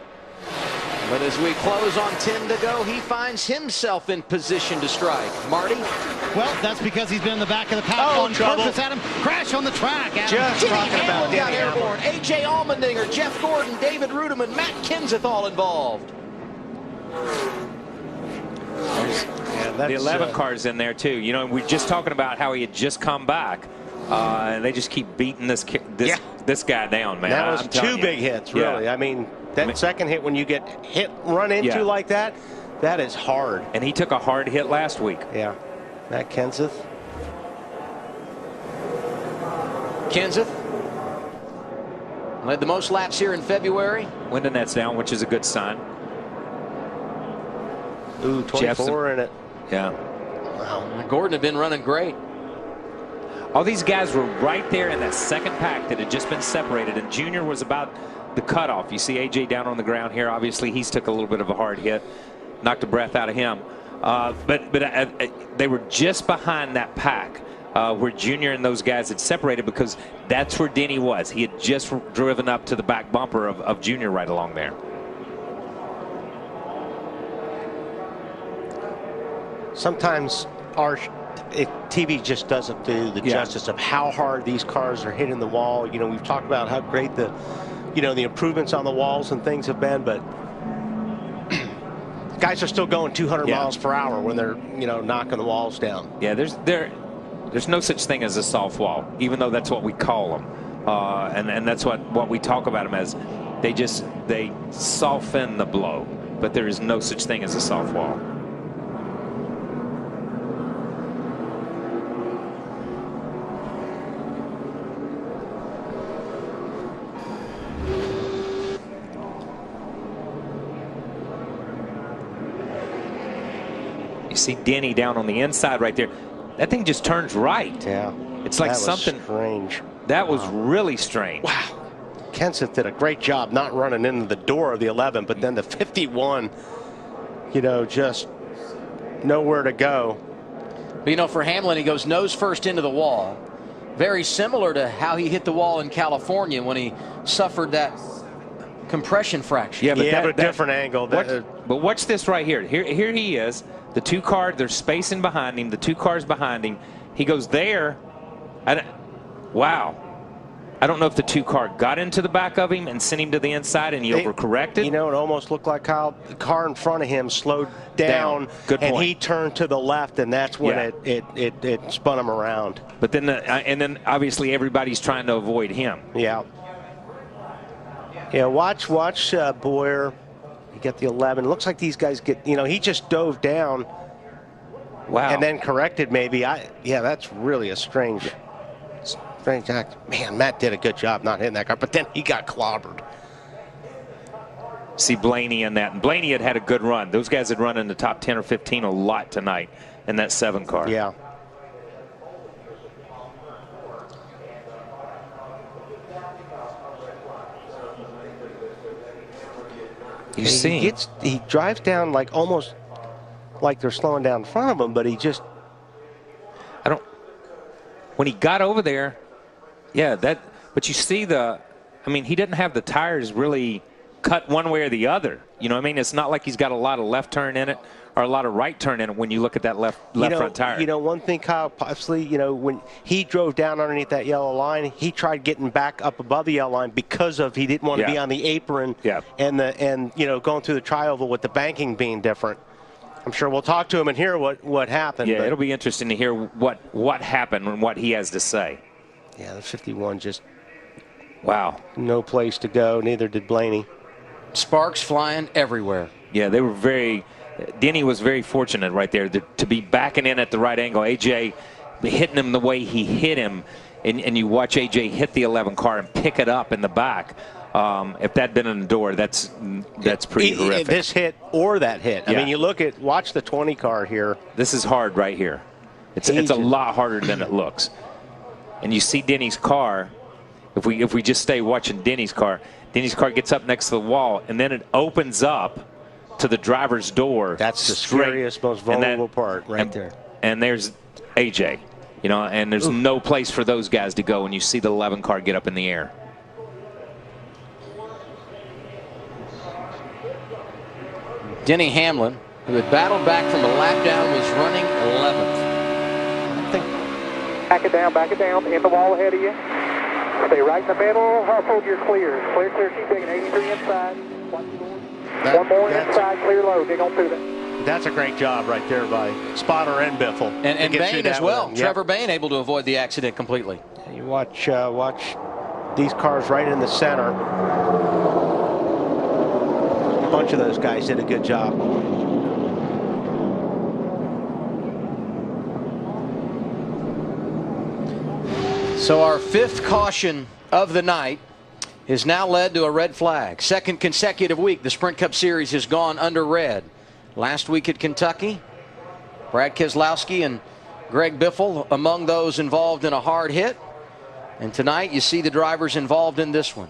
But as we close on 10 to go, he finds himself in position to strike. Marty? Well, that's because he's been in the back of the pack on purpose, Adam. Crash on the track, Adam. Just talking about got airborne. A.J. Allmendinger, Jeff Gordon, David Rudiman, Matt Kenseth all involved. The 11 car's in there too. You know, we're just talking about how he had just come back, and they just keep beating this guy down, man. That was 2 big hits, really. I mean, that second hit, when you get run into like that, that is hard. And he took a hard hit last week. Yeah. Matt Kenseth. Kenseth led the most laps here in February. Window net's down, which is a good sign. Ooh, 24 in it. Yeah. Wow. Gordon had been running great. All these guys were right there in that second pack that had just been separated, and Junior was about the cutoff. You see AJ down on the ground here. Obviously, he's took a little bit of a hard hit, knocked the breath out of him. But they were just behind that pack where Junior and those guys had separated, because that's where Denny was. He had just driven up to the back bumper of Junior right along there. Sometimes TV just doesn't do the justice of how hard these cars are hitting the wall. You know, we've talked about how great the improvements on the walls and things have been, but guys are still going 200 miles per hour when they're, knocking the walls down. Yeah, there's no such thing as a soft wall, even though that's what we call them, and that's what we talk about them as. They soften the blow, but there is no such thing as a soft wall. You see Denny down on the inside right there. That thing just turns right. Yeah. It's like that was something strange. That was really strange. Wow. Kenseth did a great job not running into the door of the 11, but then the 51, just nowhere to go. But for Hamlin, he goes nose first into the wall. Very similar to how he hit the wall in California when he suffered that compression fraction. Yeah, but different angle. But watch this right here. Here he is. The two car, there's spacing behind him. The two cars behind him. He goes there. Wow. I don't know if the two car got into the back of him and sent him to the inside and he overcorrected. You know, it almost looked like Kyle, the car in front of him slowed down. Good point. And he turned to the left, and that's when it spun him around. But then, and then obviously everybody's trying to avoid him. Yeah. Yeah, watch Bowyer. You get the 11. Looks like these guys get, he just dove down. Wow. And then corrected maybe. Yeah, that's really a strange act. Man, Matt did a good job not hitting that car, but then he got clobbered. See Blaney in that. And Blaney had a good run. Those guys had run in the top 10 or 15 a lot tonight in that 7 car. Yeah. He drives down like almost like they're slowing down in front of him, but he just. When he got over there, but you see he didn't have the tires really cut one way or the other. You know what I mean? It's not like he's got a lot of left turn in it or a lot of right turn in it when you look at that left front tire. One thing, Kyle, possibly, when he drove down underneath that yellow line, he tried getting back up above the yellow line because he didn't want to be on the apron and going through the tri-oval with the banking being different. I'm sure we'll talk to him and hear what happened. Yeah, it'll be interesting to hear what happened and what he has to say. Yeah, the 51 just wow, no place to go. Neither did Blaney. Sparks flying everywhere. Yeah, they were Denny was very fortunate right there to be backing in at the right angle. AJ hitting him the way he hit him, and you watch AJ hit the 11 car and pick it up in the back. If that'd been in the door, that's pretty horrific. This hit or that hit. Yeah. I mean, watch the 20 car here. This is hard right here. It's a lot harder than it looks. And you see Denny's car. If we just stay watching Denny's car gets up next to the wall, and then it opens up to the driver's door. That's the scariest, most vulnerable part right there. And there's AJ, and there's no place for those guys to go. And you see the 11 car get up in the air. Denny Hamlin, who had battled back from a lap down, was running 11th. Back it down, in the wall ahead of you. Stay right in the middle, hustle, you're clear. Clear, keep digging, 83 inside. One more inside, clear low, dig on through that. That's a great job right there by Spotter and Biffle. And Bain as well. Trevor Bain able to avoid the accident completely. You watch these cars right in the center. A bunch of those guys did a good job. So our 5th caution of the night has now led to a red flag. 2nd consecutive week the Sprint Cup Series has gone under red. Last week at Kentucky, Brad Keselowski and Greg Biffle among those involved in a hard hit. And tonight you see the drivers involved in this one.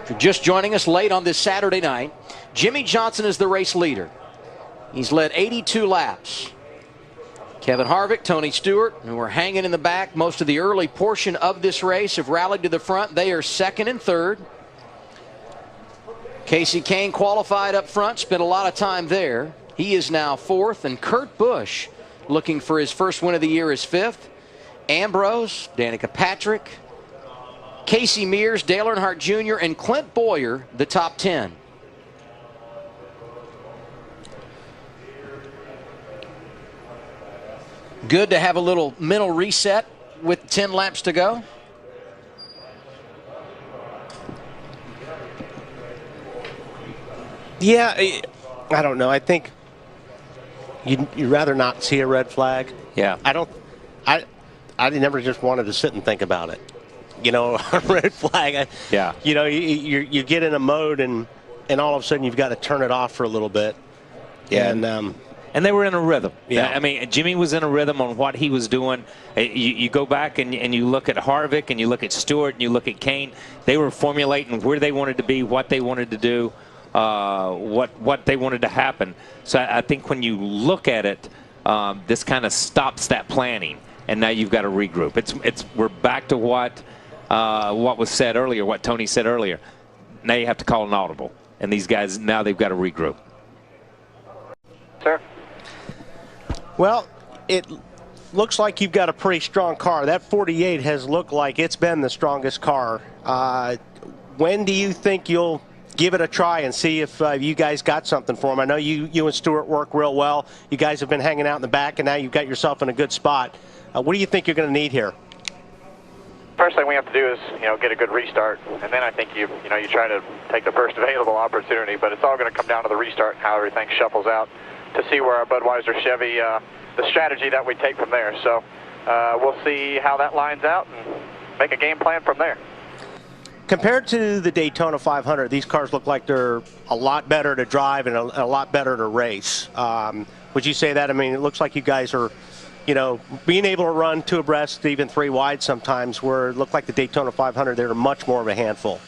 If you're just joining us late on this Saturday night, Jimmie Johnson is the race leader. He's led 82 laps. Kevin Harvick, Tony Stewart, who were hanging in the back most of the early portion of this race, have rallied to the front. They are 2nd and 3rd. Casey Kane qualified up front, spent a lot of time there. He is now 4th, and Kurt Busch looking for his first win of the year is 5th. Ambrose, Danica Patrick, Casey Mears, Dale Earnhardt Jr., and Clint Bowyer, the top 10. Good to have a little mental reset with 10 laps to go. Yeah, I don't know. I think you'd rather not see a red flag. Yeah. I never just wanted to sit and think about it. A red flag. Yeah. You get in a mode and all of a sudden you've got to turn it off for a little bit. Yeah. And they were in a rhythm. Yeah. I mean, Jimmy was in a rhythm on what he was doing. You go back and you look at Harvick and you look at Stewart and you look at Kane. They were formulating where they wanted to be, what they wanted to do, what they wanted to happen. So I think when you look at it, this kind of stops that planning, and now you've got to regroup. We're back to what what was said earlier, what Tony said earlier. Now you have to call an audible. And these guys, now they've got to regroup. Sir? Well, it looks like you've got a pretty strong car. That 48 has looked like it's been the strongest car. When do you think you'll give it a try and see if you guys got something for them? I know you and Stewart work real well. You guys have been hanging out in the back, and now you've got yourself in a good spot. What do you think you're going to need here? First thing we have to do is, get a good restart, and then I think you try to take the first available opportunity. But it's all going to come down to the restart and how everything shuffles out to see where our Budweiser Chevy, the strategy that we take from there. So we'll see how that lines out and make a game plan from there. Compared to the Daytona 500, these cars look like they're a lot better to drive and a lot better to race. Would you say that? I mean, it looks like you guys are, being able to run 2 abreast, even 3 wide sometimes, where it looked like the Daytona 500, they're much more of a handful.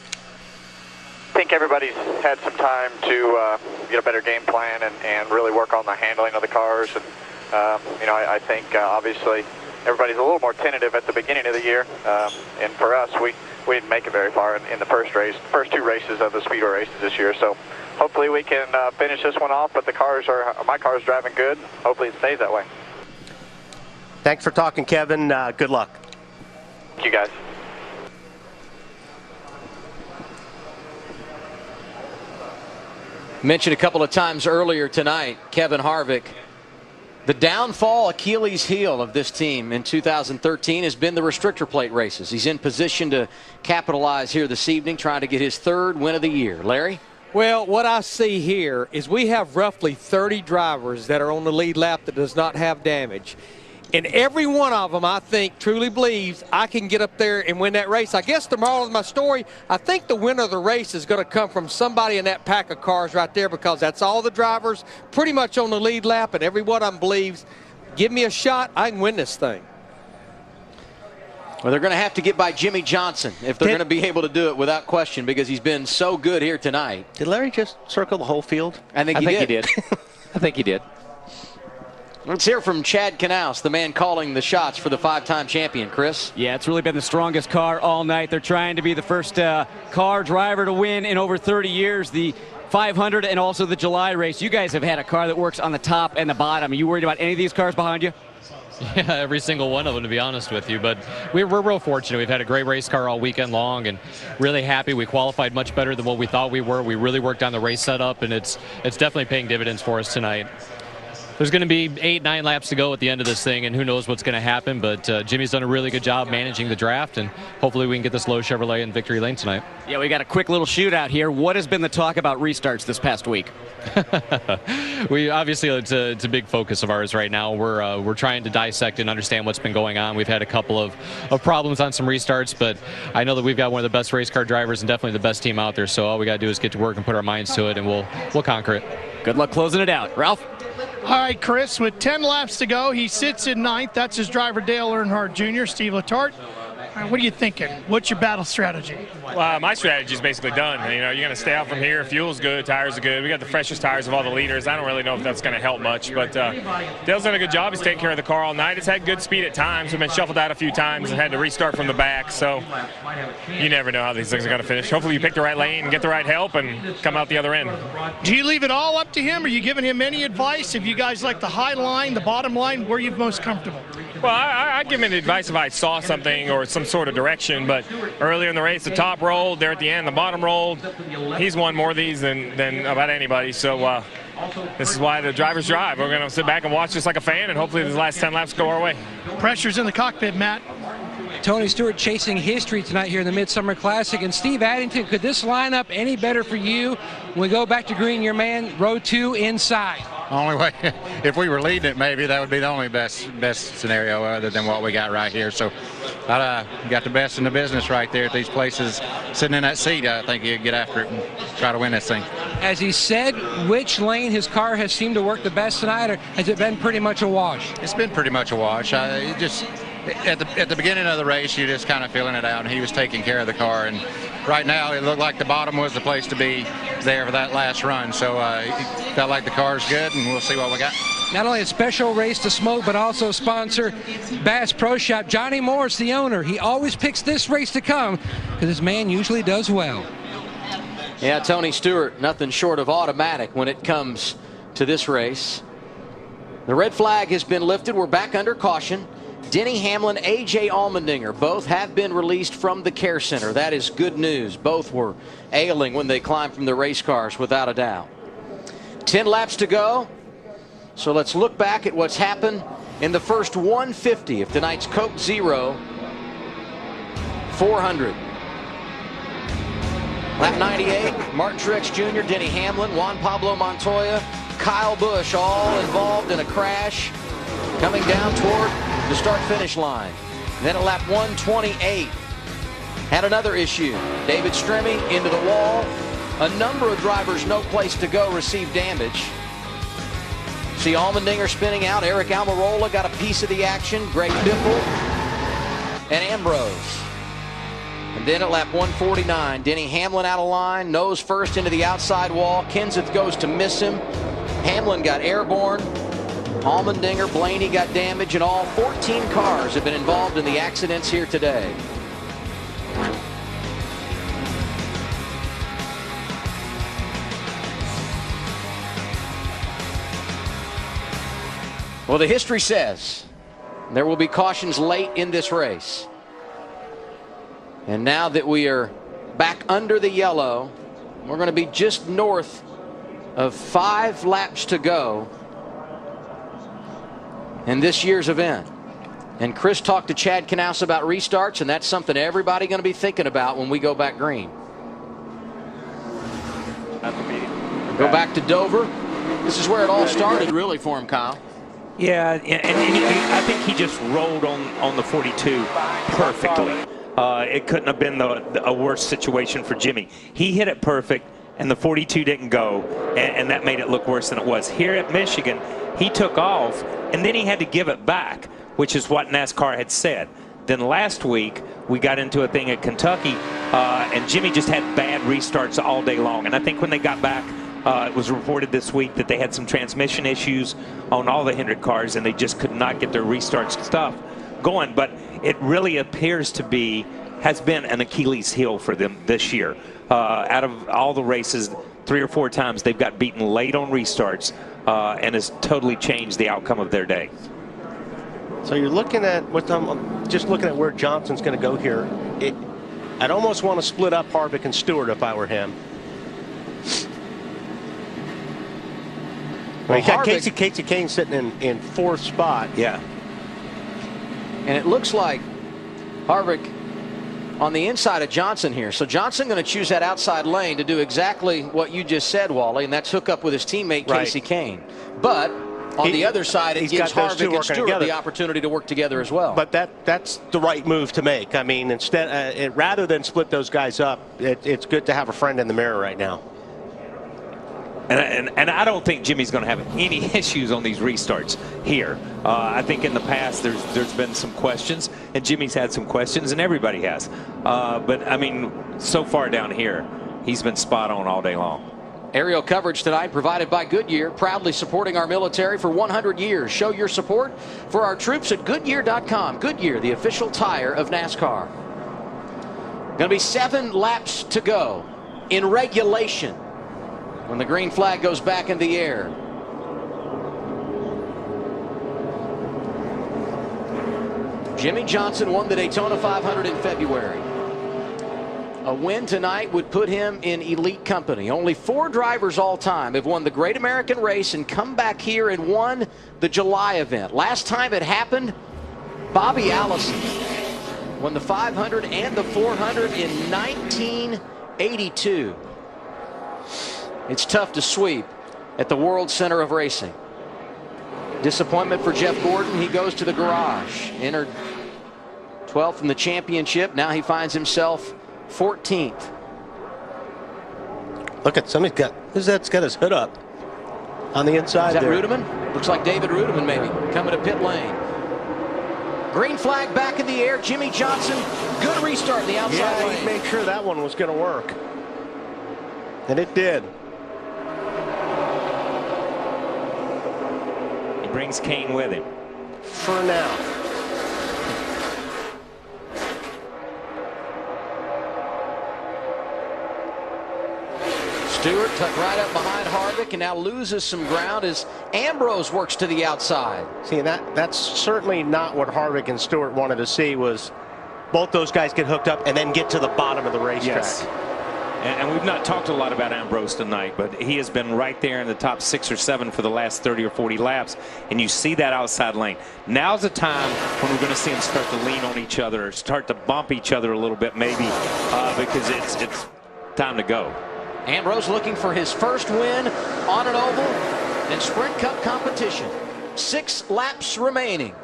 I think everybody's had some time to get a better game plan and really work on the handling of the cars. And, I think obviously everybody's a little more tentative at the beginning of the year. And for us, we didn't make it very far in the first 2 races of the Speedway races this year. So hopefully we can finish this one off, but my car's driving good. Hopefully it stays that way. Thanks for talking, Kevin. Good luck. Thank you, guys. Mentioned a couple of times earlier tonight, Kevin Harvick. The downfall Achilles heel of this team in 2013 has been the restrictor plate races. He's in position to capitalize here this evening, trying to get his 3rd win of the year. Larry? Well, what I see here is we have roughly 30 drivers that are on the lead lap that does not have damage. And every one of them, I think, truly believes I can get up there and win that race. I guess the moral of my story, I think the winner of the race is going to come from somebody in that pack of cars right there, because that's all the drivers pretty much on the lead lap, and every one of them believes, give me a shot, I can win this thing. Well, they're going to have to get by Jimmy Johnson if they're going to be able to do it without question, because he's been so good here tonight. Did Larry just circle the whole field? I think he did. I think he did. Let's hear from Chad Knaus, the man calling the shots for the 5-time champion. Chris? Yeah, it's really been the strongest car all night. They're trying to be the first car driver to win in over 30 years. The 500 and also the July race. You guys have had a car that works on the top and the bottom. Are you worried about any of these cars behind you? Yeah, every single one of them, to be honest with you. But we're real fortunate. We've had a great race car all weekend long, and really happy. We qualified much better than what we thought we were. We really worked on the race setup, and it's definitely paying dividends for us tonight. There's going to be 8-9 laps to go at the end of this thing, and who knows what's going to happen. But Jimmy's done a really good job managing the draft, and hopefully we can get this Lowe's Chevrolet in victory lane tonight. Yeah, we got a quick little shootout here. What has been the talk about restarts this past week? We obviously, it's a big focus of ours right now. We're trying to dissect and understand what's been going on. We've had a couple of problems on some restarts, but I know that we've got one of the best race car drivers and definitely the best team out there. So all we got to do is get to work and put our minds to it, and we'll conquer it. Good luck closing it out. Ralph? All right, Chris, with 10 laps to go, he sits in 9th. That's his driver, Dale Earnhardt Jr., Steve Letarte. What are you thinking? What's your battle strategy? Well, my strategy is basically done. You're going to stay out from here. Fuel's good, tires are good. We got the freshest tires of all the leaders. I don't really know if that's going to help much, but Dale's done a good job. He's taking care of the car all night. It's had good speed at times. We've been shuffled out a few times and had to restart from the back, so you never know how these things are going to finish. Hopefully you pick the right lane and get the right help and come out the other end. Do you leave it all up to him? Are you giving him any advice? If you guys like the high line, the bottom line, where are you most comfortable? Well, I'd give him advice if I saw something or some sort of direction, but earlier in the race, the top rolled, there at the end, the bottom rolled. He's won more of these than about anybody, so this is why the drivers drive. We're going to sit back and watch this like a fan, and hopefully the last 10 laps go our way. Pressure's in the cockpit, Matt. Tony Stewart chasing history tonight here in the Midsummer Classic. And Steve Addington, could this line up any better for you when we go back to green your man, row 2 inside? Only way, if we were leading it, maybe that would be the only best scenario other than what we got right here. So got the best in the business right there at these places. Sitting in that seat, I think you get after it and try to win this thing. As he said, which lane his car has seemed to work the best tonight, or has it been pretty much a wash? It's been pretty much a wash. At the beginning of the race, you're just kind of feeling it out, and he was taking care of the car. And right now, it looked like the bottom was the place to be there for that last run. So it felt like the car's good, and we'll see what we got. not only a special race to smoke, but also sponsor Bass Pro Shop. Johnny Morris, the owner, he always picks this race to come because this man usually does well. Yeah, Tony Stewart, nothing short of automatic when it comes to this race. The red flag has been lifted. We're back under caution. Denny Hamlin, A.J. Allmendinger, both have been released from the care center. That is good news. Both were ailing when they climbed from the race cars, without a doubt. 10 laps to go. So let's look back at what's happened in the first 150 of tonight's Coke Zero 400. Lap 98, Martin Truex Jr., Denny Hamlin, Juan Pablo Montoya, Kyle Busch, all involved in a crash coming down toward the start-finish line. Then at lap 128, had another issue. David Stremme into the wall. A number of drivers, no place to go, received damage. See Allmendinger spinning out. Eric Almirola got a piece of the action. Greg Biffle and Ambrose. And then at lap 149, Denny Hamlin out of line, nose first into the outside wall. Kenseth goes to miss him. Hamlin got airborne. Allmendinger, Blaney got damage, and all 14 cars have been involved in the accidents here today. Well, the history says there will be cautions late in this race. And now that we are back under the yellow, we're going to be just north of 5 laps to go in this year's event. And Chris talked to Chad Knaus about restarts, and that's something everybody going to be thinking about when we go back green. Go back to Dover. This is where it all started really for him, Kyle. Yeah, and I think he just rolled on the 42 perfectly. It couldn't have been a worse situation for Jimmy. He hit it perfect, and the 42 didn't go, and that made it look worse than it was. Here at Michigan, he took off, and then he had to give it back, which is what NASCAR had said. Then last week, we got into a thing at Kentucky, and Jimmy just had bad restarts all day long. And I think when they got back, it was reported this week that they had some transmission issues on all the Hendrick cars, and they just could not get their restart stuff going. But it really appears to be, has been an Achilles heel for them this year. Out of all the races, 3 or 4 times they've got beaten late on restarts, and has totally changed the outcome of their day. So you're looking at just looking at where Johnson's going to go here. I'd almost want to split up Harvick and Stewart if I were him. Well, you got Casey Kane sitting in 4th spot. Yeah. And it looks like Harvick on the inside of Johnson here. So Johnson going to choose that outside lane to do exactly what you just said, Wally, and that's hook up with his teammate Casey Kane. But on the other side, it gives Harvick and Stewart the opportunity to work together as well. But that's the right move to make. I mean, instead, rather than split those guys up, it's good to have a friend in the mirror right now. And I don't think Jimmy's going to have any issues on these restarts here. I think in the past there's been some questions, and Jimmy's had some questions, and everybody has. But, I mean, so far down here, he's been spot on all day long. Aerial coverage tonight provided by Goodyear, proudly supporting our military for 100 years. Show your support for our troops at Goodyear.com. Goodyear, the official tire of NASCAR. Going to be 7 laps to go in regulation when the green flag goes back in the air. Jimmy Johnson won the Daytona 500 in February. A win tonight would put him in elite company. Only 4 drivers all time have won the Great American Race and come back here and won the July event. Last time it happened, Bobby Allison won the 500 and the 400 in 1982. It's tough to sweep at the World Center of Racing. Disappointment for Jeff Gordon. He goes to the garage. Entered 12th in the championship. Now he finds himself 14th. Look at somebody's got his hood up on the inside. Is that there. Rudiman? Looks like David Rudiman maybe coming to pit lane. Green flag back in the air. Jimmy Johnson, good restart in the outside lane. He made sure that one was going to work, and it did. brings Kane with him. For now. Stewart tucked right up behind Harvick and now loses some ground as Ambrose works to the outside. See, that's certainly not what Harvick and Stewart wanted to see, was both those guys get hooked up and then get to the bottom of the racetrack. Yes. And we've not talked a lot about Ambrose tonight, but he has been right there in the top 6 or 7 for the last 30 or 40 laps. And you see that outside lane. Now's the time when we're going to see them start to lean on each other, or start to bump each other a little bit, maybe, because it's time to go. Ambrose looking for his first win on an oval in Sprint Cup competition. 6 laps remaining.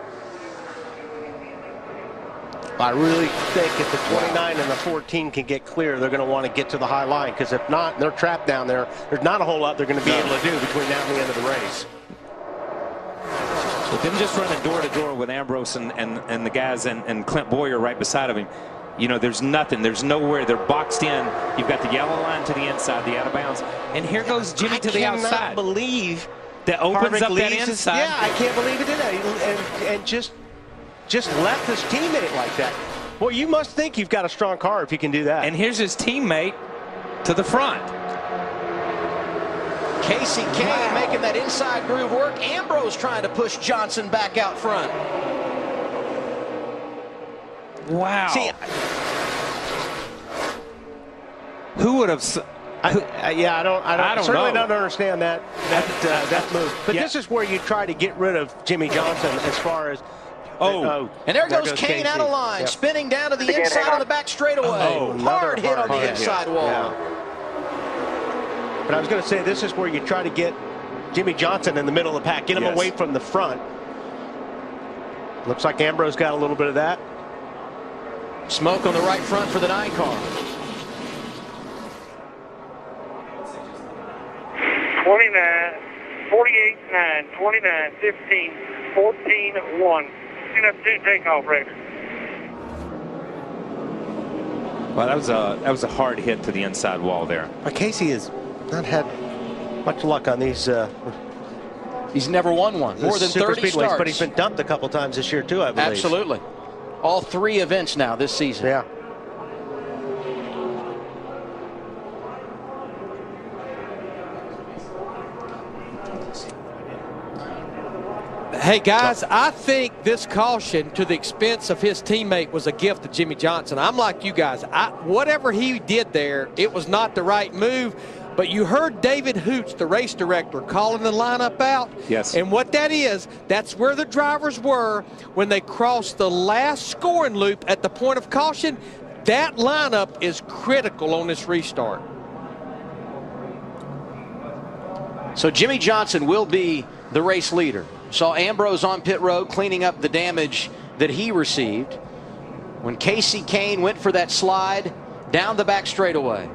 I really think if the 29 and the 14 can get clear, they're going to want to get to the high line, because if not, they're trapped down there. There's not a whole lot they're going to be able to do between now and the end of the race. With them just running door to door with Ambrose and the guys and Clint Boyer right beside of him, you know, there's nothing. There's nowhere. They're boxed in. You've got the yellow line to the inside, the out of bounds. And here goes Jimmy to the outside. I cannot believe that opens Harvick up that leaves inside. Yeah, I can't believe it did that. And just left his teammate like that. Well, you must think you've got a strong car if you can do that. And here's his teammate to the front. Casey Kane making that inside groove work. Ambrose trying to push Johnson back out front. Wow. See, who would have? Yeah, I don't certainly know. don't understand that move. But this is where you try to get rid of Jimmy Johnson as far as. And there goes Kane out of line, Yep. spinning down to the inside of the back straightaway. Hard hit on the inside wall. Yeah. But I was going to say, this is where you try to get Jimmy Johnson in the middle of the pack, get him away from the front. Looks like Ambrose got a little bit of that. Smoke on the right front for the 9 car. 29, 48, 9, 29, 15, 14, 1. Up to takeoff, Rex. Well, that was a hard hit to the inside wall there. Casey has not had much luck on these. He's never won one. More than 30 starts. But he's been dumped a couple times this year too, I believe. Absolutely. All 3 events now this season. Yeah. Hey, guys, I think this caution to the expense of his teammate was a gift to Jimmy Johnson. I'm like you guys. Whatever he did there, it was not the right move. But you heard David Hoots, the race director, calling the lineup out. Yes. And what that is, that's where the drivers were when they crossed the last scoring loop at the point of caution. That lineup is critical on this restart. So Jimmy Johnson will be the race leader. Saw Ambrose on pit road cleaning up the damage that he received when Casey Kane went for that slide down the back straightaway.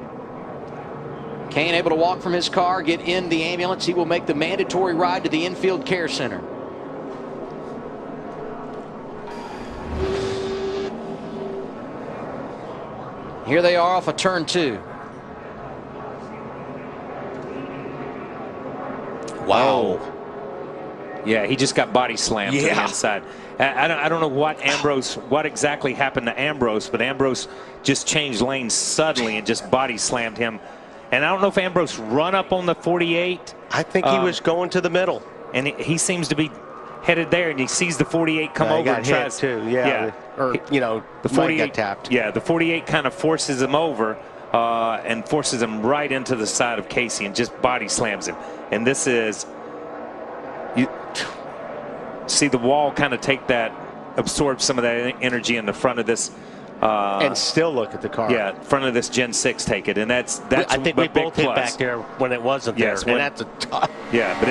Kane able to walk from his car, get in the ambulance. He will make the mandatory ride to the infield care center. Here they are off of turn 2. Wow. Yeah, he just got body slammed to the inside. I don't know what exactly happened to Ambrose, but Ambrose just changed lanes suddenly and just body slammed him. And I don't know if Ambrose run up on the 48. I think he was going to the middle. And he seems to be headed there, and he sees the 48 come over and tries to. Yeah. Or, the 48 got tapped. Yeah, the 48 kind of forces him over and forces him right into the side of Casey and just body slams him. And this is, you see the wall kind of absorb some of that energy in the front of this. And still look at the car. Yeah, front of this Gen 6. Take it, and that's I think we both hit plus. back there when it wasn't there, and that's a tough. Yeah, but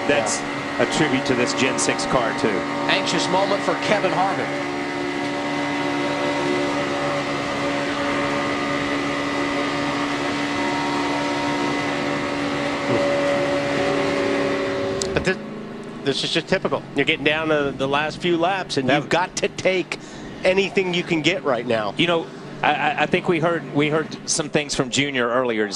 that's a tribute to this Gen 6 car too. Anxious moment for Kevin Harvick. But this is just typical. You're getting down to the last few laps, and you've got to take anything you can get right now. You know, I think we heard some things from Junior earlier.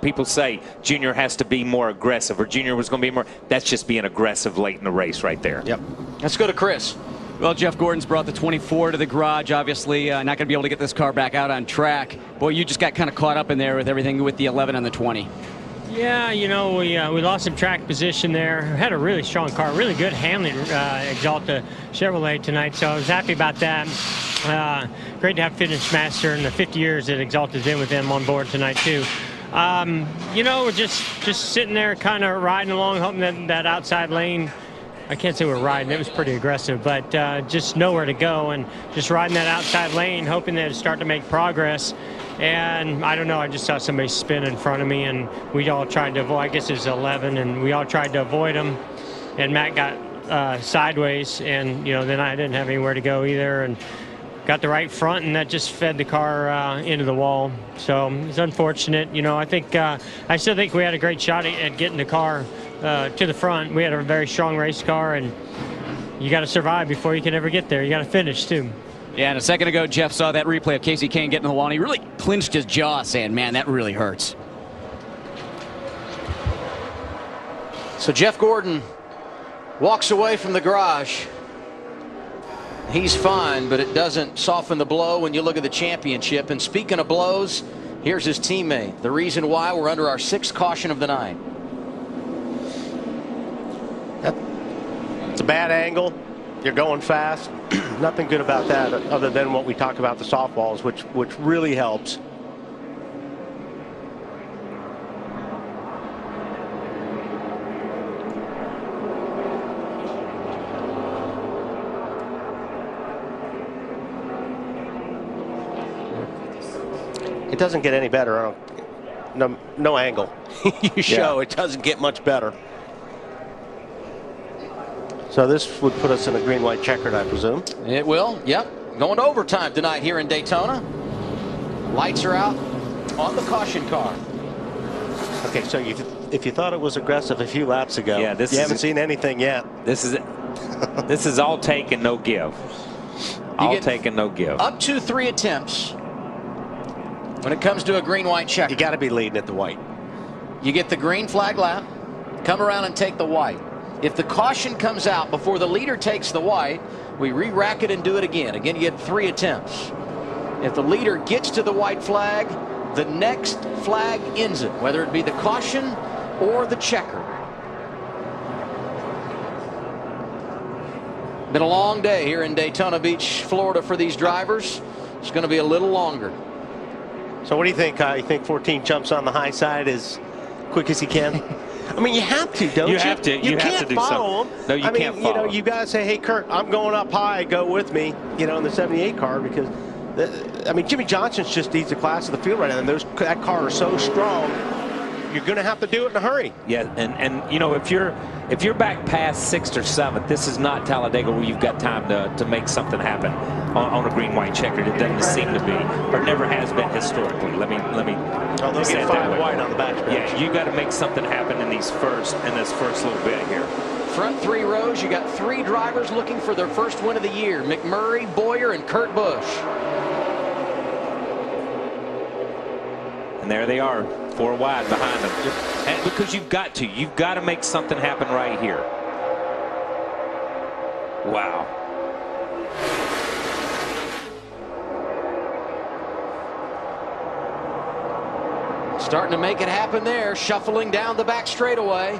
People say Junior has to be more aggressive, or Junior was going to be more. That's just being aggressive late in the race right there. Yep. Let's go to Chris. Well, Jeff Gordon's brought the 24 to the garage. Obviously, not going to be able to get this car back out on track. Boy, you just got kind of caught up in there with everything with the 11 and the 20. Yeah, you know, we lost some track position there. We had a really strong car, really good handling Axalta Chevrolet tonight, so I was happy about that. Great to have Finish Master and the 50 years that Axalta's been with them on board tonight, too. You know, we're just sitting there kind of riding along, hoping that outside lane, I can't say we're riding, it was pretty aggressive, but just nowhere to go, and just riding that outside lane, hoping that it'd start to make progress. And I don't know, I just saw somebody spin in front of me, and we all tried to avoid, I guess it was 11, and we all tried to avoid him. And Matt got sideways, and, you know, then I didn't have anywhere to go either, and got the right front, and that just fed the car into the wall. So it's unfortunate. You know, I still think we had a great shot at getting the car to the front. We had a very strong race car, and you got to survive before you can ever get there. You got to finish, too. Yeah, and a second ago, Jeff saw that replay of Casey Kane getting in the wall, and he really clinched his jaw, saying, man, that really hurts. So Jeff Gordon walks away from the garage. He's fine, but it doesn't soften the blow when you look at the championship. And speaking of blows, here's his teammate. The reason why we're under our 6th caution of the night. It's a bad angle. You're going fast. Nothing good about that other than what we talk about, the softballs, which really helps. It doesn't get any better. No angle. You show it doesn't get much better. So this would put us in a green-white checkered, I presume. It will, yep. Going to overtime tonight here in Daytona. Lights are out on the caution car. Okay, so if you thought it was aggressive a few laps ago, you haven't seen anything yet. This is all take and no give. All take and no give. Up to 3 attempts when it comes to a green-white checker. You got to be leading at the white. You get the green flag lap, come around and take the white. If the caution comes out before the leader takes the white, we re-rack it and do it again. Again, you get 3 attempts. If the leader gets to the white flag, the next flag ends it, whether it be the caution or the checker. Been a long day here in Daytona Beach, Florida for these drivers. It's going to be a little longer. So what do you think? You think 14 jumps on the high side as quick as he can? I mean, you have to, don't you? You have to. You have to do follow something. him. No, you can't follow. You know, you got to say, hey, Kurt, I'm going up high. Go with me, you know, in the 78 car, because, I mean, Jimmy Johnson's just needs the class of the field right now. And that car is so strong, you're going to have to do it in a hurry. Yeah, and you know, if you're back past 6th or 7th, this is not Talladega where you've got time to make something happen on a green-white checkered. It doesn't seem to be, or never has been historically. Let me they'll say get it 5 that way. wide on the back stretch. Yeah, you got to make something happen in this first little bit here. Front 3 rows, you got 3 drivers looking for their first win of the year: McMurray, Boyer, and Kurt Busch. And there they are, 4 wide behind them. And because you've got to make something happen right here. Wow. Starting to make it happen there, shuffling down the back straightaway.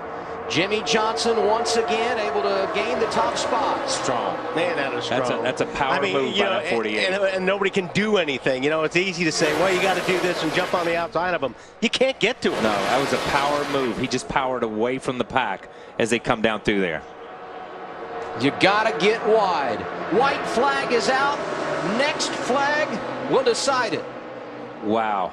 Jimmy Johnson once again able to gain the top spot. Strong. Man, that is strong. That's a power move by that 48. And nobody can do anything. You know, it's easy to say, well, you got to do this and jump on the outside of them. You can't get to him. No, that was a power move. He just powered away from the pack as they come down through there. You got to get wide. White flag is out. Next flag will decide it. Wow.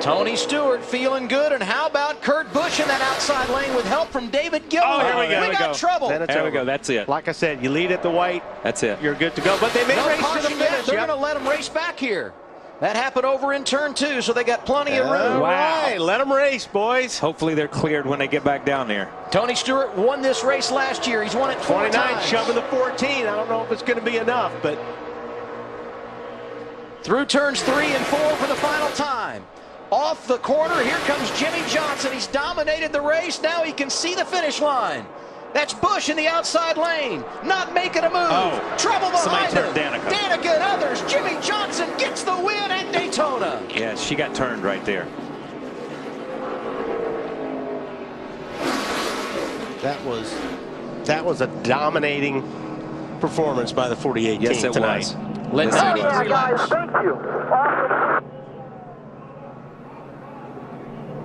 Tony Stewart feeling good, and how about Kurt Busch in that outside lane with help from David Gilliland? Oh, here we go. We got trouble. Then it's there over. we go. That's it. Like I said, you lead at the white. That's it. You're good to go. But they may race to the finish. They're going to let them race back here. That happened over in turn 2, so they got plenty of room. All right, let them race, boys. Hopefully they're cleared when they get back down there. Tony Stewart won this race last year. He's won it 4 29, times. shoving the 14. I don't know if it's going to be enough, but Through turns 3 and 4 for the final time. Off the corner, here comes Jimmie Johnson. He's dominated the race. Now he can see the finish line. That's Busch in the outside lane, not making a move. Oh, trouble behind him. Danica. Danica and others. Jimmie Johnson gets the win at Daytona. Yeah, she got turned right there. That was a dominating performance by the 48 team tonight. Was. Let's see. Yeah, guys, thank you. Awesome.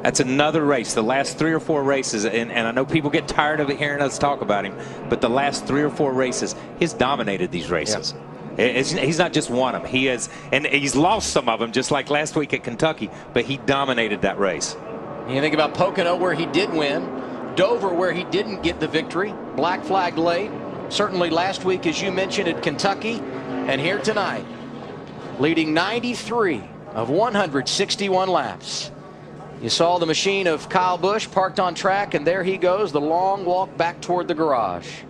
That's another race. The last 3 or 4 races, and I know people get tired of hearing us talk about him, but the last 3 or 4 races, he's dominated these races. Yeah. He's not just won them. He has, and he's lost some of them, just like last week at Kentucky, but he dominated that race. You think about Pocono, where he did win. Dover, where he didn't get the victory. Black flag late. Certainly last week, as you mentioned, at Kentucky. And here tonight, leading 93 of 161 laps. You saw the machine of Kyle Busch parked on track, and there he goes, the long walk back toward the garage.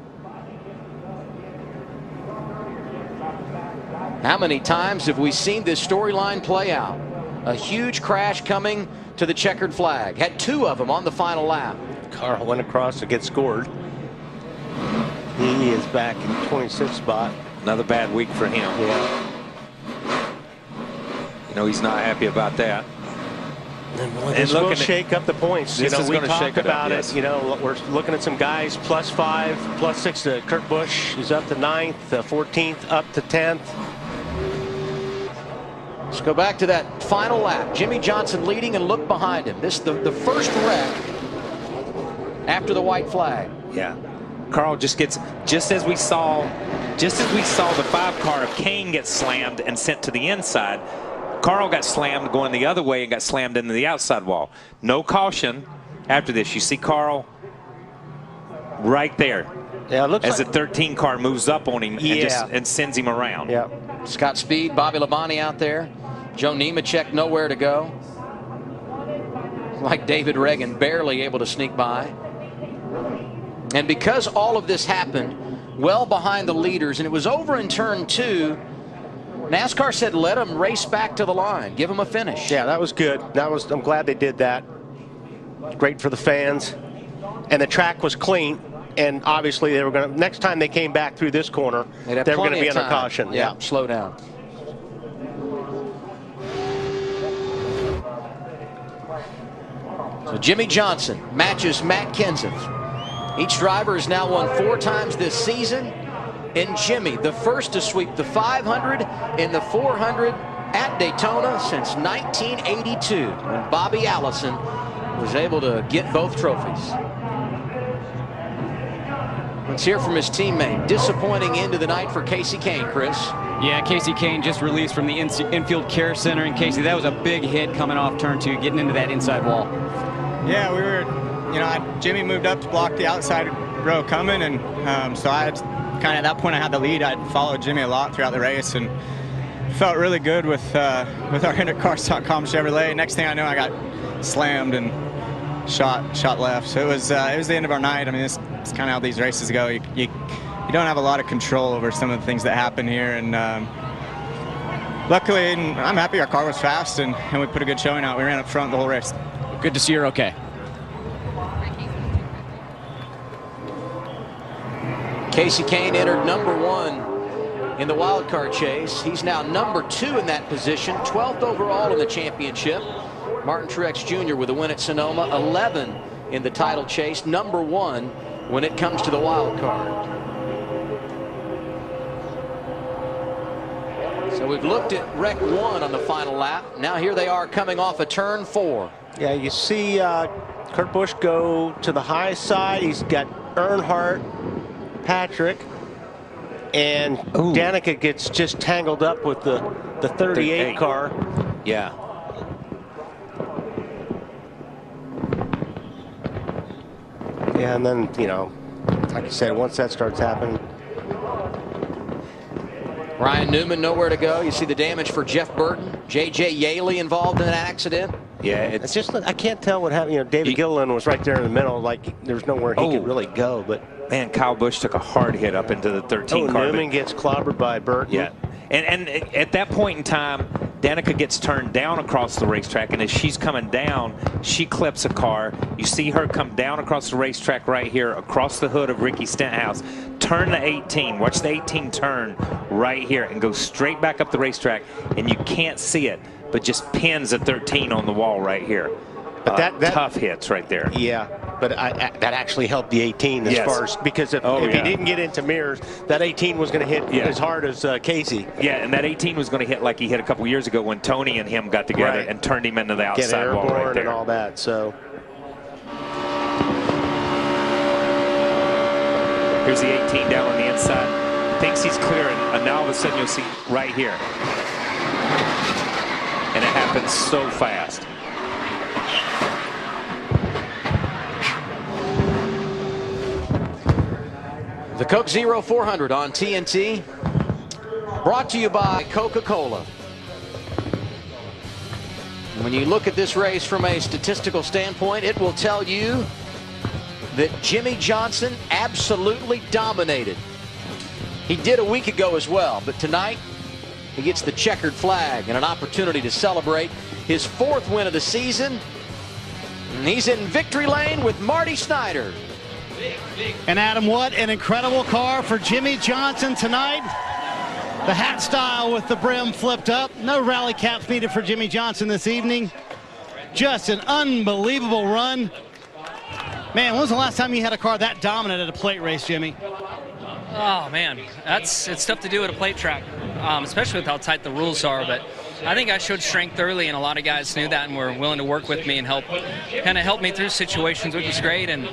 How many times have we seen this storyline play out? A huge crash coming to the checkered flag. Had 2 of them on the final lap. Carl went across to get scored. He is back in 26th spot. Another bad week for him. Yeah. You know, he's not happy about that. And this will shake up the points. This is we going to talked shake it about up, it. You know, we're looking at some guys +5, +6. Kurt Busch is up to 9th, 14th, up to 10th. Let's go back to that final lap. Jimmie Johnson leading, and look behind him. This the first wreck after the white flag. Yeah. Carl just gets, just as we saw the 5 car of Kane get slammed and sent to the inside, Carl got slammed going the other way and got slammed into the outside wall. No caution after this. You see Carl right there. Yeah, it looks as like the 13 car moves up on him and sends him around. Yeah. Scott Speed, Bobby Labonte out there. Joe Nemechek nowhere to go. Like David Reagan, barely able to sneak by. And because all of this happened well behind the leaders, and it was over in turn 2, NASCAR said let them race back to the line, give them a finish. Yeah, that was good. I'm glad they did that. Great for the fans. And the track was clean. And obviously they were going to, next time they came back through this corner, they were going to be under caution. Yeah, slow down. So Jimmie Johnson matches Matt Kenseth. Each driver has now won 4 times this season. And Jimmie, the first to sweep the 500 and the 400 at Daytona since 1982, when Bobby Allison was able to get both trophies. Let's hear from his teammate. Disappointing end of the night for Kasey Kahne, Chris. Yeah, Kasey Kahne just released from the infield care center. And Kasey, that was a big hit coming off turn 2, getting into that inside wall. Yeah, we were, you know, Jimmie moved up to block the outside row coming, and so I had kind of at that point I had the lead. I'd followed Jimmie a lot throughout the race and felt really good with our InterCars.com Chevrolet. Next thing I know, I got slammed and shot left. So it was the end of our night. I mean, it's kind of how these races go. You don't have a lot of control over some of the things that happen here, and luckily, I'm happy our car was fast and we put a good showing out. We ran up front the whole race. Good to see you're okay. Kasey Kahne entered number 1 in the wild card chase. He's now number 2 in that position, 12th overall in the championship. Martin Truex Jr. with a win at Sonoma, 11 in the title chase, number 1 when it comes to the wild card. So we've looked at wreck 1 on the final lap. Now here they are coming off a turn 4. Yeah, you see Kurt Busch go to the high side. He's got Earnhardt, Patrick, and Danica gets just tangled up with the 38 car. Yeah. Yeah, and then, you know, like I said, once that starts happening. Ryan Newman nowhere to go. You see the damage for Jeff Burton. J.J. Yaley involved in an accident. Yeah, it's just, I can't tell what happened. You know, David Gilliland was right there in the middle, like there's nowhere he could really go. But man, Kyle Busch took a hard hit up into the 13 car. Newman gets clobbered by Burton. Yeah, And at that point in time, Danica gets turned down across the racetrack, and as she's coming down, she clips a car. You see her come down across the racetrack right here, across the hood of Ricky Stenhouse, turn the 18, watch the 18 turn right here, and go straight back up the racetrack, and you can't see it, but just pins a 13 on the wall right here. But that tough hits right there. Yeah, but that actually helped the 18 as far as, because if he didn't get into mirrors, that 18 was going to hit as hard as Casey. Yeah, and that 18 was going to hit like he hit a couple years ago when Tony and him got together and turned him into the outside wall right there. And all that. So here's the 18 down on the inside. Thinks he's clearing, and now all of a sudden you'll see right here. And it happens so fast. The Coke Zero 400 on TNT, brought to you by Coca-Cola. When you look at this race from a statistical standpoint, it will tell you that Jimmie Johnson absolutely dominated. He did a week ago as well, but tonight he gets the checkered flag and an opportunity to celebrate his 4th win of the season. And he's in victory lane with Marty Snyder. And Adam, what an incredible car for Jimmie Johnson tonight. The hat style with the brim flipped up. No rally caps needed for Jimmie Johnson this evening. Just an unbelievable run. Man, when was the last time you had a car that dominant at a plate race, Jimmy? Oh man, it's tough to do at a plate track, especially with how tight the rules are. But I think I showed strength early, and a lot of guys knew that and were willing to work with me and help me through situations, which was great. And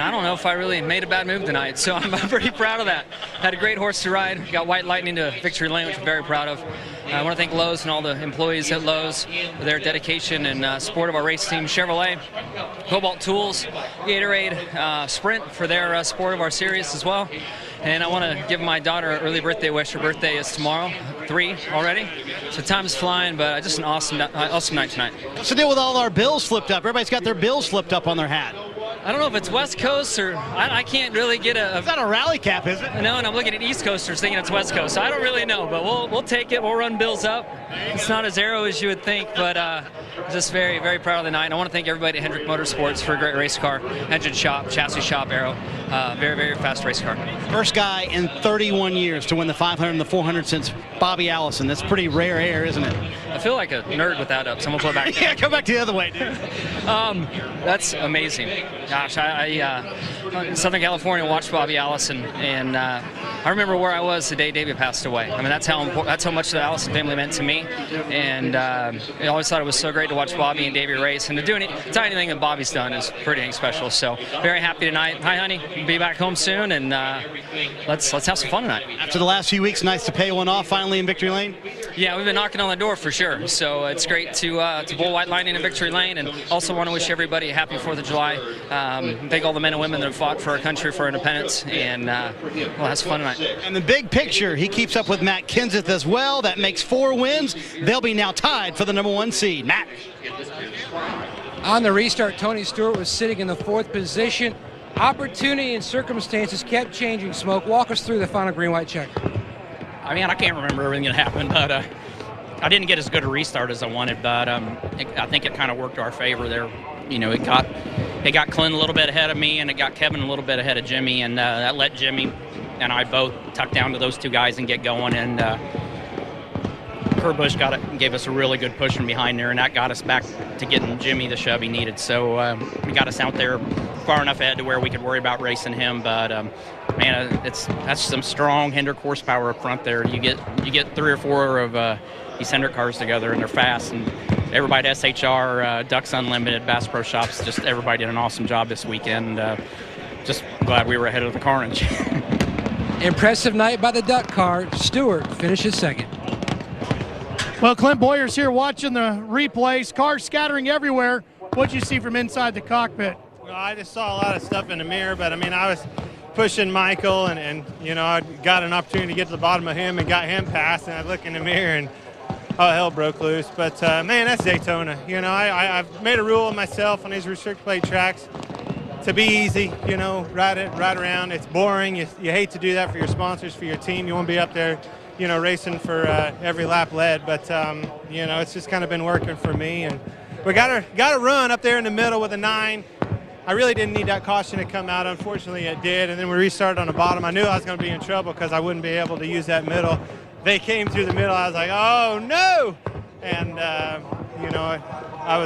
I don't know if I really made a bad move tonight, so I'm pretty proud of that. Had a great horse to ride. Got White Lightning to victory lane, which I'm very proud of. I want to thank Lowe's and all the employees at Lowe's for their dedication and support of our race team. Chevrolet, Cobalt Tools, Gatorade, Sprint for their support of our series as well. And I want to give my daughter an early birthday wish. Her birthday is tomorrow, 3 already. So time is flying, but just an awesome night tonight. What's the deal with all our bills flipped up? Everybody's got their bills flipped up on their hat. I don't know if it's West Coast or I can't really get a. It's not a rally cap, is it? No, and I'm looking at East Coasters thinking it's West Coast. So I don't really know, but we'll take it. We'll run bills up. It's not as arrow as you would think, but just very, very proud of the night. And I want to thank everybody at Hendrick Motorsports for a great race car, engine shop, chassis shop, Arrow. Very, very fast race car. First guy in 31 years to win the 500 and the 400 since Bobby Allison. That's pretty rare air, isn't it? I feel like a nerd with that up. Someone pull it back. Yeah, go back the other way, dude. That's amazing. Gosh, I in Southern California watched Bobby Allison, and I remember where I was the day Davey passed away. I mean, that's how much the Allison family meant to me, and I always thought it was so great to watch Bobby and Davey race, and to do anything that Bobby's done is pretty special. So very happy tonight. Hi, honey. We'll be back home soon, and let's have some fun tonight. After the last few weeks, nice to pay one off finally in victory lane. Yeah, we've been knocking on the door for sure. So it's great to pull White Lightning in victory lane, and also want to wish everybody a happy 4th of July. Thank all the men and women that have fought for our country, for independence, and we'll have some fun tonight. And the big picture, he keeps up with Matt Kenseth as well. That makes 4 wins. They'll be now tied for the #1 seed. Matt. On the restart, Tony Stewart was sitting in the 4th position. Opportunity and circumstances kept changing. Smoke, walk us through the final green-white check. I mean, I can't remember everything that happened, but I didn't get as good a restart as I wanted, but I think it kind of worked to our favor there. You know, it got Clint a little bit ahead of me, and it got Kevin a little bit ahead of Jimmy, and that let Jimmy and I both tuck down to those 2 guys and get going. And Kurt Busch gave us a really good push from behind there, and that got us back to getting Jimmy the shove he needed. So we got us out there far enough ahead to where we could worry about racing him. But man, that's some strong Hendrick horsepower up front there. You get 3 or 4 of these Hendrick cars together, and they're fast. And everybody at SHR, Ducks Unlimited, Bass Pro Shops, just everybody did an awesome job this weekend. Just glad we were ahead of the carnage. Impressive night by the Duck car. Stewart finishes 2nd. Well, Clint Boyer's here watching the replays. Cars scattering everywhere. What'd you see from inside the cockpit? Well, I just saw a lot of stuff in the mirror, but I mean, I was pushing Michael, and you know, I got an opportunity to get to the bottom of him and got him past, and I look in the mirror and oh, hell broke loose. But man, that's Daytona. You know, I've made a rule of myself on these restrict plate tracks to be easy, you know, ride around. It's boring. You hate to do that for your sponsors, for your team. You want to be up there racing for every lap led. But, it's just kind of been working for me. And we got a run up there in the middle with a 9. I really didn't need that caution to come out. Unfortunately, it did. And then we restarted on the bottom. I knew I was going to be in trouble because I wouldn't be able to use that middle. They came through the middle. I was like, oh, no. And, I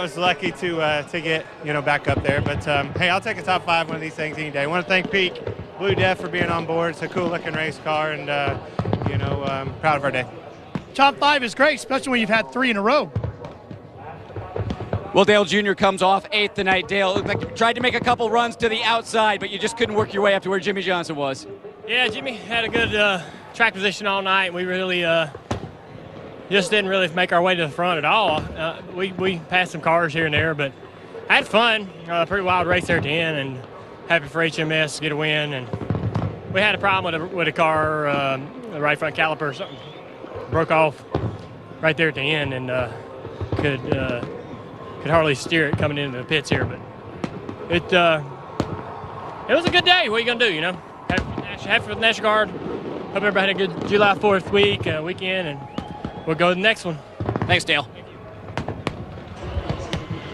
was lucky to get, back up there. But, hey, I'll take a top 5 one of these things any day. I want to thank Peak Blue Def for being on board. It's a cool-looking race car, and, I'm proud of our day. Top 5 is great, especially when you've had 3 in a row. Well, Dale Jr. comes off 8th tonight. Dale, looked like you tried to make a couple runs to the outside, but you just couldn't work your way up to where Jimmie Johnson was. Yeah, Jimmy had a good track position all night. We really just didn't really make our way to the front at all. We passed some cars here and there, but I had fun. Pretty wild race there at the end, and happy for HMS to get a win. And we had a problem with a car, the right front caliper or something broke off right there at the end, and could hardly steer it coming into the pits here. But it was a good day. What are you gonna do? Happy for the National Guard. Hope everybody had a good July 4th weekend, and we'll go to the next one. Thanks, Dale.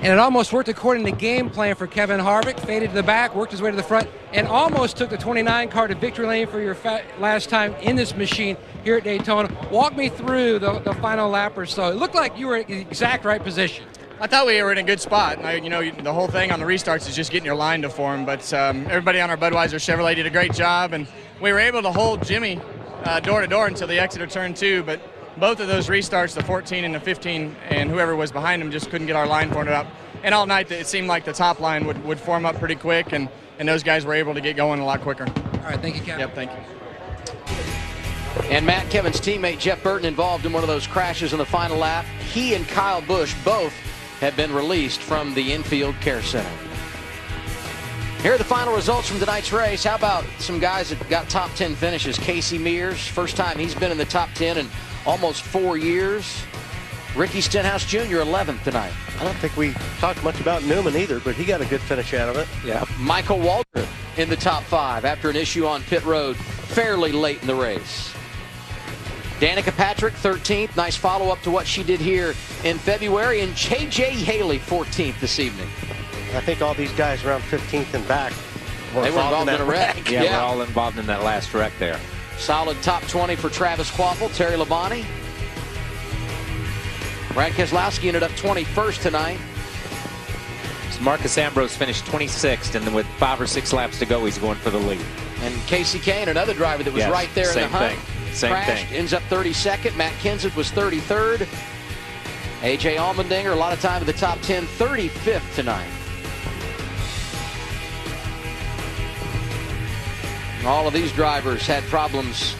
And it almost worked according to game plan for Kevin Harvick. Faded to the back, worked his way to the front, and almost took the 29 car to victory lane for your last time in this machine here at Daytona. Walk me through the final lap or so. It looked like you were in the exact right position. I thought we were in a good spot. The whole thing on the restarts is just getting your line to form, but everybody on our Budweiser Chevrolet did a great job, and we were able to hold Jimmy door to door until the exit of turn 2, but both of those restarts, the 14 and the 15, and whoever was behind them just couldn't get our line formed up. And all night it seemed like the top line would form up pretty quick, and those guys were able to get going a lot quicker. All right, thank you, Kevin. Yep, thank you. And Matt, Kevin's teammate Jeff Burton involved in one of those crashes in the final lap. He and Kyle Busch both have been released from the infield care center. Here are the final results from tonight's race. How about some guys that got top 10 finishes? Casey Mears, first time he's been in the top 10 in almost 4 years. Ricky Stenhouse Jr. 11th tonight. I don't think we talked much about Newman either, but he got a good finish out of it. Yeah. Michael Waltrip in the top 5 after an issue on pit road fairly late in the race. Danica Patrick 13th. Nice follow-up to what she did here in February. And J.J. Haley 14th this evening. I think all these guys around 15th and back were involved in a wreck. Yeah, we're all involved in that last wreck there. Solid top 20 for Travis Kvapil, Terry Labonte. Brad Keselowski ended up 21st tonight. So Marcus Ambrose finished 26th, and then with 5 or 6 laps to go, he's going for the lead. And Casey Kane, another driver that was right there in the hunt. Same crashed, thing. Ends up 32nd. Matt Kenseth was 33rd. A.J. Allmendinger, a lot of time in the top 10, 35th tonight. All of these drivers had problems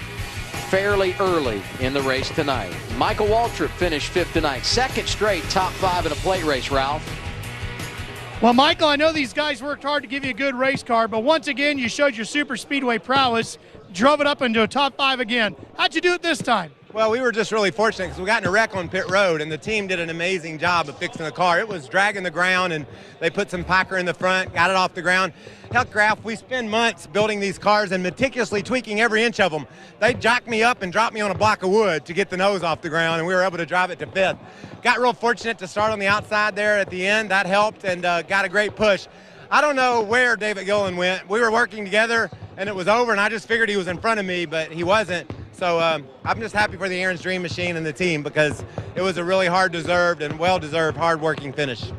fairly early in the race tonight. Michael Waltrip finished 5th tonight. Second straight top 5 in a plate race, Ralph. Well, Michael, I know these guys worked hard to give you a good race car, but once again, you showed your super speedway prowess, drove it up into a top 5 again. How'd you do it this time? Well, we were just really fortunate because we got in a wreck on pit road, and the team did an amazing job of fixing the car. It was dragging the ground, and they put some Packer in the front, got it off the ground. Heck, Graf, we spend months building these cars and meticulously tweaking every inch of them. They jacked me up and dropped me on a block of wood to get the nose off the ground, and we were able to drive it to 5th. Got real fortunate to start on the outside there at the end. That helped, and got a great push. I don't know where David Gillen went. We were working together, and it was over, and I just figured he was in front of me, but he wasn't. So I'm just happy for the Aaron's Dream Machine and the team because it was a really hard-deserved and well-deserved hard-working finish.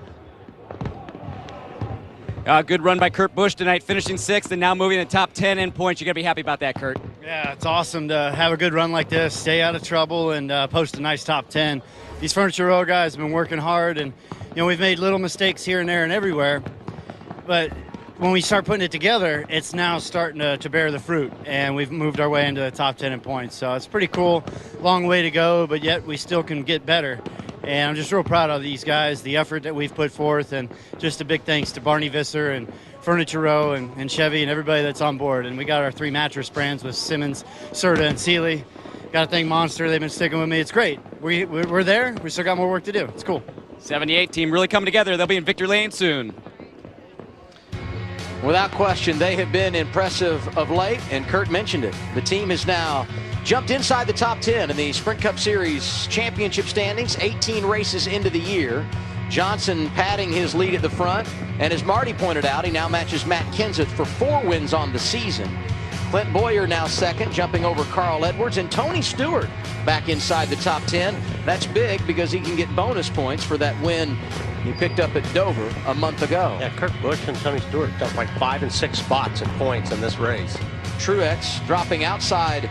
Good run by Kurt Busch tonight, finishing 6th and now moving in the top 10 in points. You're going to be happy about that, Kurt. Yeah, it's awesome to have a good run like this, stay out of trouble, and post a nice top 10. These Furniture Row guys have been working hard, and we've made little mistakes here and there and everywhere, but when we start putting it together, it's now starting to bear the fruit, and we've moved our way into the top 10 in points. So it's pretty cool. Long way to go, but yet we still can get better. And I'm just real proud of these guys, the effort that we've put forth, and just a big thanks to Barney Visser and Furniture Row and Chevy and everybody that's on board. And we got our 3 mattress brands with Simmons, Serta, and Sealy. Got to thank Monster. They've been sticking with me. It's great. We're there. We still got more work to do. It's cool. 78 team really coming together. They'll be in victory lane soon. Without question, they have been impressive of late, and Kurt mentioned it. The team is now Jumped inside the top 10 in the Sprint Cup Series championship standings, 18 races into the year. Johnson padding his lead at the front. And as Marty pointed out, he now matches Matt Kenseth for 4 wins on the season. Clint Bowyer now second, jumping over Carl Edwards. And Tony Stewart back inside the top 10. That's big because he can get bonus points for that win he picked up at Dover a month ago. Yeah, Kurt Busch and Tony Stewart jumped like 5 and 6 spots in points in this race. Truex dropping outside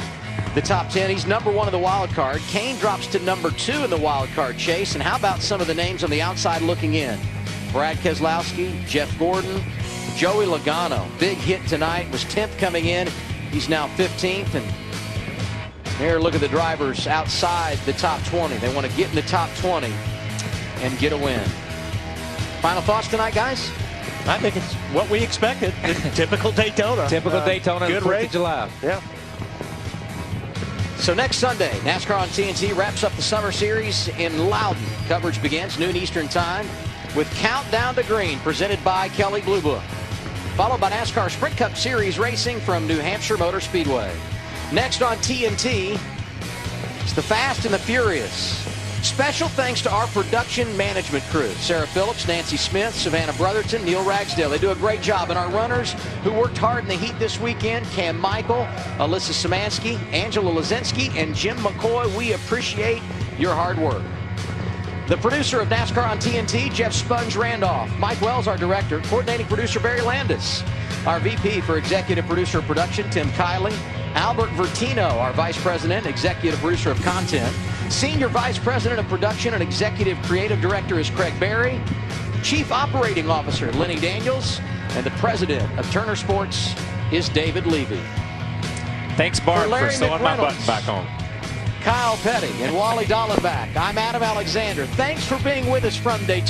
the top 10. He's number 1 in the wild card. Kane drops to number 2 in the wild card chase. And how about some of the names on the outside looking in? Brad Keselowski, Jeff Gordon, Joey Logano. Big hit tonight, was 10th coming in. He's now 15th. And here, look at the drivers outside the top 20. They want to get in the top 20 and get a win. Final thoughts tonight, guys? I think it's what we expected. Typical Daytona. Typical Daytona. Good race. of July. Yeah. So next Sunday, NASCAR on TNT wraps up the Summer Series in Loudon. Coverage begins noon Eastern Time with Countdown to Green, presented by Kelley Blue Book. Followed by NASCAR Sprint Cup Series racing from New Hampshire Motor Speedway. Next on TNT, it's the Fast and the Furious. Special thanks to our production management crew. Sarah Phillips, Nancy Smith, Savannah Brotherton, Neil Ragsdale. They do a great job. And our runners who worked hard in the heat this weekend, Cam Michael, Alyssa Szymanski, Angela Lazinski, and Jim McCoy. We appreciate your hard work. The producer of NASCAR on TNT, Jeff Sponge Randolph. Mike Wells, our director. Coordinating producer, Barry Landis. Our VP for executive producer of production, Tim Kiley. Albert Vertino, our vice president, executive producer of content. Senior Vice President of Production and Executive Creative Director is Craig Berry. Chief Operating Officer Lenny Daniels. And the President of Turner Sports is David Levy. Thanks, Bart, for sewing my button back on. Kyle Petty and Wally Dallenbach. I'm Adam Alexander. Thanks for being with us from Daytona.